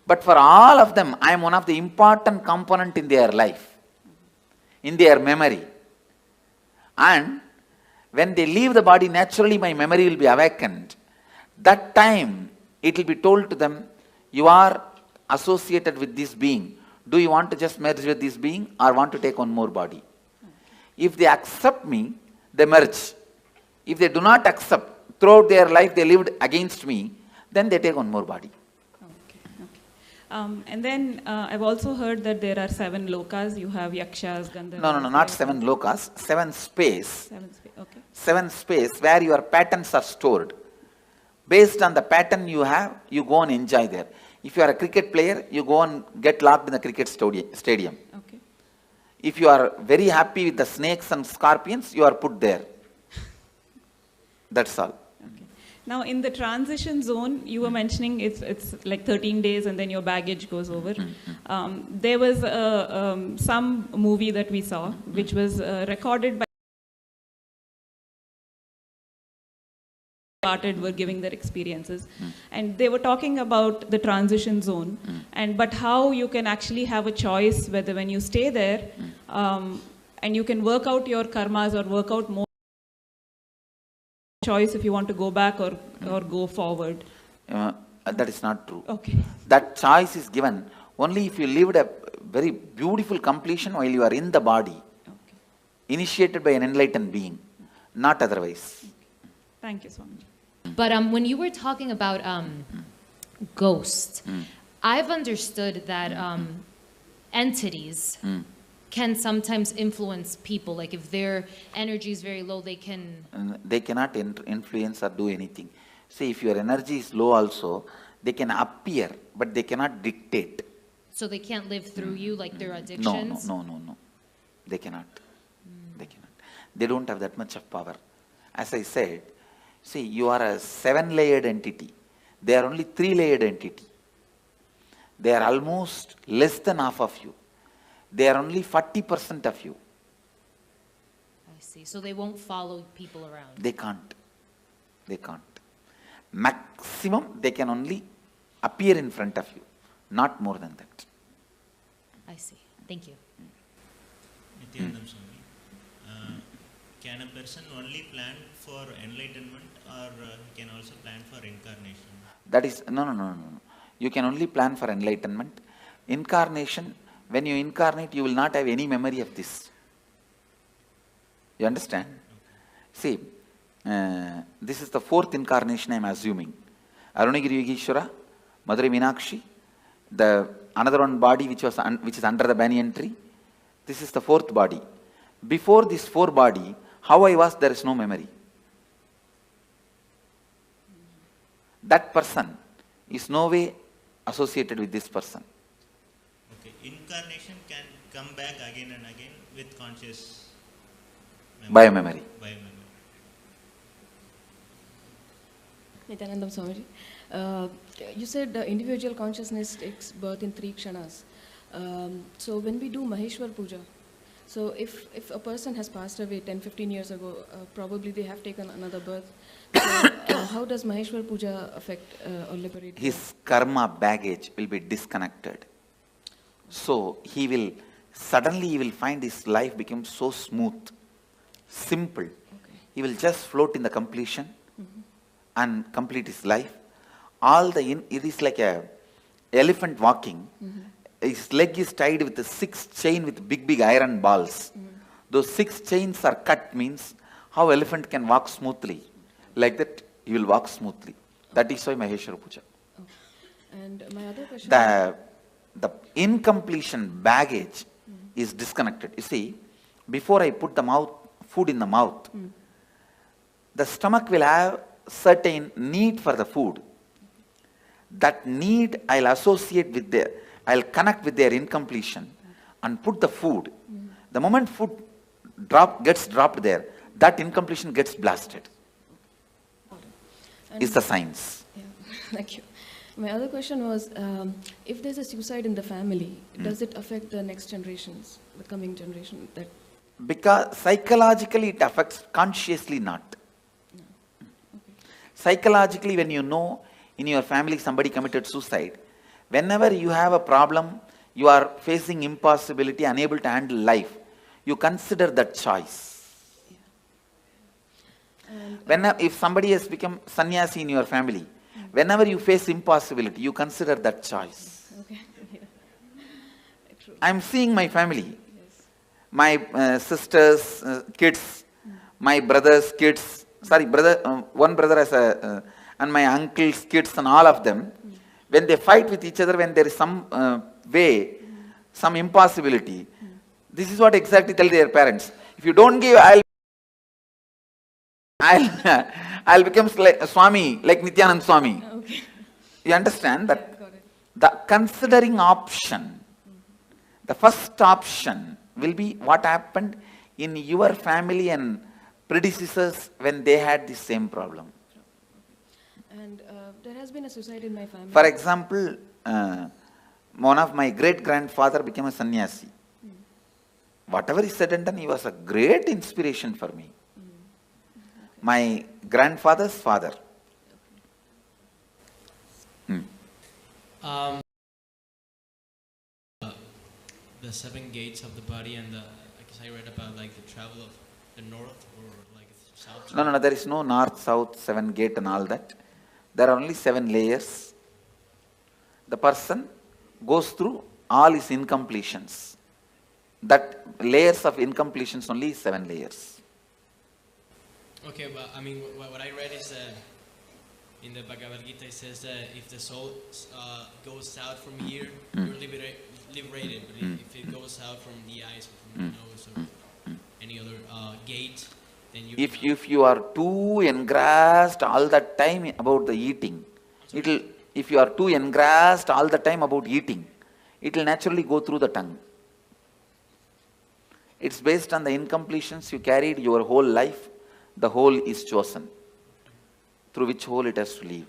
but for all of them, I am one of the important component in their life, in their memory. And when they leave the body, naturally my memory will be awakened. That time, it will be told to them, you are associated with this being. Do you want to just merge with this being or want to take one more body? If they accept me, they merge. If they do not accept, throughout their life they lived against me, then they take one more body. And then I've also heard that there are 7 lokas. You have yakshas, gandharvas. No, not 7 lokas. 7 space. 7 space. Okay. 7 space where your patterns are stored. Based on the pattern you have, you go and enjoy there. If you are a cricket player, you go and get locked in the cricket stadium. Okay. If you are very happy with the snakes and scorpions, you are put there. That's all. Now, in the transition zone, you were mentioning it's like 13 days and then your baggage goes over. There was some movie that we saw, which was recorded by were giving their experiences, and they were talking about the transition zone, but how you can actually have a choice whether when you stay there, and you can work out your karmas or work out more choice if you want to go back or go forward. That is not true. Okay. That choice is given only if you lived a very beautiful completion while you are in the body, initiated by an enlightened being, not otherwise. Thank you, Swamiji. But when you were talking about ghosts, I've understood that entities can sometimes influence people. Like if their energy is very low, they can... They cannot influence or do anything. See, if your energy is low also, they can appear, but they cannot dictate. So they can't live through you like their addictions? No. They cannot. They cannot. They don't have that much of power. As I said, see, you are a 7-layered entity. They are only 3-layered entity. They are almost less than half of you. They are only 40% of you. I see. So they won't follow people around? They can't. They can't. Maximum, they can only appear in front of you. Not more than that. I see. Thank you. Nityanandam Swami, can a person only plan for enlightenment or he can also plan for incarnation? That is, no. You can only plan for enlightenment. Incarnation, when you incarnate, you will not have any memory of this. You understand? See, this is the 4th incarnation I am assuming. Arunagiri Yogeshwara, Madurai Meenakshi, the another one body which is under the banyan tree. This is the 4th body. Before this 4 body, how I was, there is no memory. That person is no way associated with this person. Okay, incarnation can come back again and again with conscious memory. Biomemory. Nityanandam Swamiji, you said individual consciousness takes birth in 3 kshanas. So when we do Maheshwar Puja, so if a person has passed away 10-15 years ago, probably they have taken another birth. So how does Maheshwar Puja affect or liberate? His karma baggage will be disconnected. So he will find his life become so smooth, simple. He will just float in the completion and complete his life. It is like a elephant walking. His leg is tied with a 6 chain with big iron balls. Those 6 chains are cut, means how elephant can walk smoothly. Like that, he will walk smoothly. That is why Maheshwara Puja. And my other question... The incompletion baggage is disconnected. You see, before I put the food in the mouth, the stomach will have certain need for the food. That need I'll associate with I'll connect with their incompletion and put the food. The moment food gets dropped there, that incompletion gets blasted. Is the science. Yeah, thank you. My other question was, if there's a suicide in the family, does it affect the next generations, the coming generation? Because psychologically it affects, consciously not. No. Okay. Psychologically, when you know in your family somebody committed suicide, whenever you have a problem, you are facing impossibility, unable to handle life, you consider that choice. If somebody has become sannyasi in your family, whenever you face impossibility, you consider that choice. Okay. Yeah. I am seeing my family, my sisters' kids, my brother's kids, one brother has and my uncle's kids and all of them, when they fight with each other, when there is some some impossibility, this is what exactly tell their parents. If you don't give, I'll become Swami, like Nityanand Swami. Okay. You understand that? The considering option, the first option will be what happened in your family and predecessors when they had the same problem. And there has been a suicide in my family. For example, one of my great-grandfather became a sannyasi. Whatever he said and done, he was a great inspiration for me. My grandfather's father. The 7 gates of the body and I guess I read about like the travel of the north or like south. No, there is no north, south, 7 gate and all that. There are only 7 layers. The person goes through all his incompletions. That layers of incompletions only is 7 layers. Okay, but I mean, what I read is in the Bhagavad Gita, it says that if the soul goes out from here, you're liberated. But if it goes out from the eyes, or from the nose, or any other gate, then you. If you are too engrossed all the time about the eating, if you are too engrossed all the time about eating, it will naturally go through the tongue. It's based on the incompletions you carried your whole life. The whole is chosen. Through which hole it has to leave.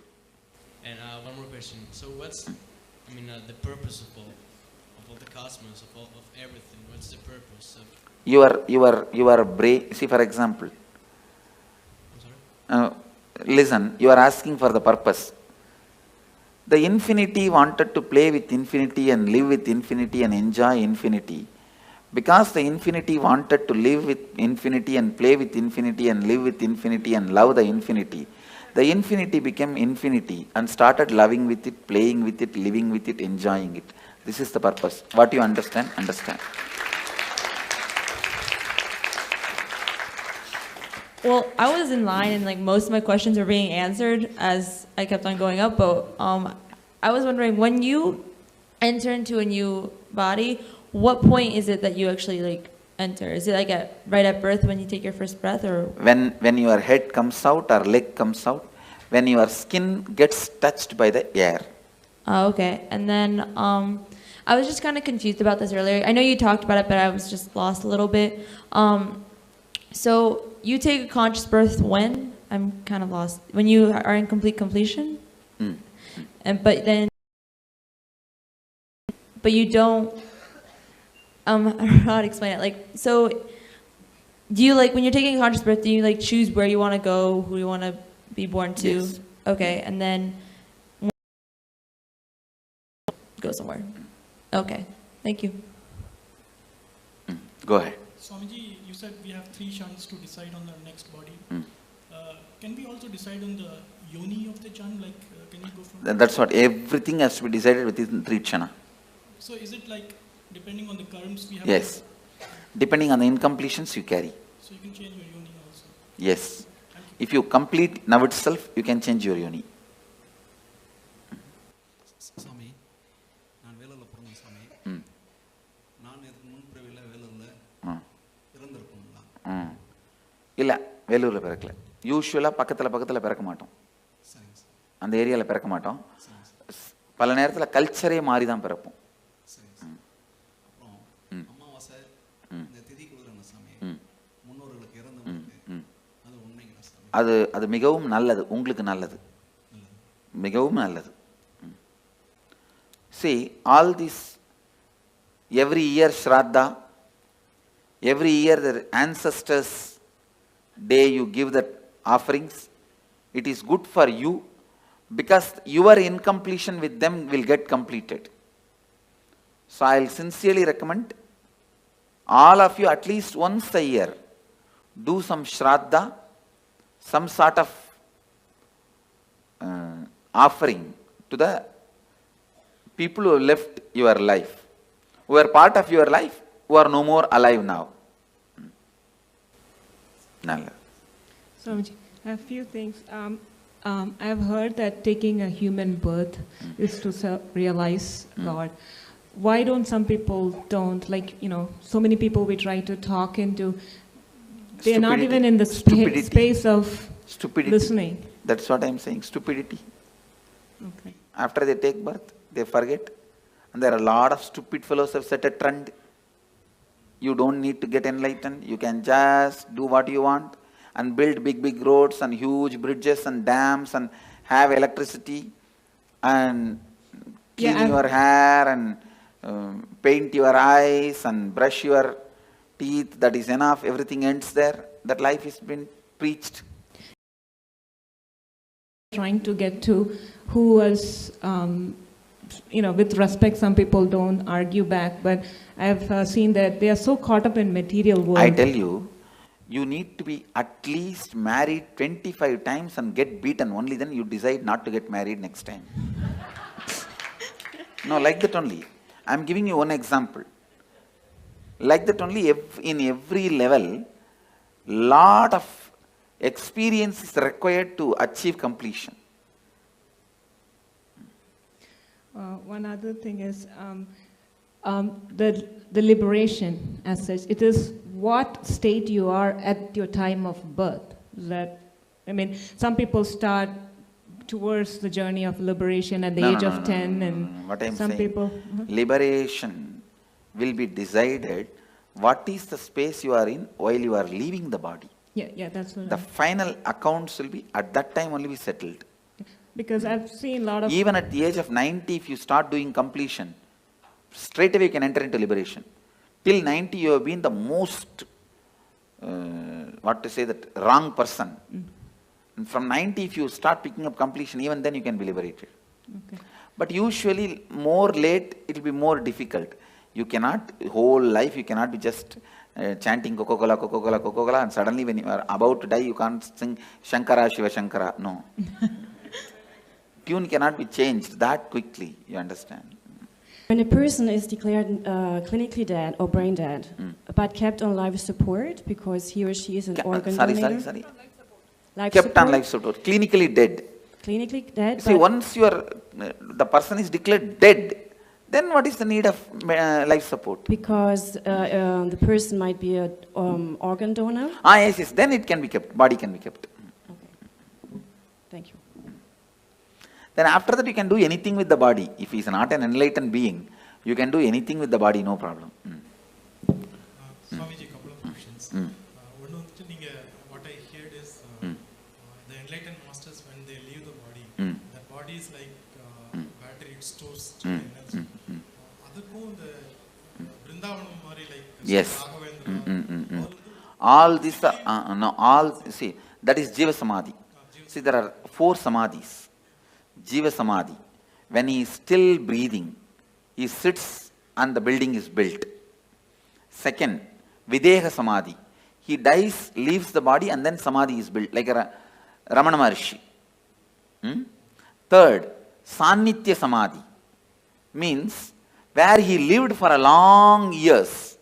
And one more question. So what's, the purpose of all the cosmos, of everything? What's the purpose of? Your brain. See, for example. Listen, you are asking for the purpose. The infinity wanted to play with infinity and live with infinity and enjoy infinity. Because the infinity wanted to live with infinity and play with infinity and live with infinity and love the infinity became infinity and started loving with it, playing with it, living with it, enjoying it. This is the purpose. What you understand, understand. Well, I was in line and most of my questions were being answered as I kept on going up, but I was wondering, when you enter into a new body, what point is it that you actually enter? Is it right at birth when you take your first breath, or when your head comes out or leg comes out, when your skin gets touched by the air? Okay. And then I was just kind of confused about this earlier. I know you talked about it, but I was just lost a little bit. So you take a conscious birth when? I'm kind of lost. When you are in complete completion? But you don't. I don't know how to explain it. So do you when you're taking a conscious birth, do you choose where you want to go, who you want to be born to? Yes. Okay, and then go somewhere. Okay, thank you. Go ahead. Swamiji, you said we have 3 kshanas to decide on the next body. Can we also decide on the yoni of the kshan? Can you go from? That's what. Everything has to be decided within 3 kshana. So is it depending on the karms we have? Yes. Depending on the incompletions you carry. So you can change your yoni also? Yes. If you complete now itself, you can change your yoni. Swami, நான் வேலூர்ல பிறந்தேன் Swami. நான் இதுக்கு முன்பிறவில வேலூர்ல பிறந்திருப்போம்ல? இல்ல, வேலூர்ல பிறக்கல. யூசுவலா பக்கத்துல பிறக்க மாட்டோம். அந்த ஏரியால பிறக்க மாட்டோம். பல நேரத்துல கல்ச்சரே மாறி தான் பிறப்போம். அது மிகவும் நல்லது, உங்களுக்கு நல்லது, மிகவும் நல்லது. See, all this, every year Shraddha, every year the ancestors' day you give the offerings, it is good for you because your incompletion with them will get completed. So I will sincerely recommend all of you at least once a year do some Shraddha, some sort of offering to the people who have left your life, who are part of your life, who are no more alive now. Nalla. Swamiji, a few things. I've heard that taking a human birth is to realize God. Why don't some people don't? So many people we try to talk into, they're not even in the space of listening. That's what I'm saying, stupidity. Okay. After they take birth, they forget. And there are a lot of stupid fellows who have set a trend. You don't need to get enlightened. You can just do what you want and build big roads and huge bridges and dams and have electricity and clean your hair and paint your eyes and brush your teeth. That is enough. Everything ends there. That life has been preached. Trying to get to who was, with respect, some people don't argue back, but I've seen that they are so caught up in material world. I tell you, you need to be at least married 25 times and get beaten. Only then you decide not to get married next time. No, like that only. I'm giving you one example. Like that only, in every level, lot of Experience is required to achieve completion. One other thing is the liberation as such. It is what state you are at your time of birth. That, I mean, some people start towards the journey of liberation at the age of 10, and what I'm some saying, people. Liberation will be decided what is the space you are in while you are leaving the body. Yeah, that's what the final accounts will be at that time only be settled. Because I've seen a lot of... Even at the age of 90, if you start doing completion, straight away you can enter into liberation. Till 90, you have been the most, wrong person. And from 90, if you start picking up completion, even then you can be liberated. Okay. But usually, more late, it will be more difficult. You cannot, whole life, you cannot be just chanting Coca-Cola, Coca-Cola, Coca-Cola, and suddenly when you are about to die, you can't sing Shankara, Shiva Shankara. No. Tune cannot be changed that quickly, you understand. When a person is declared clinically dead or brain dead, but kept on life support because he or she is an organ donator. Life kept support? On life support, clinically dead. Clinically dead. See, once you are, the person is declared dead, then what is the need of life support? Because the person might be an organ donor. Yes, then it can be kept, body can be kept. Okay. Thank you. Then after that you can do anything with the body. If he is not an enlightened being, you can do anything with the body, no problem. Swamiji, a couple of questions. One thing what I heard is the enlightened masters, when they leave the body, that body is like battery, it stores energy. Yes. All these are, no, all, see, that is Jiva Samadhi. See, there are 4 Samadhis. Jiva Samadhi. When he is still breathing, he sits and the building is built. Second, Videha Samadhi. He dies, leaves the body, and then Samadhi is built, like a Ramana Maharshi. Third, Sannitya Samadhi. Means, where he lived for a long years,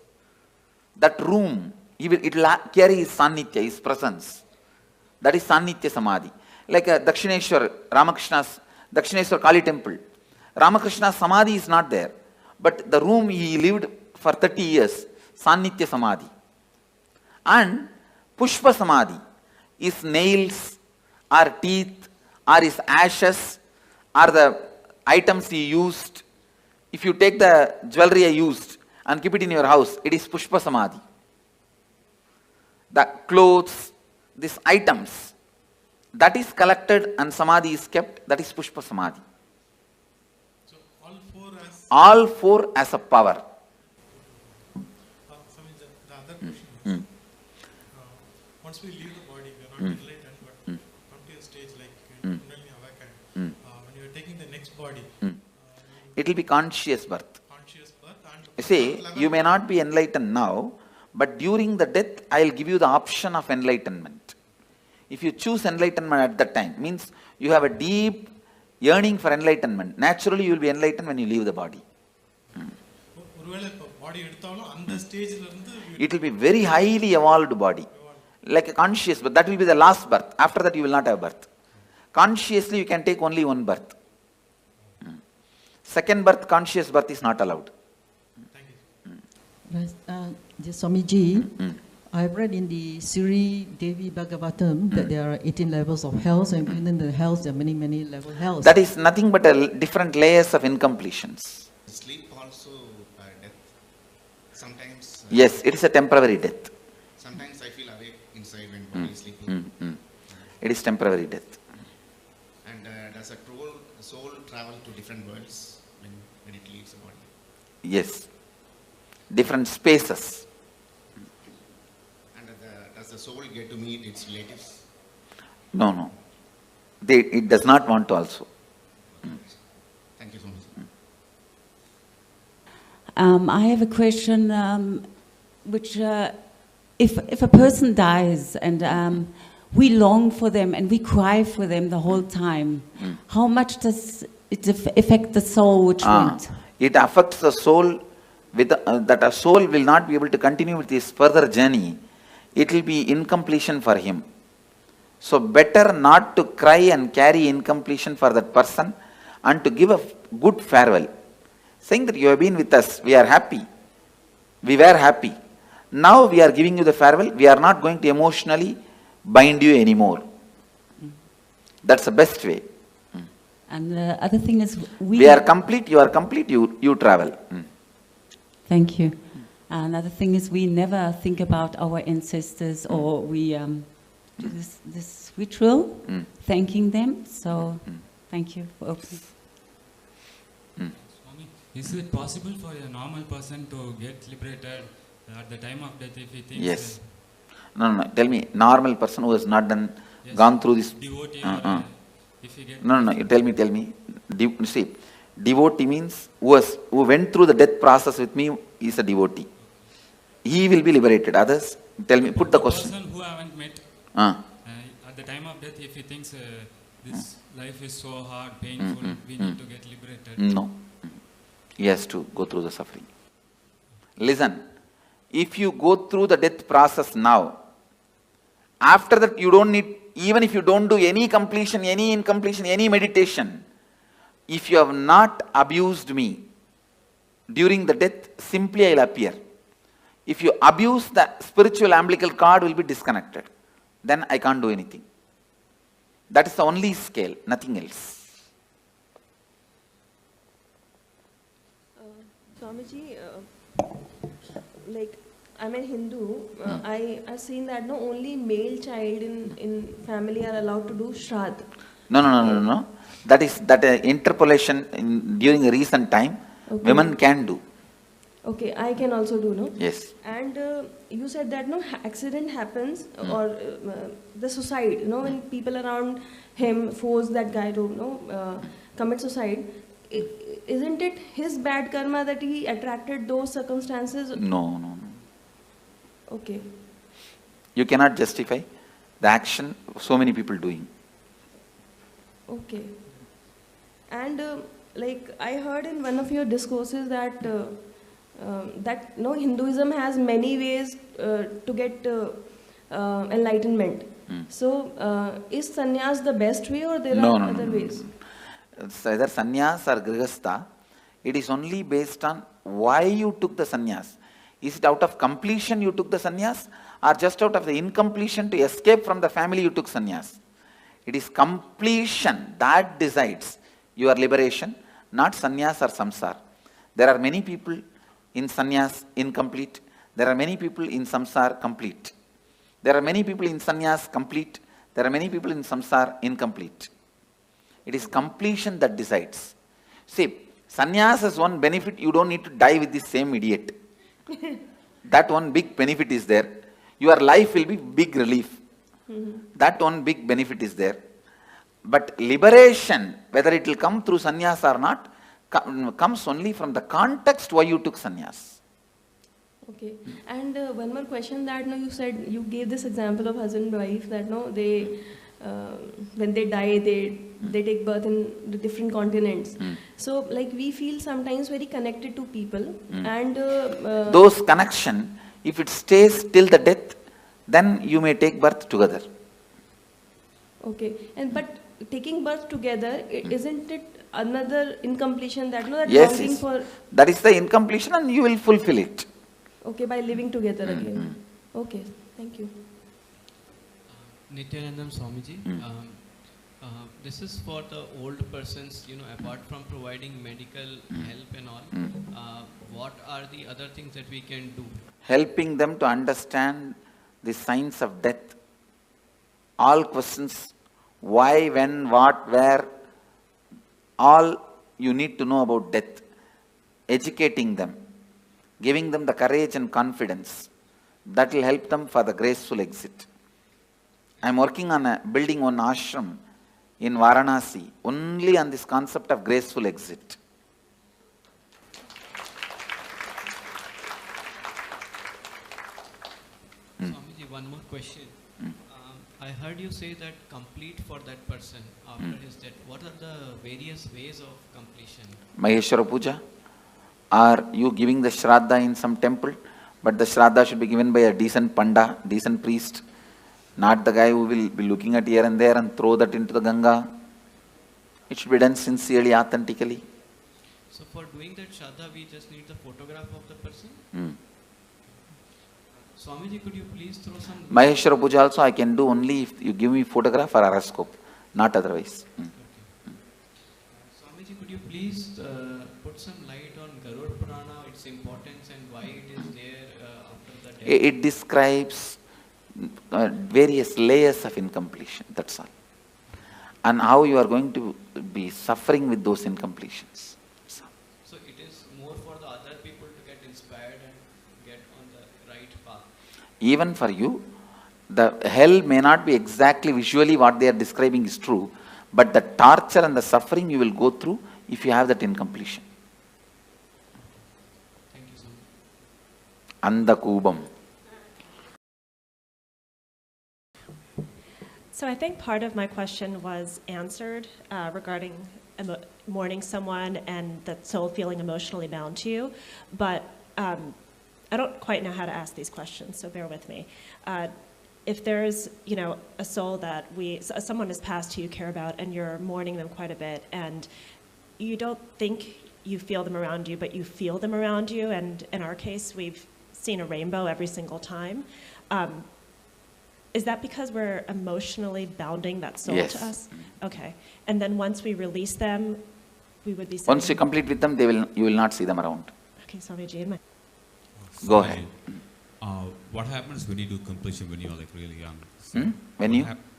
that room, it will carry his Sannitya, his presence. That is Sannitya Samadhi. Like a Dakshineshwar, Ramakrishna's, Dakshineshwar Kali temple. Ramakrishna's Samadhi is not there. But the room he lived for 30 years, Sannitya Samadhi. And Pushpa Samadhi is nails, or teeth, or his ashes, or the items he used. If you take the jewelry I used and keep it in your house, it is Pushpa Samadhi. The clothes, these items, that is collected and Samadhi is kept, that is Pushpa Samadhi. So all four as a power. The other question is, once we leave the body, we are not enlightened, but come to a stage like when you are taking the next body, it will be conscious birth. You see, you may not be enlightened now, but during the death, I will give you the option of enlightenment. If you choose enlightenment at that time, means you have a deep yearning for enlightenment. Naturally, you will be enlightened when you leave the body. It will be very highly evolved body, like a conscious, but that will be the last birth. After that, you will not have birth. Consciously, you can take only one birth. Second birth, conscious birth is not allowed. Swamiji, I've read in the Sri Devi Bhagavatam that there are 18 levels of hells, and within the hells there are many, many level hells. That is nothing but different layers of incompletions. Sleep also death. Sometimes. Yes, it is a temporary death. Sometimes I feel awake inside when body is sleeping. It is temporary death. And does a soul travel to different worlds when it leaves the body? Yes. Different spaces. And does the soul get to meet its relatives? No, no. It does not want to also. Thank you so much. I have a question, which if a person dies and we long for them and we cry for them the whole time, how much does it affect the soul which went? It affects the soul with that a soul will not be able to continue with his further journey. It will be incompletion for him. So better not to cry and carry incompletion for that person and to give a good farewell. Saying that you have been with us, we are happy. We were happy. Now we are giving you the farewell. We are not going to emotionally bind you anymore. That's the best way. And the other thing is we are complete, you are complete, you travel. Thank you. Another thing is we never think about our ancestors, or we do this ritual, thanking them. So thank you for opening. Swami, is it possible for a normal person to get liberated at the time of death if he thinks? Yes. No. Tell me, normal person who has not done, gone through this. Devotee if he gets. No. You tell me. See, devotee means who went through the death process with me is a devotee. He will be liberated. Others, tell me, put the question. Person who I haven't met, at the time of death, if he thinks this life is so hard, painful, we need to get liberated. No. He has to go through the suffering. Listen, if you go through the death process now, after that you don't need, even if you don't do any completion, any incompletion, any meditation, if you have not abused me during the death, simply I will appear. If you abuse, the spiritual umbilical cord will be disconnected. Then I can't do anything. That is the only scale, nothing else. Swamiji, like I'm a Hindu, I've seen that no only male child in family are allowed to do Shraddha. No. That is interpolation during a recent time, women can do. Okay, I can also do, no? Yes. And you said that no accident happens or the suicide, when people around him force that guy to commit suicide. Isn't it his bad karma that he attracted those circumstances? No. Okay. You cannot justify the action of so many people doing. Okay. And like I heard in one of your discourses that Hinduism has many ways to get enlightenment. So is sannyas the best way, or there are other ways? It's either sannyas or grihastha. It is only based on why you took the sannyas. Is it out of completion you took the sannyas, or just out of the incompletion to escape from the family you took sannyas? It is completion that decides your liberation, not sannyas or samsara. There are many people in sannyas incomplete. There are many people in samsara complete. There are many people in sannyas complete. There are many people in samsara incomplete. It is completion that decides. See, sannyas has one benefit: you don't need to die with the same idiot. That one big benefit is there. Your life will be big relief. That one big benefit is there. But liberation, whether it will come through sannyas or not, comes only from the context why you took sannyas. Okay. And one more question that you said, you gave this example of husband and wife that they when they die, they take birth in the different continents. So like we feel sometimes very connected to people, and those connection, if it stays till the death, then you may take birth together. Okay. And but taking birth together, isn't it another incompletion that that yes, longing for? That is the incompletion, and you will fulfill it. Okay, by living together again. Okay, thank you. Nityanandam Swamiji, this is for the old persons, apart from providing medical help and all, what are the other things that we can do? Helping them to understand the signs of death. All questions, why, when, what, where, all you need to know about death. Educating them, giving them the courage and confidence. That will help them for the graceful exit. I am working on building one ashram in Varanasi, only on this concept of graceful exit. Swamiji, one more question. I heard you say that complete for that person after his death. What are the various ways of completion? Maheshwara Puja. Are you giving the Shraddha in some temple? But the Shraddha should be given by a decent Panda, decent priest. Not the guy who will be looking at here and there and throw that into the Ganga. It should be done sincerely, authentically. So for doing that Shraddha, we just need the photograph of the person? Swamiji, could you please throw some... Maheshwara Puja also I can do only if you give me photograph or horoscope, not otherwise. Swamiji, could you please put some light on Garud Purana, its importance and why it is there after the death? It describes various layers of incompletion, that's all. And how you are going to be suffering with those incompletions. So it is more for the other people to get inspired and get on the right path. Even for you, the hell may not be exactly visually what they are describing is true, but the torture and the suffering you will go through if you have that incompletion. Thank you so Anda much. Kubam. So I think part of my question was answered regarding mourning someone and that soul feeling emotionally bound to you, but I don't quite know how to ask these questions, so bear with me. If there's, a soul that someone has passed who you care about and you're mourning them quite a bit, and you don't think you feel them around you, but you feel them around you, and in our case, we've seen a rainbow every single time. Is that because we're emotionally bounding that soul to us? Okay. And then once we release them, we would be... Once you complete with them, you will not see them around. Okay, Swamiji. Go ahead. What happens when you do completion when you are like really young? So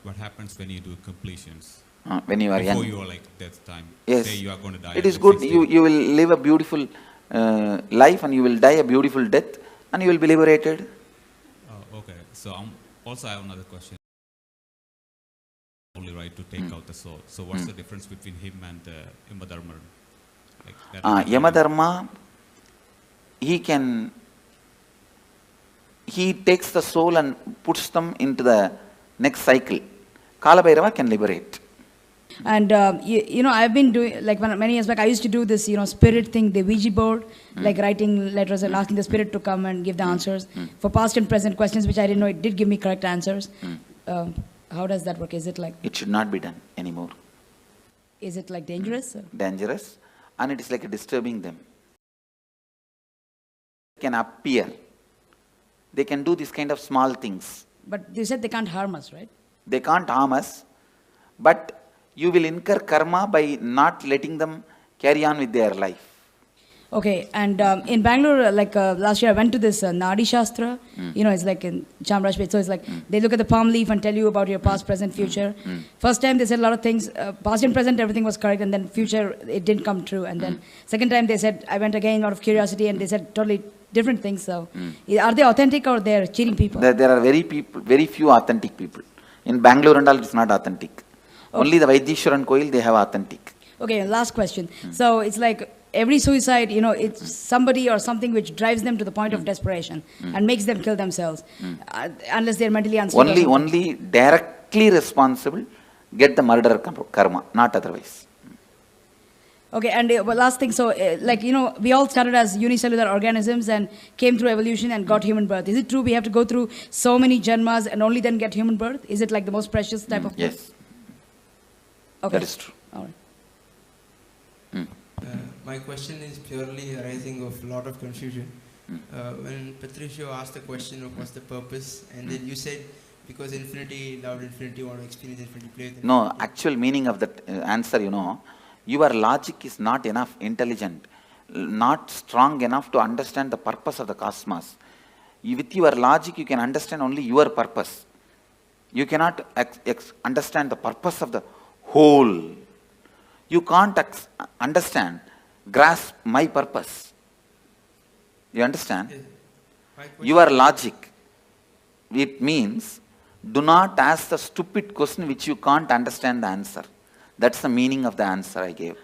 what happens when you do completions? When you are young. Before you are like death time. Yes. Say you are going to die. It is good. You will live a beautiful life and you will die a beautiful death and you will be liberated. Okay. So also I have another question. Only right to take out the soul. So what's the difference between him and Yamadharma? Like Yamadharma, he takes the soul and puts them into the next cycle. Kalabhairava can liberate. And I've been doing, like many years back, I used to do this, spirit thing, the Ouija board, like writing letters and asking the spirit to come and give the answers for past and present questions, which I didn't know it did give me correct answers. How does that work? Is it like... It should not be done anymore. Is it like dangerous? Dangerous, and it is like disturbing them. They can appear. They can do this kind of small things. But you said they can't harm us, right? They can't harm us, but you will incur karma by not letting them carry on with their life. Okay, and in Bangalore, last year I went to this Nadi Shastra, it's like in Chamrajpet, so it's like they look at the palm leaf and tell you about your past, present, future. First time they said a lot of things, past and present everything was correct, and then future it didn't come true, and then second time they said, I went again out of curiosity and they said totally different things, so are they authentic or they're cheating people? There are very few authentic people. In Bangalore and all it's not authentic. Okay. Only the Vaidishwaran Koil they have authentic. Okay, last question. So it's like every suicide, it's somebody or something which drives them to the point of desperation and makes them kill themselves, unless they're mentally unstable. Only directly responsible get the murder karma, not otherwise. Okay, and last thing, so we all started as unicellular organisms and came through evolution and got human birth. Is it true we have to go through so many janmas and only then get human birth? Is it like the most precious type of birth? Yes. Okay. That is true. All right. My question is purely arising of a lot of confusion. When Patricio asked the question of what's the purpose, and then you said because infinity loved infinity, want to experience infinity, play with No, actual meaning of that answer, your logic is not enough intelligent, not strong enough to understand the purpose of the cosmos. With your logic, you can understand only your purpose. You cannot understand the purpose of the whole. You can't grasp my purpose. You understand? Your logic, it means, do not ask the stupid question which you can't understand the answer. That's the meaning of the answer I gave.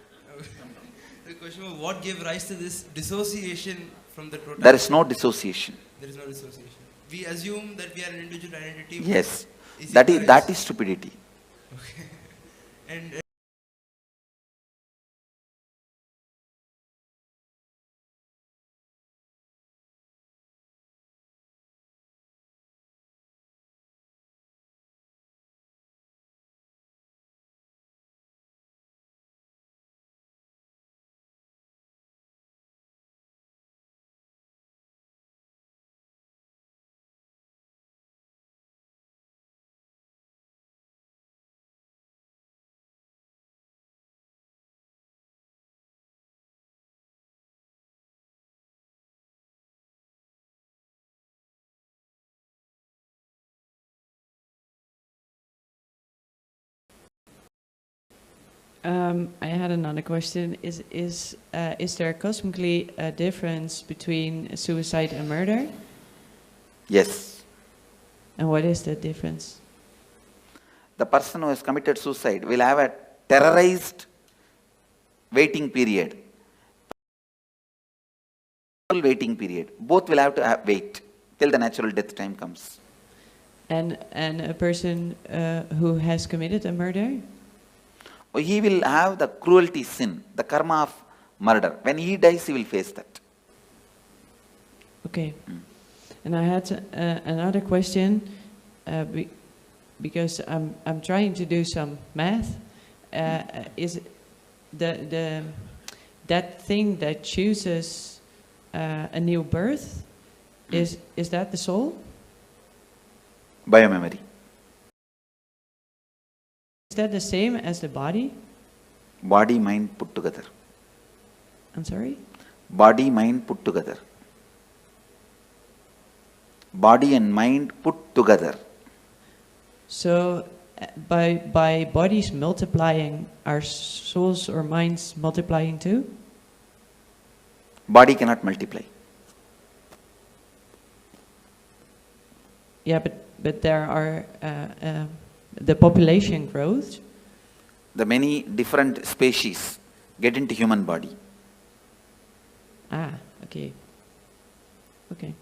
The question was, what gave rise to this dissociation from the totality? There is no dissociation. There is no dissociation. We assume that we are an individual identity. Yes. That is stupidity. Okay. And I had another question. Is there cosmically a difference between suicide and murder? Yes. And what is the difference? The person who has committed suicide will have a terrorized waiting period. Waiting period. Both will have to wait till the natural death time comes. And a person who has committed a murder? He will have the cruelty sin, the karma of murder. When he dies, he will face that. Okay. And I had another question, because I'm trying to do some math. Is that thing that chooses a new birth, is that the soul? Biomemory. Is that the same as the body? Body, mind put together. I'm sorry? Body, mind put together. Body and mind put together. So, by bodies multiplying, are souls or minds multiplying too? Body cannot multiply. Yeah, but there are the population grows. The many different species get into human body. Ah, okay. Okay.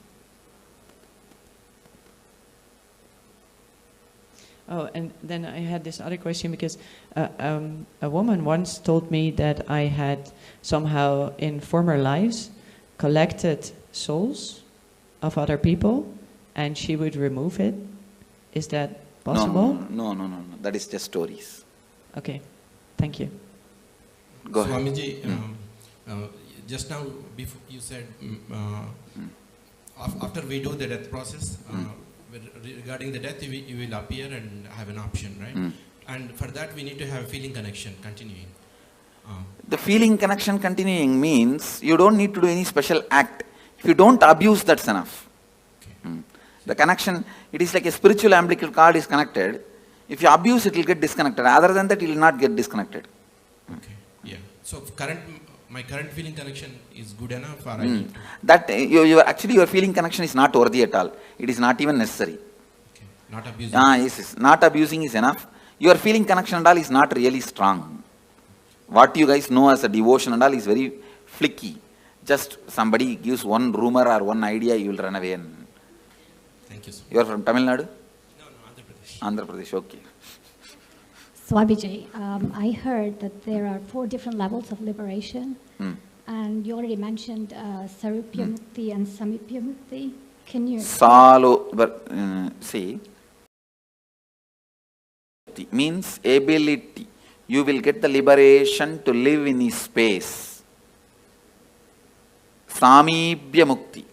Oh, and then I had this other question because a woman once told me that I had somehow in former lives collected souls of other people and she would remove it. Is that possible? No. That is just stories. Okay, thank you. Go ahead. Swamiji, just now before you said after we do the death process, regarding the death, you will appear and have an option, right? And for that, we need to have a feeling connection continuing. The feeling connection continuing means you don't need to do any special act. If you don't abuse, that's enough. Okay. The connection, it is like a spiritual umbilical cord is connected. If you abuse, it will get disconnected. Other than that, it will not get disconnected. Okay. Yeah. So my current feeling connection is good enough, or I need to... That actually your feeling connection is not worthy at all. It is not even necessary. Okay. Not abusing. Yes. Not abusing is enough. Your feeling connection and all is not really strong. What you guys know as a devotion and all is very flicky. Just somebody gives one rumor or one idea, you will run away. And thank you, sir. You are from Tamil Nadu? No, Andhra Pradesh. Andhra Pradesh, okay. Swamiji, I heard that there are 4 different levels of liberation, and you already mentioned Sarupya Mukti and Samipya Mukti. Can you... See, means ability. You will get the liberation to live in his space. Samibhya Mukti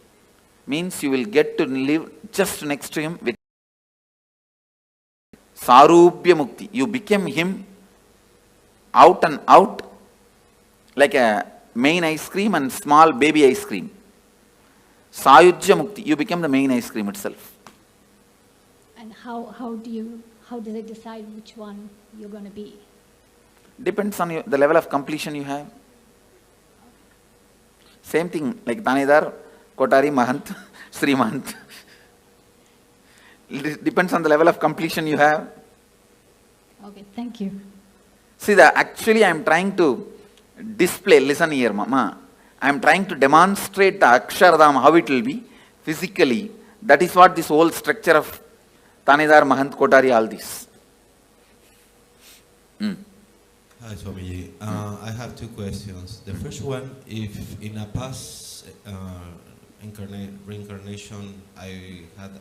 means you will get to live just next to him with Sarupya Mukti. You became him out and out like a main ice cream and small baby ice cream. Sayujya Mukti. You became the main ice cream itself. And how do they decide which one you're going to be? Depends on the level of completion you have. Same thing like Tanedar, Kotari, Mahant, Sri Mahant. It depends on the level of completion you have. Okay, thank you. See, actually I am trying to display, listen here, Mama. I am trying to demonstrate the Akshardham, how it will be physically. That is what this whole structure of Tanedar, Mahant, Kotari, all this. Hi, Swamiji. I have 2 questions. The first one, if in a past reincarnation I had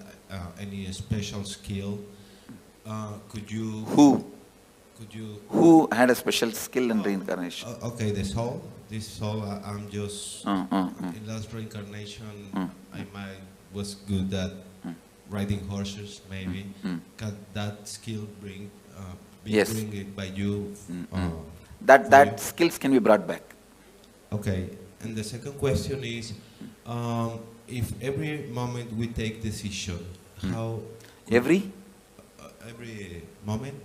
any special skill, could you... Who had a special skill in reincarnation? Okay, this soul, I'm just... In last reincarnation, I was good at riding horses, maybe. Can that skill bring it by you? That skills can be brought back. Okay, and the second question is, if every moment we take decision, how... Every moment,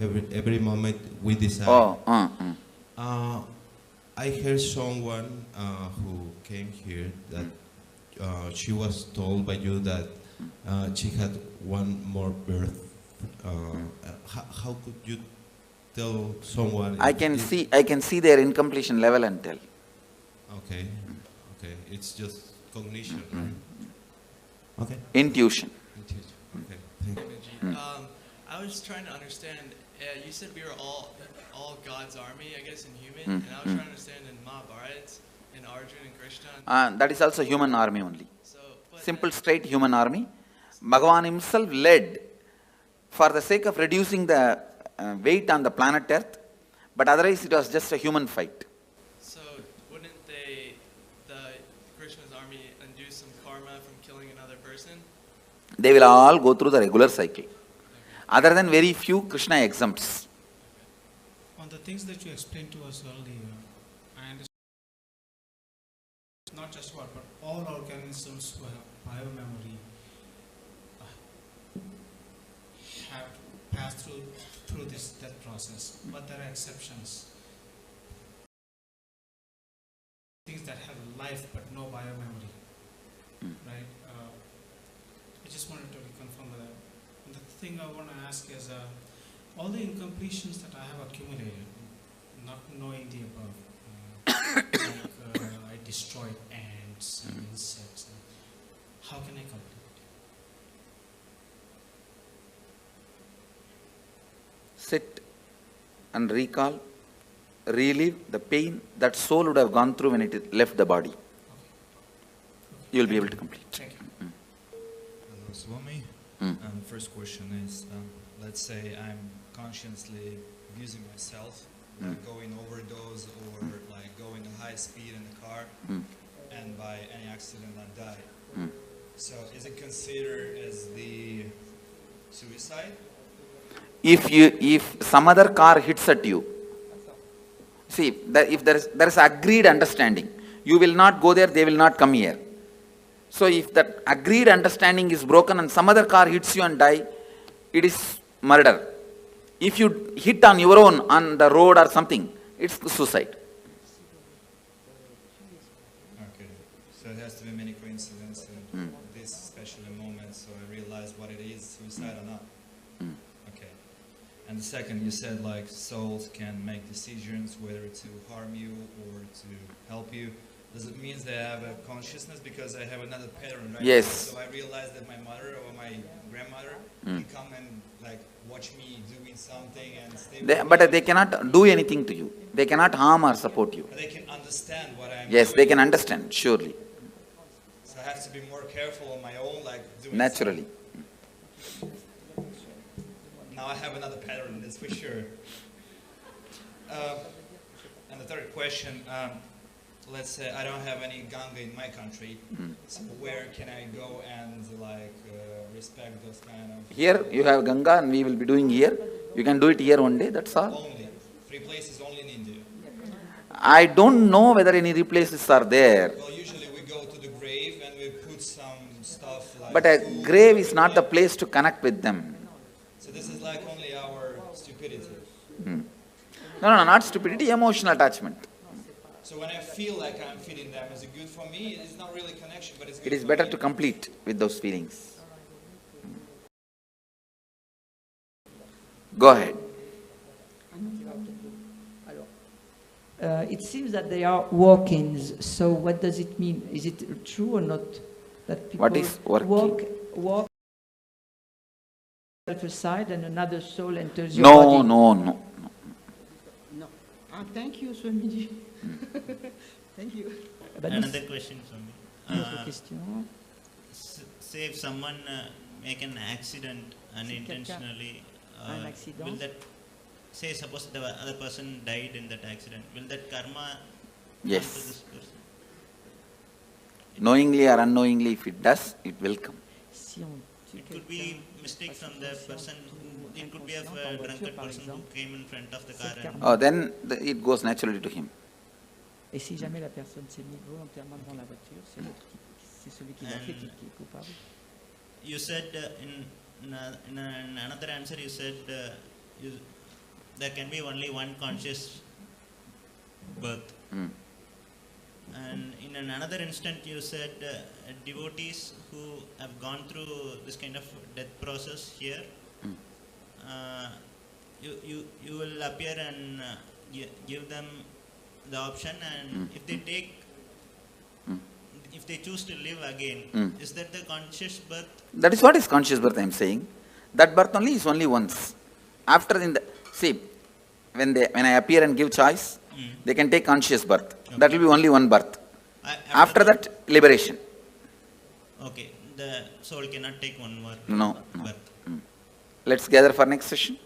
every moment we decide. I heard someone who came here that she was told by you that she had one more birth. How could you tell someone? I can see their incompletion level and tell. Okay, okay, it's just cognition, right? Okay. Intuition. Okay, thank you. I was trying to understand. You said we were all God's army, I guess, in human, and I was trying to understand in Mahabharata, in Arjuna and Krishna. That is also human army only. Simple, straight human army. Bhagavan himself led for the sake of reducing the weight on the planet Earth, but otherwise it was just a human fight. So wouldn't the Krishna's army undo some karma from killing another person? They will all go through the regular cycle. Other than very few, Krishna exempts. On the things that you explained to us earlier, I understand not just what, but all organisms who have biomemory have passed through this death process, but there are exceptions. Things that have life but no biomemory, right? I just wanted to reconfirm that. And the thing I want to ask is, all the incompletions that I have accumulated, not knowing the above, I destroyed ants and insects. How can I complete? Sit and recall, relive the pain that soul would have gone through when it left the body. You will be able to complete. Thank you. Hello, Swami. First question is, let's say I'm consciously abusing myself, like going overdose or like going at high speed in the car, and by any accident I die. So is it considered as the suicide? If some other car hits at you, see, if there is agreed understanding, you will not go there, they will not come here. So if that agreed understanding is broken and some other car hits you and die, it is murder. If you hit on your own on the road or something, it's suicide. Okay, so it has to be many coincidences in this special moment, so I realize what it is, suicide or not. Okay. And the second, you said like souls can make decisions whether to harm you or to help you. Does it mean they have a consciousness? Because I have another pattern, right? Yes. So I realize that my mother or my grandmother can come and like watch me doing something and stay But they cannot do anything to you. They cannot harm or support you. But they can understand what I'm Yes, doing. they can understand, surely. So I have to be more careful on my own, like doing Naturally. something. Now I have another pattern, that's for sure. And the third question, let's say I don't have any Ganga in my country, so where can I go and like respect those kind of... Here you have Ganga and we will be doing here. You can do it here one day, that's all. Only. 3 places only in India. I don't know whether any places are there. Well, usually we go to the grave and we put some stuff like... But a grave is not the place to connect with them. So this is like only our stupidity. No, not stupidity, emotional attachment. So when I feel like I'm feeding them, is it good for me? It's not really connection, but it's good It is for better me. to complete with those feelings. Go ahead. It seems that they are walk-ins. So what does it mean? Is it true or not that people What is walk-in? walk aside and another soul enters your body? No. Thank you, Swamiji. Thank you. Another question, Swami. Say if someone make an accident unintentionally, will that, say suppose the other person died in that accident, will that karma come to this person? Knowingly or unknowingly, if it does, it will come. It could be mistake from the person. It could be a drunkard person who came in front of the car. And Then it goes naturally to him. Et si jamais la personne s'est mise volontairement devant la voiture, c'est celui qui l'a fait qui est coupable. You said in another answer, you said there can be only one conscious birth. And in another instant, you said devotees who have gone through this kind of death process here, you will appear and give them the option, and if they take, if they choose to live again, is that the conscious birth? That is what is conscious birth, I am saying. That birth only is only once. After see, when I appear and give choice, they can take conscious birth. Okay. That will be only one birth. After that, liberation. Okay, the soul cannot take one more birth. Let's gather for next session.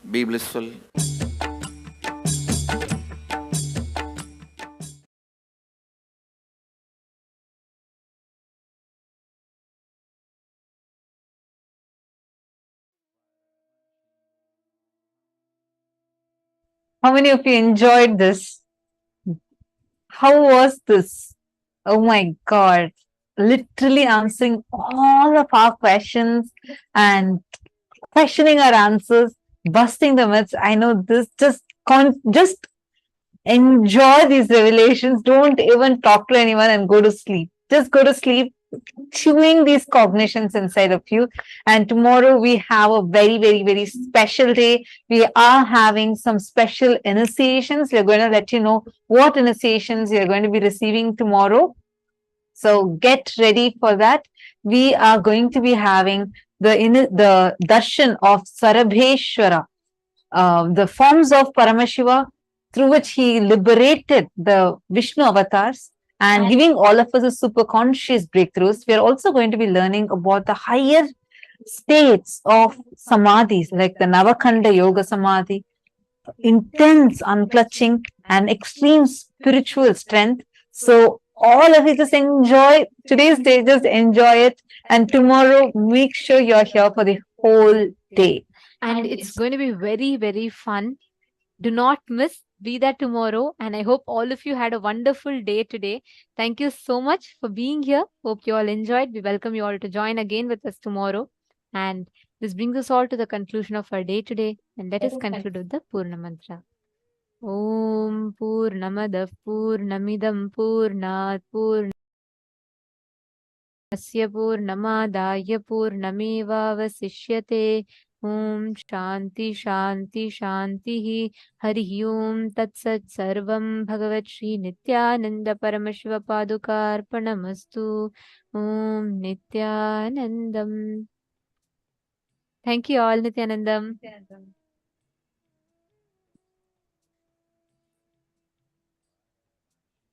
Be blissful. How many of you enjoyed this? How was this? Oh my God. Literally answering all of our questions and questioning our answers, busting the myths. I know this, just enjoy these revelations. Don't even talk to anyone and go to sleep. Just go to sleep, chewing these cognitions inside of you. And tomorrow we have a very, very, very special day. We are having some special initiations. We're going to let you know what initiations you're going to be receiving tomorrow. So get ready for that. We are going to be having the darshan of Sarabheshwara, the forms of Paramashiva, through which he liberated the Vishnu avatars and giving all of us a super conscious breakthroughs. We are also going to be learning about the higher states of samadhis, like the Navakhanda Yoga Samadhi, intense unclutching and extreme spiritual strength. So all of you just enjoy today's day, just enjoy it. And tomorrow, make sure you're here for the whole day. And it's going to be very, very fun. Do not miss. Be there tomorrow. And I hope all of you had a wonderful day today. Thank you so much for being here. Hope you all enjoyed. We welcome you all to join again with us tomorrow. And this brings us all to the conclusion of our day today. And let us conclude with the Purna Mantra. Om Purnamadav Purnamidam Purnat Purnasya Purnamadaya Purnameva Vasishyate. Om Shanti Shanti Shanti Hari Om Tat Sat Sarvam Bhagavat Shri Nityananda Paramashiva Padukarpanamastu. Om Nityanandam. Thank you all, Nityanandam.